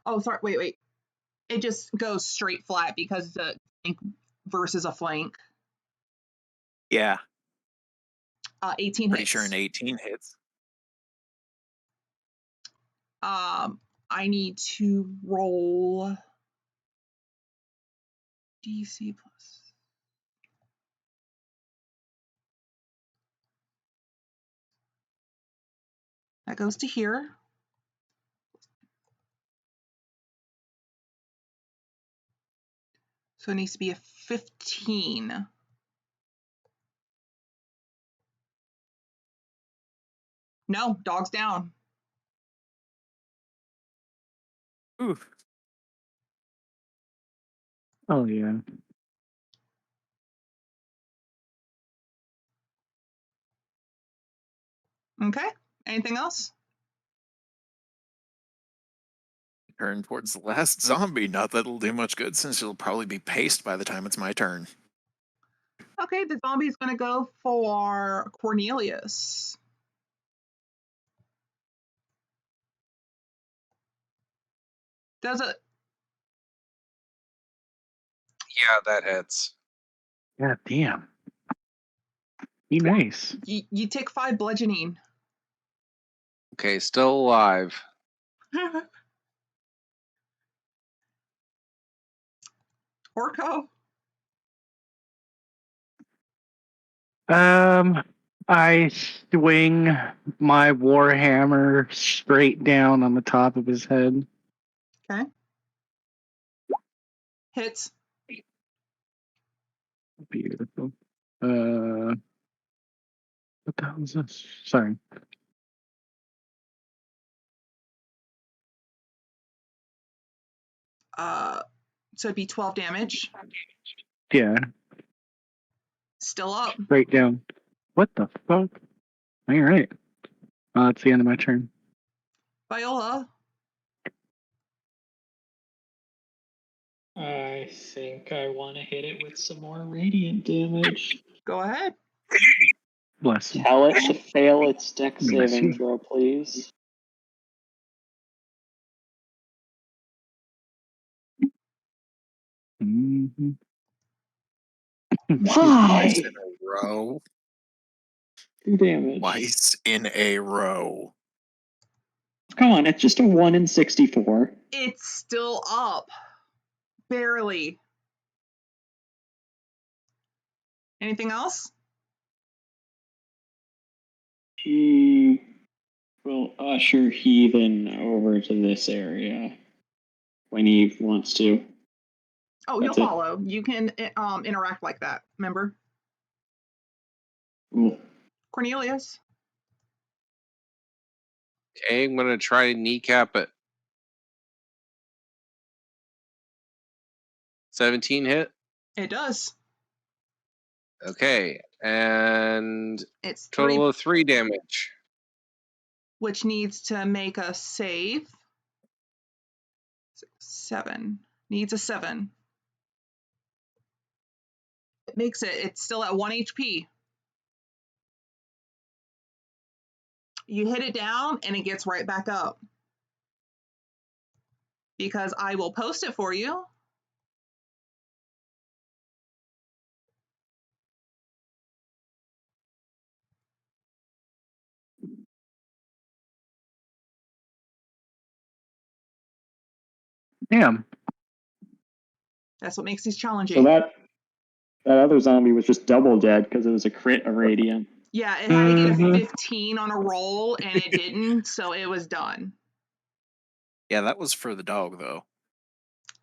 Oh, sorry. Wait. It just goes straight flat because it's a flank versus a flank. Yeah, 18 pretty hits. sure an 18 hits. I need to roll DC plus. That goes to here. So it needs to be a 15. No, dog's down. Ooh. Oh yeah. Okay. Anything else? Turn towards the last zombie. Not that it'll do much good since it'll probably be paced by the time it's my turn. Okay, the zombie's gonna go for Cornelius. Does it? Yeah, that hits. God damn. Be nice. You take 5 bludgeoning. Okay, still alive. Orko. I swing my warhammer straight down on the top of his head. Okay. Hits. Beautiful. What the hell is this? Sorry. So it'd be 12 damage. Yeah, Still up. straight down. What the fuck? All right. That's the end of my turn. Viola. I think I want to hit it with some more radiant damage. Go ahead. Bless you. Tell it to fail its deck Bless saving you. throw, please. Mm-hmm. Twice in Why? a row. 2 damage. Twice in a row. Come on, it's just a 1 in 64. It's still up. Barely. Anything else? He will usher Heathen over to this area when he wants to. Oh, That's he'll it. follow. You can interact like that. Remember? Cool. Cornelius. Okay, I'm gonna try to kneecap it. 17 hit. It does. Okay, and It's 3, total of 3 damage. which needs to make a save. 7. Needs a 7. It makes it. It's still at 1 HP. You hit it down and it gets right back up. Because I will post it for you. Damn. That's what makes these challenging. So that other zombie was just double dead because it was a crit of radiant. Yeah, it had to get a Mhm. 15 on a roll and it didn't, so it was done. Yeah, that was for the dog, though.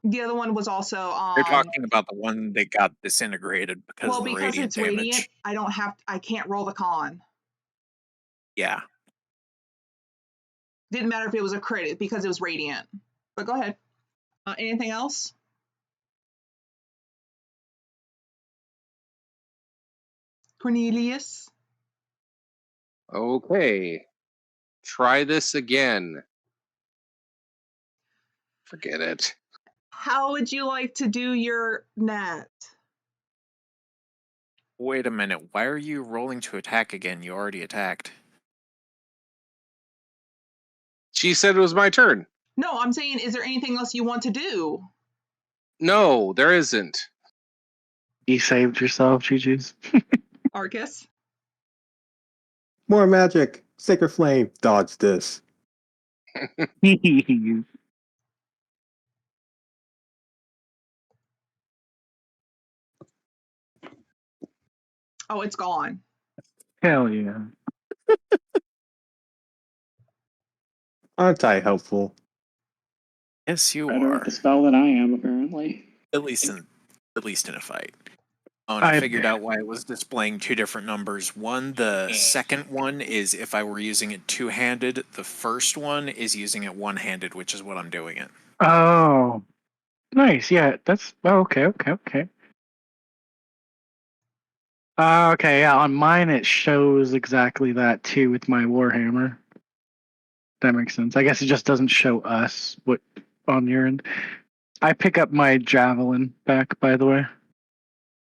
The other one was also They're talking about the one that got disintegrated because of the because radiant it's damage. radiant, I can't roll the con. Yeah. Didn't matter if it was a crit because it was radiant. But go ahead. Anything else? Cornelius? Okay. Try this again. Forget it. How would you like to do your net? Wait a minute. Why are you rolling to attack again? You already attacked. She said it was my turn. No, I'm saying, is there anything else you want to do? No, there isn't. You saved yourself, Juju's. Arcus? More magic. Sacred flame. Dodge this. Oh, it's gone. Hell yeah. Aren't I helpful? Yes, you Better are. at the spell than I am, apparently. At least in a fight. Oh, and I figured out why it was displaying 2 different numbers. One, the second one is if I were using it 2-handed. The first one is using it 1-handed, which is what I'm doing it. Oh, nice. Yeah, that's okay. Okay, yeah. On mine, it shows exactly that too with my Warhammer. That makes sense. I guess it just doesn't show us what on your end. I pick up my javelin back, by the way.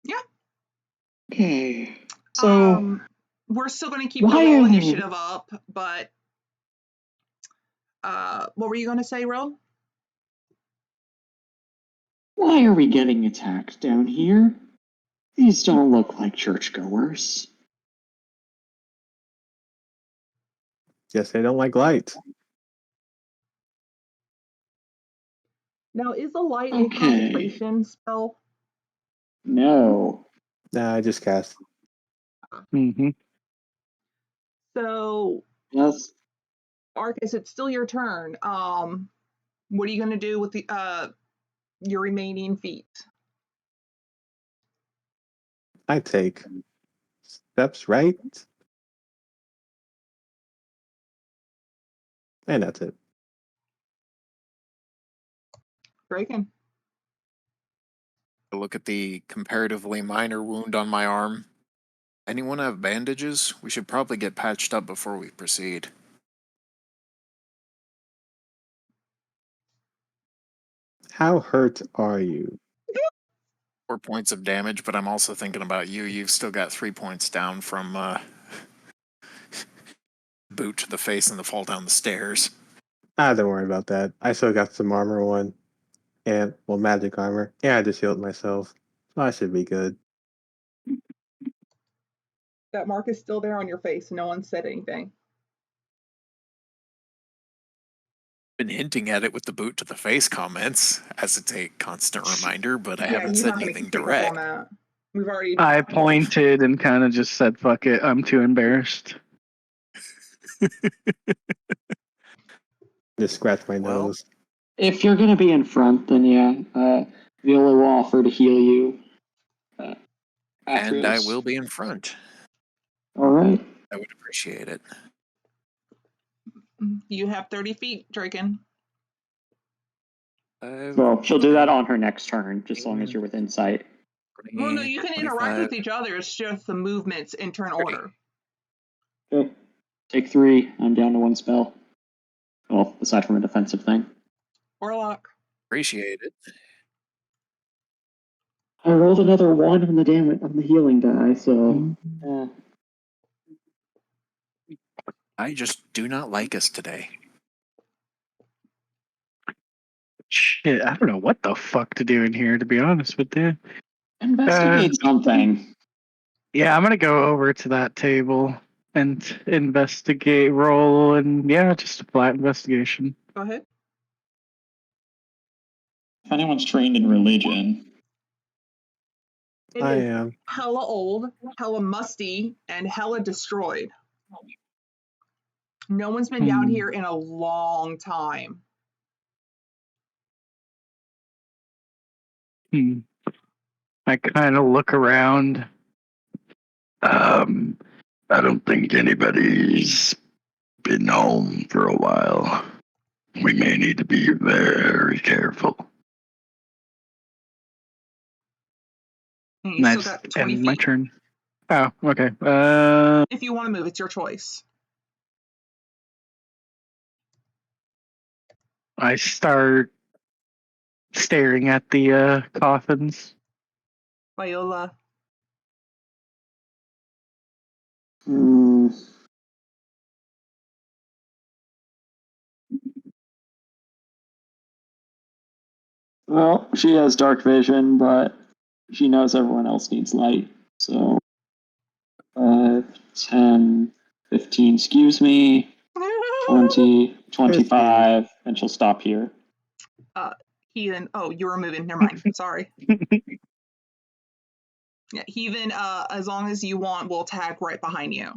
Yeah. Okay. So we're still going to keep the why roll are they- initiative up, but what were you going to say, Ro? why are we getting attacked down here? These don't look like churchgoers. Guess they don't like light. Now, is the light a Okay. concentration spell? No. Nah, I just cast. Mm-hmm. So, Yes. Arcus, it's still your turn. What are you going to do with the your remaining feet? I take steps right. And that's it. Draken. Look at the comparatively minor wound on my arm. Anyone have bandages? We should probably get patched up before we proceed. How hurt are you? 4 points of damage, but I'm also thinking about you. You've still got 3 points down from boot to the face and the fall down the stairs. Don't worry about that. I still got some armor one. And, well, magic armor. Yeah, I just healed myself. So I should be good. That mark is still there on your face. No one said anything. Been hinting at it with the boot to the face comments, as it's a constant reminder, but I haven't he's said not gonna anything pick up on direct. that. We've already. I pointed and kind of just said, "Fuck it, I'm too embarrassed." Just scratch my Well, nose. If you're going to be in front, then yeah, Viola will offer to heal you. After and I this. will be in front. All right. I would appreciate it. You have 30 feet, Draken. Well, she'll do that on her next turn, just as long as you're within sight. Well, no, you can interact 25. with each other. It's just the movements in turn order. Okay. Take 3. I'm down to 1 spell. Well, aside from a defensive thing. Warlock. Appreciate it. I rolled another 1 on the healing die, so I just do not like us today. Shit, I don't know what the fuck to do in here, to be honest with you. investigate something. Yeah, I'm gonna go over to that table and investigate, roll, and yeah, just a flat investigation. Go ahead. If anyone's trained in religion, It I is am. hella old, hella musty, and hella destroyed. No one's been down here in a long time. I kind of look around. I don't think anybody's been home for a while. We may need to be very careful. And you still got 20 and my feet. turn. Oh, okay. If you want to move, it's your choice. I start staring at the coffins. Viola. Well, she has dark vision, but she knows everyone else needs light. So 5, 10, 15, excuse me, 20, 25, and she'll stop here. Heathen. Oh, you were moving. Never mind. Sorry. Yeah, Heathen, as long as you want, will tag right behind you.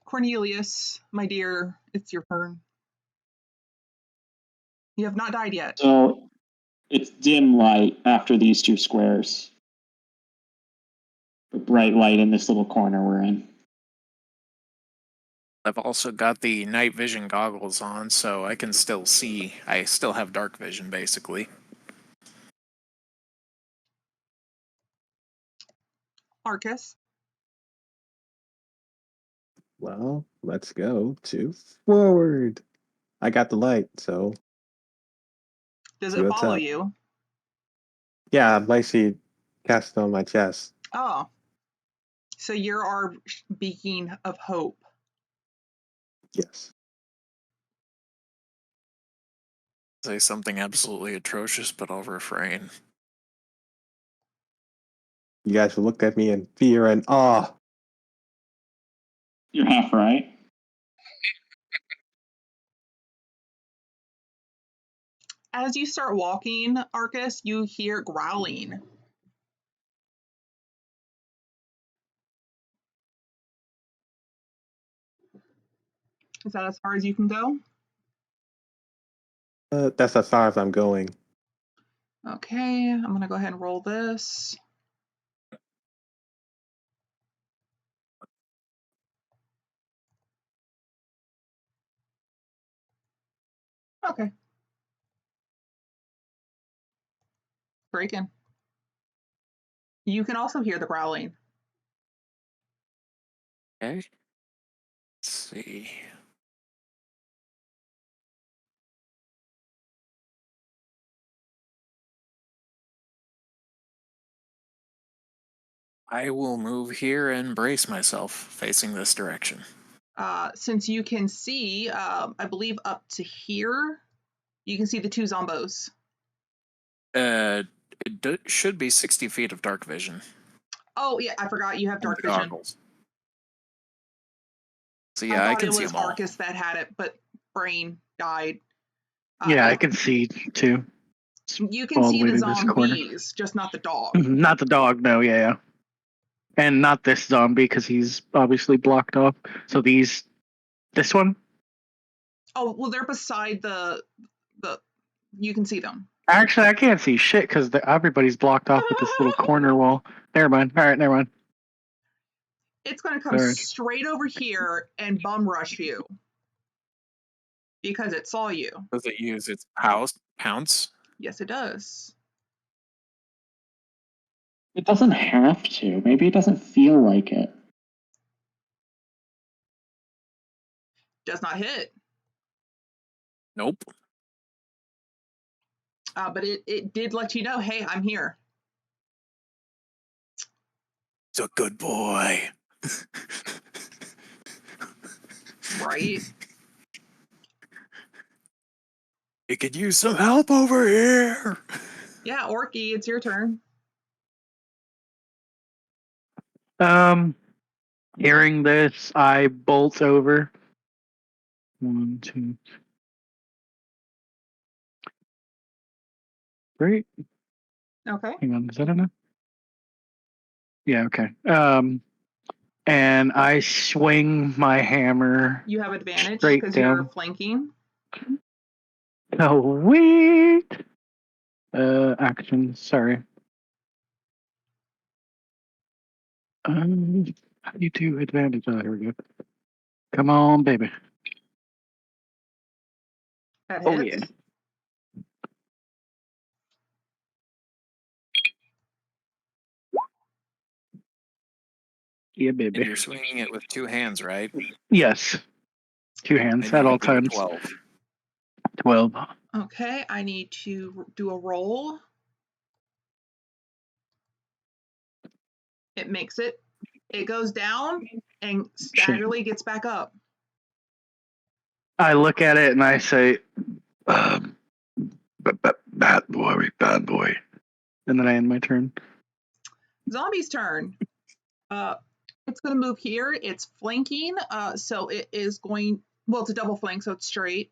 Cornelius, my dear, it's your turn. You have not died yet. So it's dim light after these 2 squares. But bright light in this little corner we're in. I've also got the night vision goggles on, so I can still see. I still have dark vision, basically. Arcus. Well, let's go to forward. I got the light, so Does see it what's follow up. you? Yeah, Lacey cast it on my chest. Oh. So you're our beacon of hope. Yes. Say something absolutely atrocious, but I'll refrain. You guys will look at me in fear and awe. You're half right. As you start walking, Arcus, you hear growling. Is that as far as you can go? That's as far as I'm going. Okay, I'm going to go ahead and roll this. Okay. Breaking. You can also hear the growling. Okay. Let's see. I will move here and brace myself facing this direction. Since you can see, I believe up to here, you can see the 2 zombos. It should be 60 feet of dark vision. Oh, yeah, I forgot you have dark vision. Goggles. So yeah, I can see them all. It was Arcus that had it, but Brain died. Yeah, I can see too. You can all see the way the to this corner. zombies, just not the dog. Not the dog, no, yeah. And not this zombie, because he's obviously blocked off. So this one? Oh, well, they're beside the you can see them. Actually, I can't see shit, because everybody's blocked off with this little corner wall. Never mind. All right, never mind. It's going to come straight over here and bum rush you. Because it saw you. Does it use its pounce? Yes, it does. It doesn't have to. Maybe it doesn't feel like it. Does not hit. Nope. But it did let you know, hey, I'm here. It's a good boy. Right? He could use some help over here. Yeah, Orky, it's your turn. Hearing this, I bolt over. 1, 2, 3. Okay. Hang on, is that enough? Yeah, okay. And I swing my hammer. You have advantage Straight because you're down. flanking. Oh, wait. Action, sorry. How do you do advantage? Oh, here we go. Come on, baby. That Oh, hits. yeah. Yeah, And baby. you're swinging it with two hands, right? Yes. 2 hands I at need all to beat a times. 12. 12. Okay, I need to do a roll. It makes it. It goes down and staggerly gets back up. I look at it and I say, Bad boy, bad boy. and then I end my turn. Zombie's turn. It's going to move here. It's flanking, so it is going. Well, it's a double flank, so it's straight.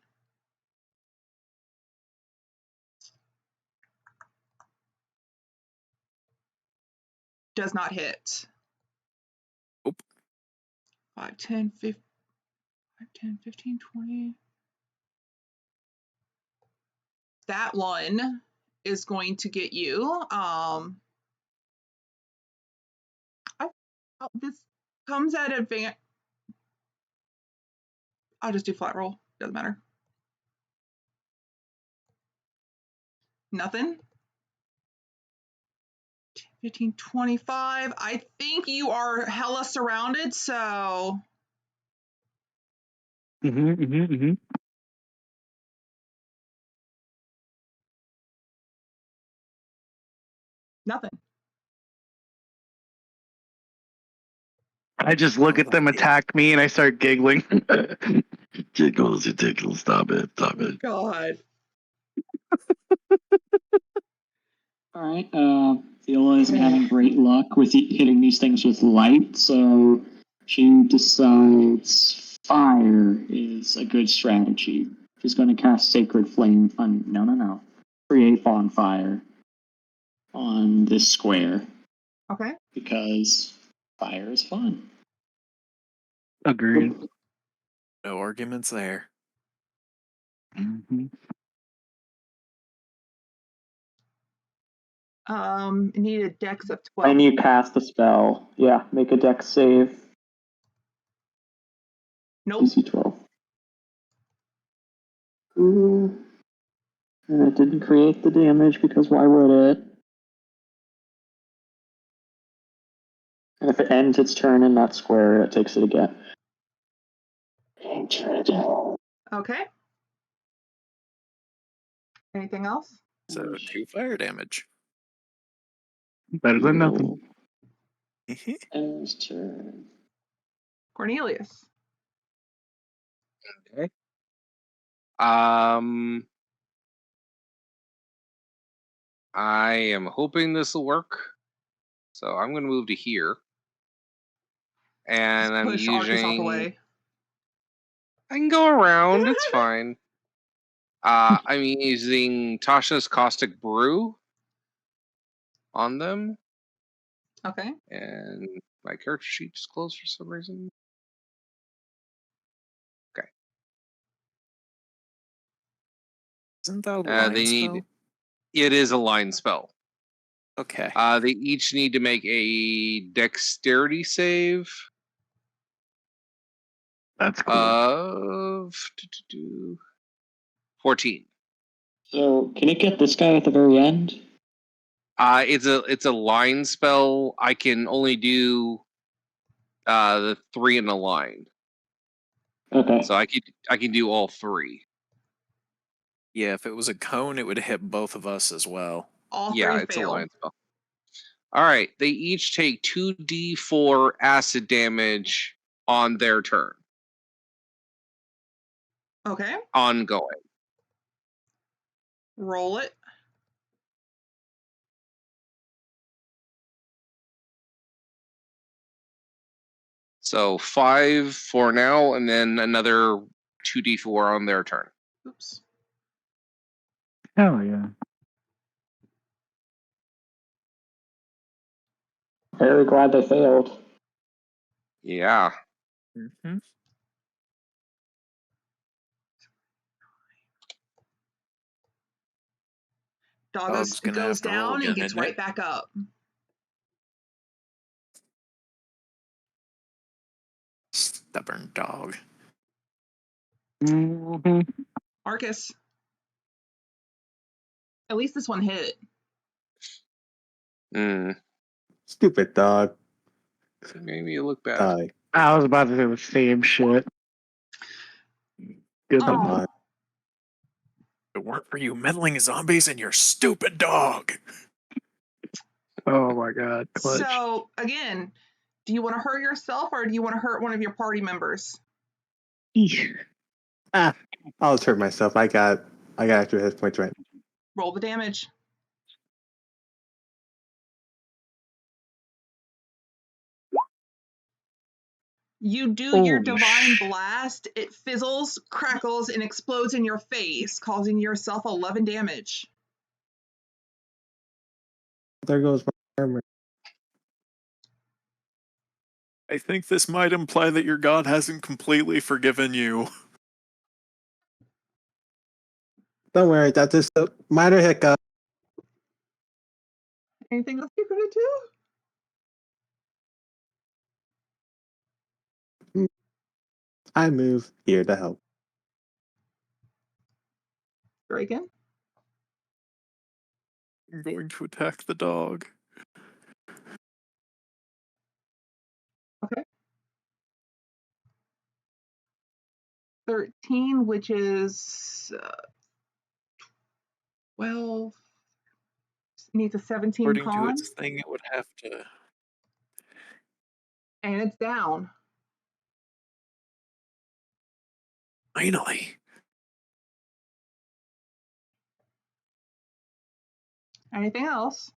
Does not hit. Oop. 5, 10, 15, 20. That one is going to get you. This comes at advantage. I'll just do flat roll. Doesn't matter. Nothing. 15, 25. I think you are hella surrounded, so nothing. I just look at them attack me and I start giggling. Giggles, you tickle. Stop it. Stop it. God. All right. Viola isn't having great luck with hitting these things with light, so she decides fire is a good strategy. She's going to cast Sacred Flame on. No. Create bonfire on this square Okay. because fire is fun. Agreed. No arguments there. Mm-hmm. Need a dex of 12. And you cast the spell. Yeah, make a dex save. Nope. DC 12. Ooh. And it didn't create the damage because why would it? And if it ends its turn in that square, it takes it again. Okay. Anything else? So 2 fire damage. Better than nothing. End's turn. Cornelius. Okay. I am hoping this will work. So I'm going to move to here. And I'm Push Arcus off using. away. I can go around. It's fine. I'm using Tasha's Caustic Brew on them. Okay. And my character sheet just closed for some reason. Okay. Isn't that a line They spell? need. It is a line spell. Okay. They each need to make a dexterity save. That's cool. Of 14. So, can it get this guy at the very end? It's a line spell. I can only do the 3 in a line. Okay. So I can do all 3. Yeah, if it was a cone, it would hit both of us as well. All Yeah, three it's fail. a line spell. All right, they each take 2d4 acid damage on their turn. Okay. Ongoing. Roll it. So 5 for now, and then another 2d4 on their turn. Oops. Hell yeah. Very glad they failed. Yeah. Mm-hmm. Dog's gonna goes have to roll down again, and gets isn't right it? back up. Stubborn dog. Mm-hmm. Arcus. At least this one hit. Stupid dog. Maybe you look bad. Die. I was about to do the same shit. Good Come Oh. on. If it weren't for you meddling zombies and your stupid dog. Oh my god, clutch. So again, do you want to hurt yourself or do you want to hurt one of your party members? I'll just hurt myself. I got extra hit points right. Roll the damage. You do your Holy divine blast. It fizzles, crackles, and explodes in your face, causing yourself 11 damage. There goes my armor. I think this might imply that your god hasn't completely forgiven you. Don't worry, that's just a minor hiccup. Anything else you're gonna do? I move here to help. Draken? I'm going to attack the dog. Okay. 13, which is 12. Needs a 17 According to con, its thing, it would have to. and it's down. Finally. Anything else?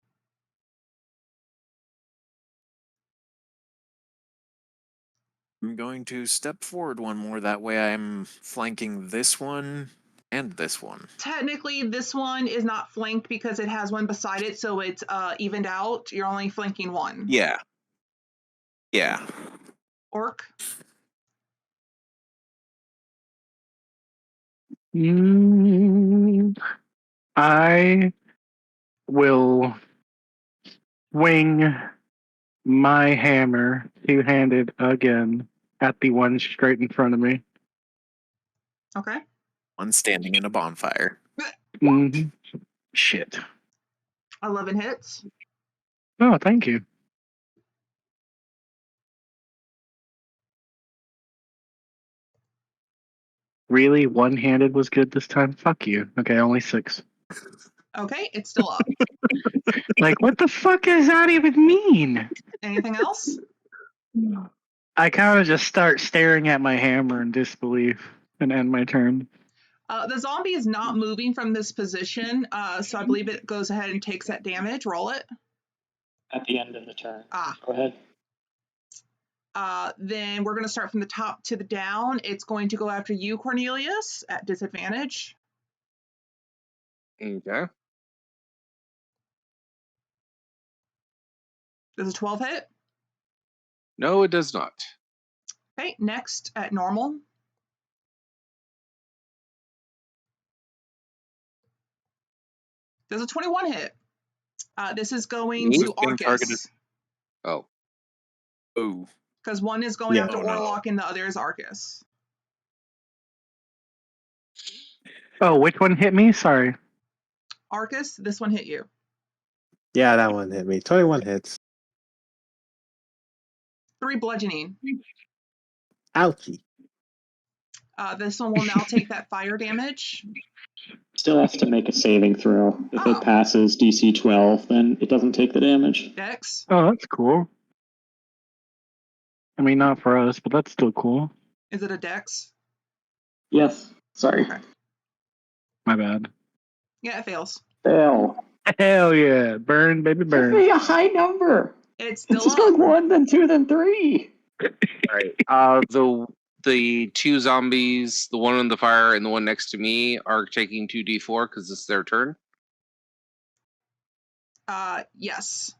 I'm going to step forward one more. That way I'm flanking this one and this one. Technically, this one is not flanked because it has one beside it, so it's evened out. You're only flanking one. Yeah. Yeah. Orc? I will swing my hammer two-handed again at the one straight in front of me. Okay. One standing in a bonfire. Mm-hmm. Shit. 11 hits. Oh, thank you. Really? One-handed was good this time? Fuck you. Okay, only 6. Okay, it's still up. Like, what the fuck does that even mean? Anything else? I kind of just start staring at my hammer in disbelief and end my turn. The zombie is not moving from this position, so I believe it goes ahead and takes that damage. Roll it. At the end of the turn. Ah. Go ahead. Then we're going to start from the top to the down. It's going to go after you, Cornelius, at disadvantage. Okay. Does a 12 hit? No, it does not. Okay, next at normal. Does a 21 hit? This is going Me? to Being targeted. Arcus. Oh. Oh. Because one is going Yeah. after Oh, no. Orlok and the other is Arcus. Oh, which one hit me? Sorry. Arcus, this one hit you. Yeah, that one hit me. 21 hits. 3 bludgeoning. Ouchie. This one will now take that fire damage. Still has to make a saving throw. If Oh. it passes DC 12, then it doesn't take the damage. Dex. Oh, that's cool. I mean, not for us, but that's still cool. Is it a dex? Yes. Sorry. Okay. My bad. Yeah, it fails. Fail. Hell yeah. Burn, baby, Give burn. me a high number. It's It's still just up. like 1, then 2, then 3. Right. The 2 zombies, the one on the fire and the one next to me, are taking 2d4 because it's their turn. Yes.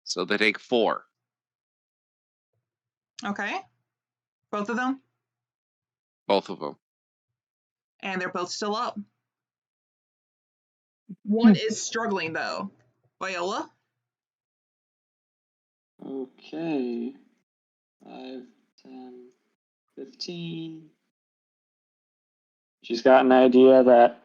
So they take 4. Okay. Both of them? Both of them. And they're both still up. One is struggling, though. Viola? Okay. 5, 10, 15. She's got an idea that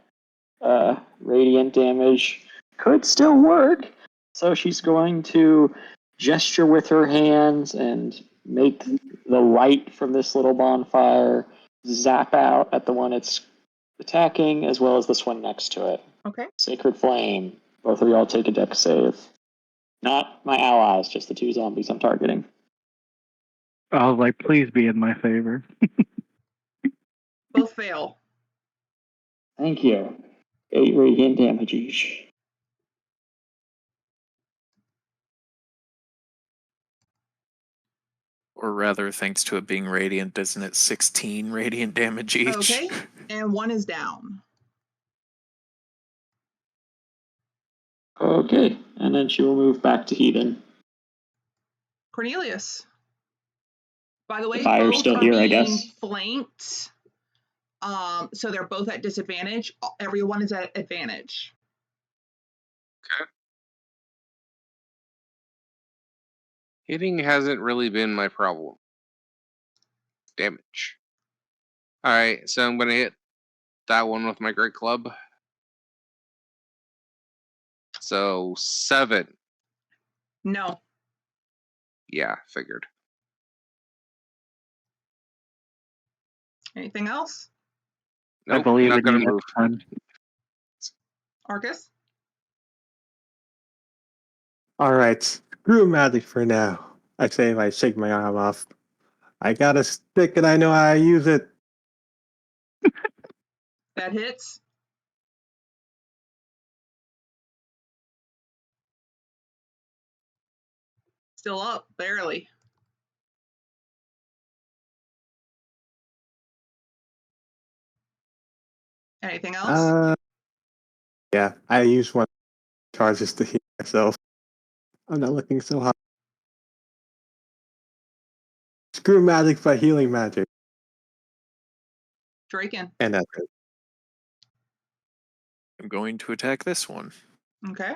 radiant damage could still work. So she's going to gesture with her hands and make the light from this little bonfire zap out at the one it's attacking, as well as this one next to it. Okay. Sacred Flame. Both of y'all take a dex save. Not my allies, just the 2 zombies I'm targeting. I was like, please be in my favor. Both fail. Thank you. 8 radiant damage each. Or rather, thanks to it being radiant, isn't it 16 radiant damage each? Okay. And one is down. Okay, and then she will move back to Heathen. Cornelius. By the way, The fire's both still are here, I being guess. flanked. So they're both at disadvantage. Everyone is at advantage. Hitting hasn't really been my problem. Damage. Alright, so I'm going to hit that one with my great club. So 7. No. Yeah, figured. Anything else? Nope, I believe not in going you to move. next time. Arcus? Alright, screw magic for now. I say if I shake my arm off. I got a stick and I know how to use it. That hits. Still up, barely. Anything else? Yeah, I use one charges to heal myself. I'm not looking so hot. Screw magic for healing magic. Draken. And that's it. I'm going to attack this one. Okay.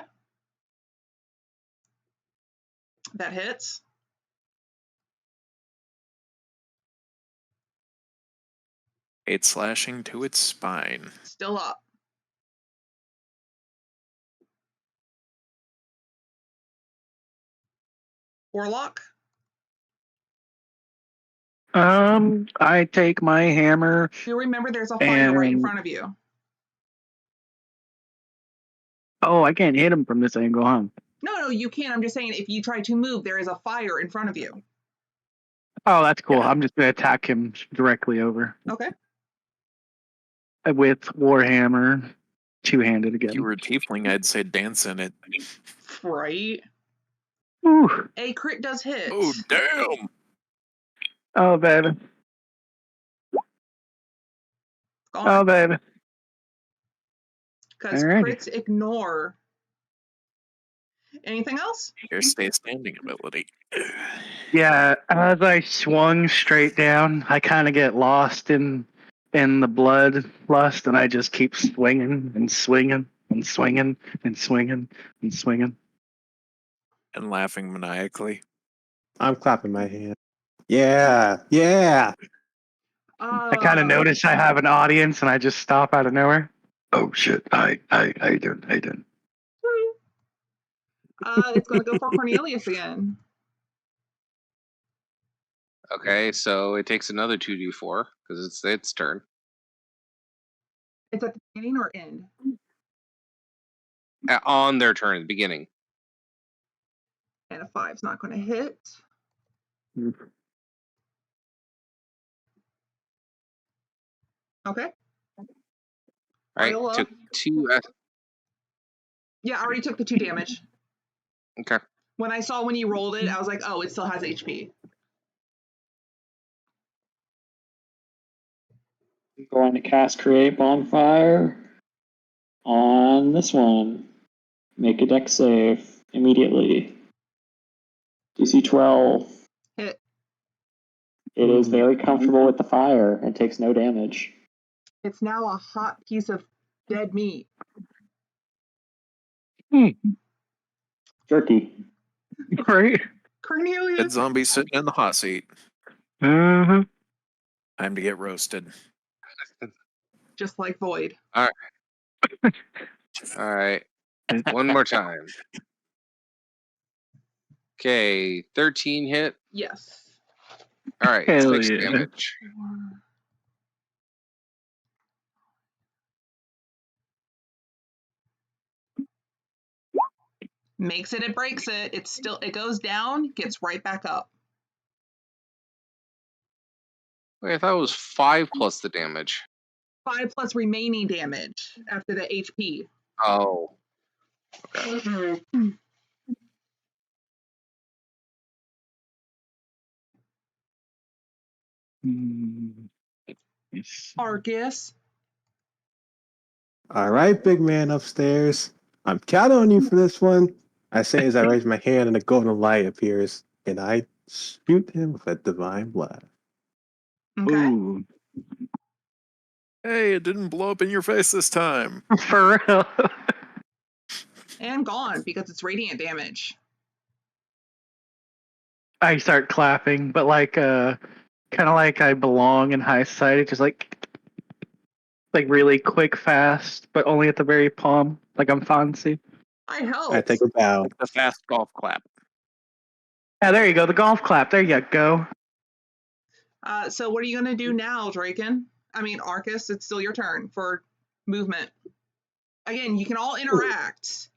That hits. Eight slashing to its spine. Still up. Warlock. I take my hammer. Do remember there's a fire right in front of you. Oh, I can't hit him from this angle, huh? No, you can't. I'm just saying if you try to move, there is a fire in front of you. Oh, that's cool. Yeah. I'm just going to attack him directly over. Okay. With Warhammer, two-handed again. If you were a tiefling, I'd say dance in it. Right. Ooh. A crit does hit. Oh, damn! Oh, baby. Oh, baby. Because Alrighty. crits ignore. Anything else? Your stay standing ability. Yeah, as I swung straight down, I kind of get lost in the blood lust, and I just keep swinging and swinging and swinging and swinging and swinging. And laughing maniacally. I'm clapping my hand. Yeah, yeah. I kind of notice I have an audience, and I just stop out of nowhere. Oh shit! How you doing? It's going to go for Cornelius again. Okay, so it takes another 2d4 because it's its turn. It's at the beginning or end? On their turn at the beginning. And a 5's not going to hit. Okay. All right, Viola. took 2. Yeah, I already took the 2 damage. Okay. When I saw when you rolled it, I was like, oh, it still has HP. I'm going to cast Create Bonfire on this one. Make a dex save immediately. DC 12. Hit. It is very comfortable with the fire and takes no damage. It's now a hot piece of dead meat. Jerky. Right? Dead Cornelius. zombie sitting in the hot seat. Uh-huh. Time to get roasted. Just like Void. All right. One more time. Okay, 13 hit. Yes. All right, Hell 6 yeah. damage. Makes it breaks it. It goes down, gets right back up. Wait, I thought it was 5 plus the damage. 5 plus remaining damage after the HP. Oh. Argus. All right, big man upstairs. I'm counting on you for this one. I say as I raise my hand and a golden light appears, and I shoot him with a divine blast. Okay. Ooh. Hey, it didn't blow up in your face this time. For real. And gone because it's radiant damage. I start clapping, but like kind of like I belong in high society, just like really quick, fast, but only at the very palm, like I'm fancy. I helped. I take a bow. The fast golf clap. Yeah, there you go. The golf clap. There you go. So what are you going to do now, Draken? I mean, Arcus, it's still your turn for movement. Again, you can all interact.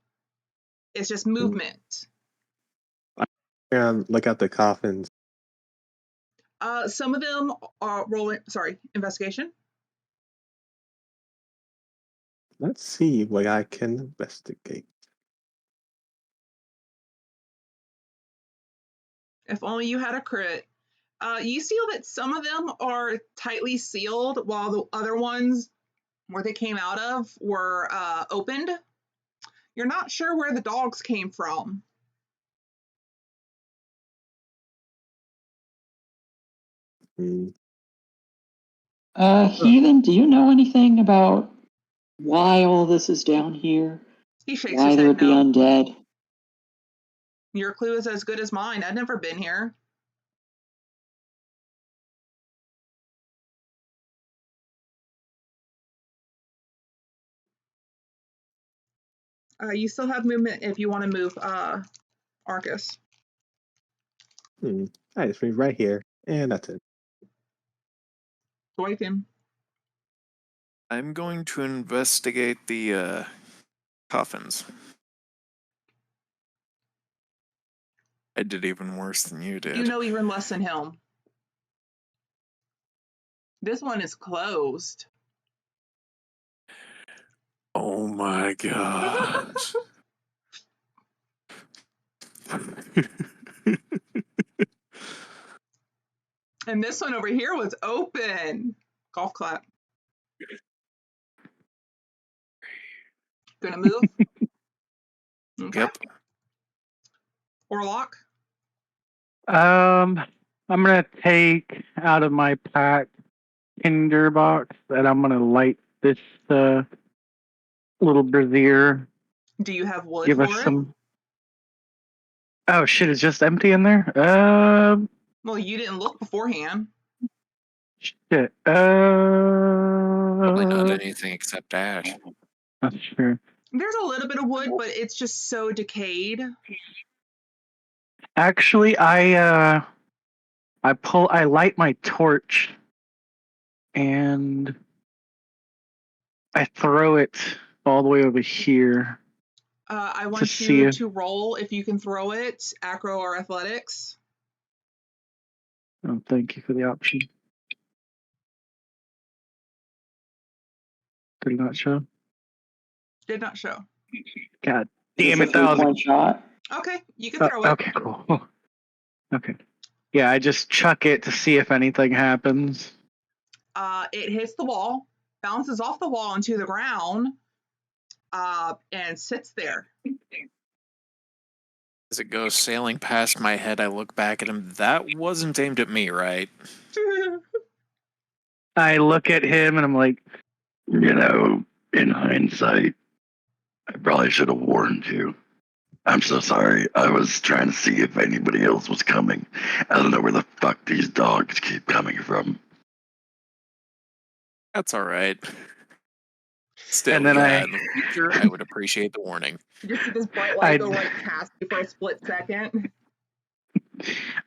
It's just movement. Look out the coffins. Some of them are rolling. Sorry, investigation. Let's see what I can investigate. If only you had a crit. You see that some of them are tightly sealed, while the other ones, where they came out of, were opened. You're not sure where the dogs came from. Heathen, do you know anything about why all this is down here? He shakes Why his there head would be no. undead? Your clue is as good as mine. I've never been here. You still have movement if you want to move Arcus. I just move right here, and that's it. Dwayken. I'm going to investigate the coffins. I did even worse than you did. You know even less than him. This one is closed. Oh my god. And this one over here was open. Golf clap. Gonna move? Okay. Yep. Orlock? I'm gonna take out of my pack tinder box and I'm gonna light this little brazier. Do you have wood Give for us it? some. Oh shit! It's just empty in there. Well, you didn't look beforehand. Shit. Probably not anything except ash. That's true. There's a little bit of wood, but it's just so decayed. Actually, I light my torch and I throw it all the way over here. I want see you if- to roll if you can throw it, acro or athletics. Oh, thank you for the option. Did not show. Did not show. God damn It's it! a That was 3-point shot. Okay, you can throw it. okay. Cool. Okay. Yeah, I just chuck it to see if anything happens. It hits the wall, bounces off the wall into the ground, and sits there. As it goes sailing past my head, I look back at him. That wasn't aimed at me, right? I look at him and I'm like, You know, in hindsight, I probably should have warned you. I'm so sorry. I was trying to see if anybody else was coming. I don't know where the fuck these dogs keep coming from. That's all right. Still, And then in the future, I would appreciate the warning. You just see this bright light go right past you for a split second.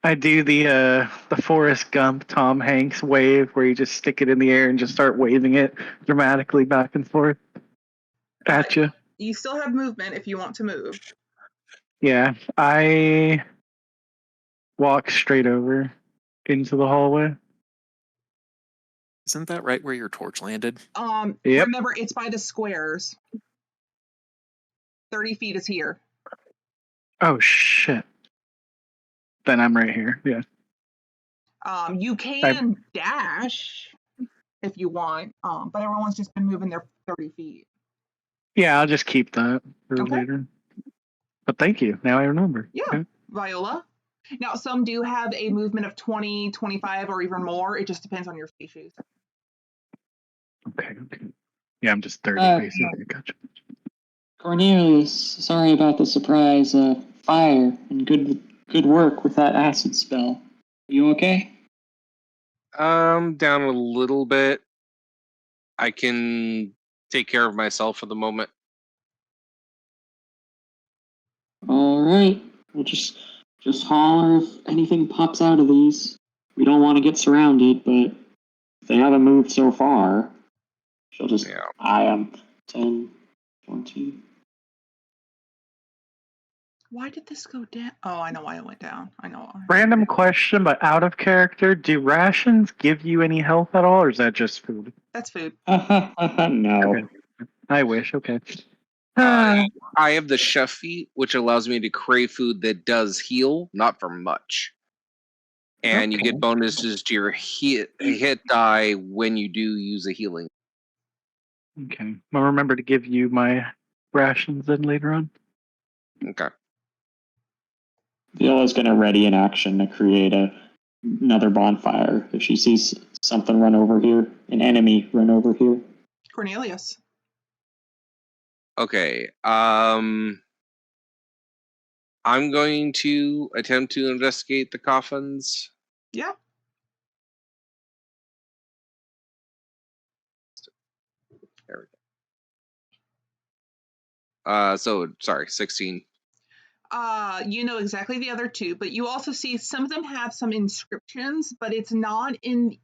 I do the Forrest Gump Tom Hanks wave where you just stick it in the air and just start waving it dramatically back and forth at you. You still have movement if you want to move. Yeah, I walk straight over into the hallway. Isn't that right where your torch landed? Yep. Remember, it's by the squares. 30 feet is here. Oh shit. Then I'm right here. Yeah. You can dash if you want, but everyone's just been moving their 30 feet. Yeah, I'll just keep that for Okay. later. But thank you. Now I remember. Yeah. Okay. Viola. Now, some do have a movement of 20, 25, or even more. It just depends on your species. Okay. Yeah, I'm just 30 basically. Gotcha. Cornelius, sorry about the surprise fire, and good work with that acid spell. You okay? Down a little bit. I can take care of myself for the moment. All right. We'll just holler if anything pops out of these. We don't want to get surrounded, but if they haven't moved so far, she'll just eye them. 10, 20. Why did this go down? Oh, I know why it went down. I know why. Random question, but out of character. Do rations give you any health at all, or is that just food? That's food. No. Okay. I wish. Okay. I have the chef feat, which allows me to crave food that does heal, not for much. And you get bonuses to your hit die when you do use a healing. Okay. I'll remember to give you my rations then later on. Okay. Viola's going to ready an action to create another bonfire if she sees something run over here, an enemy run over here. Cornelius. Okay. I'm going to attempt to investigate the coffins. Yeah. There we go. Sorry, 16. You know exactly the other two, but you also see some of them have some inscriptions, but it's not in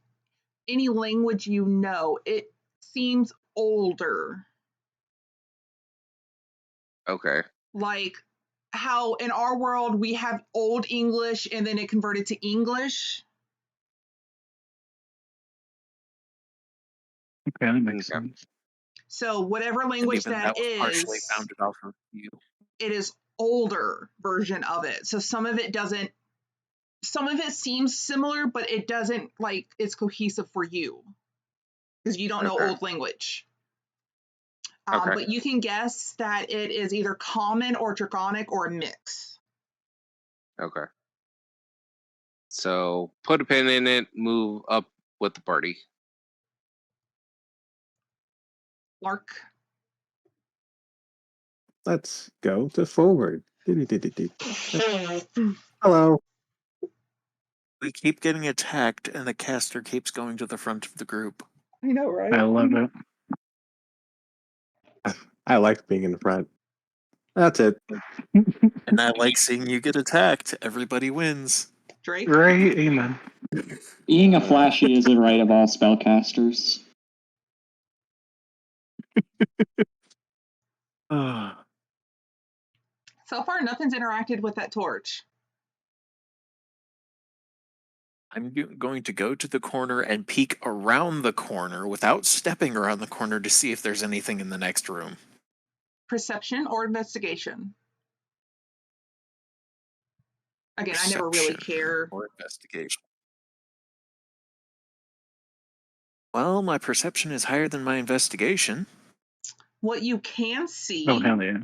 any language you know. It seems older. Okay. Like how in our world we have Old English and then it converted to English. Okay, that makes sense. So whatever language and even that was is, partially founded off of you. it is older version of it. So some of it doesn't. Some of it seems similar, but it doesn't like it's cohesive for you because you don't know old language. But you can guess that it is either common or draconic or a mix. Okay. So put a pin in it, move up with the party. Lark. Let's go to forward. Hello. We keep getting attacked, and the caster keeps going to the front of the group. I know, right? I love it. I like being in the front. That's it. And I like seeing you get attacked. Everybody wins. Drake? Right? Amen. Being a flashy is a right of all spellcasters. So far, nothing's interacted with that torch. I'm going to go to the corner and peek around the corner without stepping around the corner to see if there's anything in the next room. Perception or investigation? Again, I never really Perception care. or investigation. Well, my perception is higher than my investigation. What you can see Oh, hell yeah.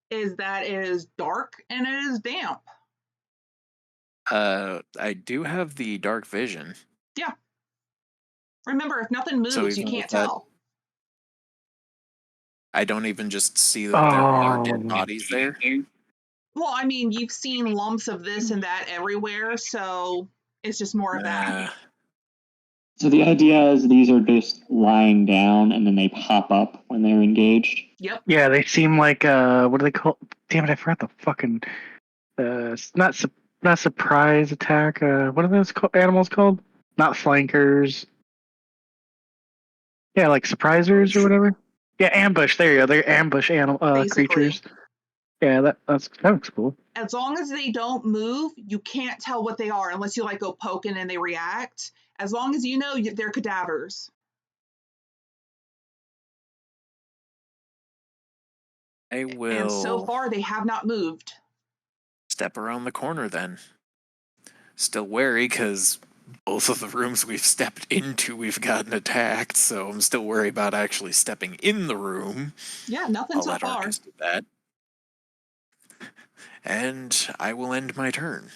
is that it is dark and it is damp. I do have the dark vision. Yeah. Remember, if nothing moves, So you even can't with that- tell. I don't even just see that there are dead Oh. bodies there. Well, I mean, you've seen lumps of this and that everywhere, so it's just more of that. So the idea is these are just lying down and then they pop up when they're engaged. Yep. Yeah, they seem like what do they call? Damn it, I forgot the fucking not surprise attack. What are those animals called? Not flankers. Yeah, like surprisers or whatever. Yeah, ambush. There you go. They're ambush Basically. creatures. Yeah, that looks cool. As long as they don't move, you can't tell what they are unless you like go poking and they react. As long as you know they're cadavers. I will. And so far, they have not moved. Step around the corner then. Still wary because both of the rooms we've stepped into, we've gotten attacked. So I'm still worried about actually stepping in the room. Yeah, nothing I'll so let far. Arcus do that. And I will end my turn.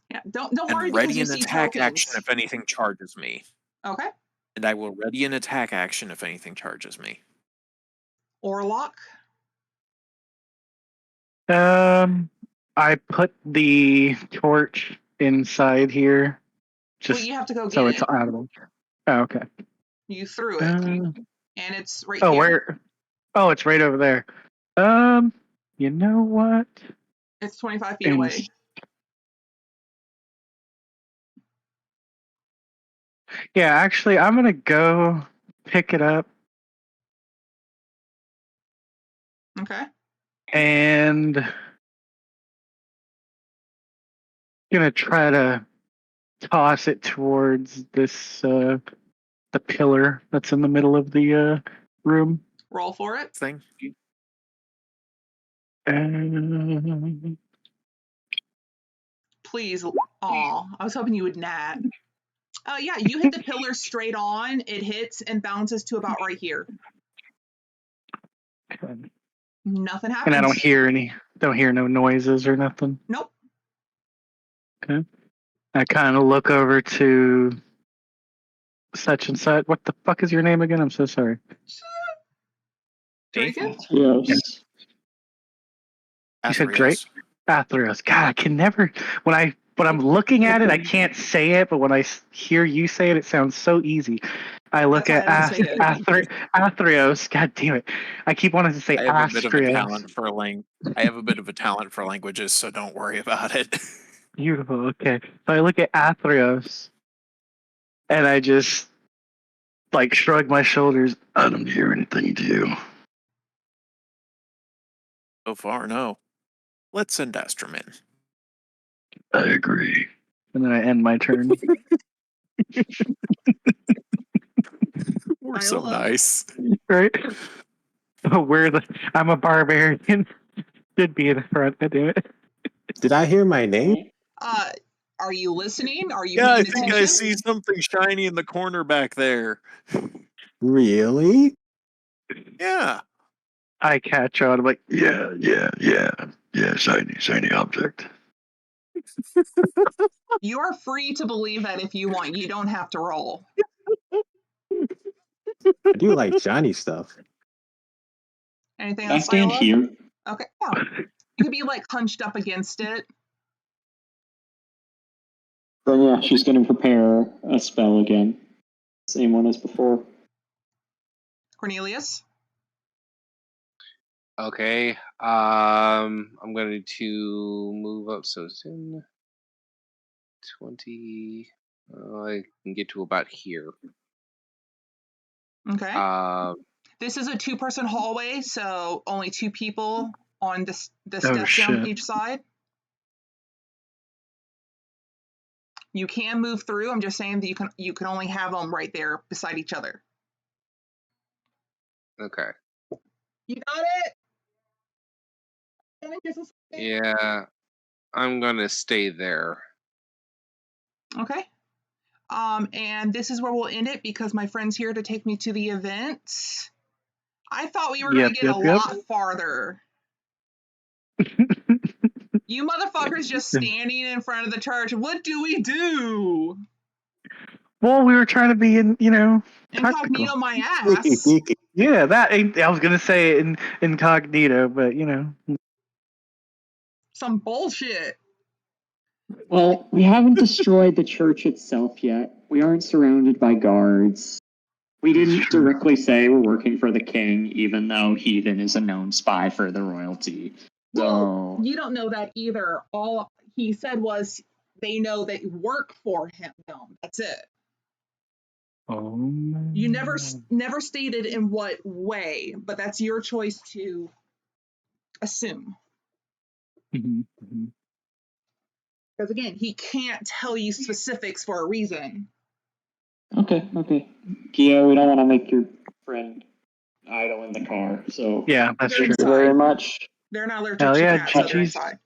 Yeah, don't worry And because ready you an see attack tokens. action if anything charges me. Okay. And I will ready an attack action if anything charges me. Orlock. I put the torch inside here. Well, you have to go so get it's it. out of them. Oh, okay. You threw it, and it's right oh, here. where? Oh, it's right over there. You know what? It's 25 feet away. Yeah, actually, I'm gonna go pick it up. Okay. And gonna try to toss it towards this the pillar that's in the middle of the room. Roll for it. Thing. Please. Aw, I was hoping you would nat. Yeah, you hit the pillar straight on. It hits and bounces to about right here. Nothing happens. And I don't hear no noises or nothing. Nope. Okay. I kind of look over to such and such. What the fuck is your name again? I'm so sorry. Draken? Yes. You said Drake? Athreos. God, I can never. When I'm looking at it, I can't say it, but when I hear you say it, it sounds so easy. I look at Athreos. God damn it! I keep wanting to say I have a bit of a Astrios. talent for I have a bit of a talent for languages, so don't worry about it. Beautiful. Okay, so I look at Athreos, and I just like shrug my shoulders. I don't hear anything, do you? So far, no. Let's send Astrum in. I agree. And then I end my turn. We're so nice. Right? I'm a barbarian. Should be in the front. I do it. Did I hear my name? Are you listening? Are you Yeah, I paying think attention? I see something shiny in the corner back there. Really? Yeah. I catch on. I'm like, Yeah, shiny object. You are free to believe that if you want. You don't have to roll. I do like shiny stuff. Anything Can I else? stand here? Okay. Yeah. You could be like hunched up against it. Then yeah, she's going to prepare a spell again. Same one as before. Cornelius? Okay. I'm going to move up. So 10, 20. I can get to about here. Okay. This is a 2-person hallway, so only 2 people on the steps down shit. each side. You can move through. I'm just saying that you can only have them right there beside each other. Okay. You got it? Yeah, I'm gonna stay there. Okay. And this is where we'll end it because my friend's here to take me to the event. I thought we were going to get a lot farther. You motherfuckers just standing in front of the church. What do we do? Well, we were trying to be incognito tactical. my ass. Yeah, that ain't. I was gonna say incognito, but Some bullshit. Well, we haven't destroyed the church itself yet. We aren't surrounded by guards. We didn't directly say we're working for the king, even though Heathen is a known spy for the royalty. Well, you don't know that either. All he said was they know that you work for him. That's it. Oh. You never stated in what way, but that's your choice to assume. Because again, he can't tell you specifics for a reason. Okay. Kia, we don't want to make your friend idle in the car, so yeah, that's They're true. thank you very much. They're not allergic Hell to yeah, cats, so they're GG's. inside.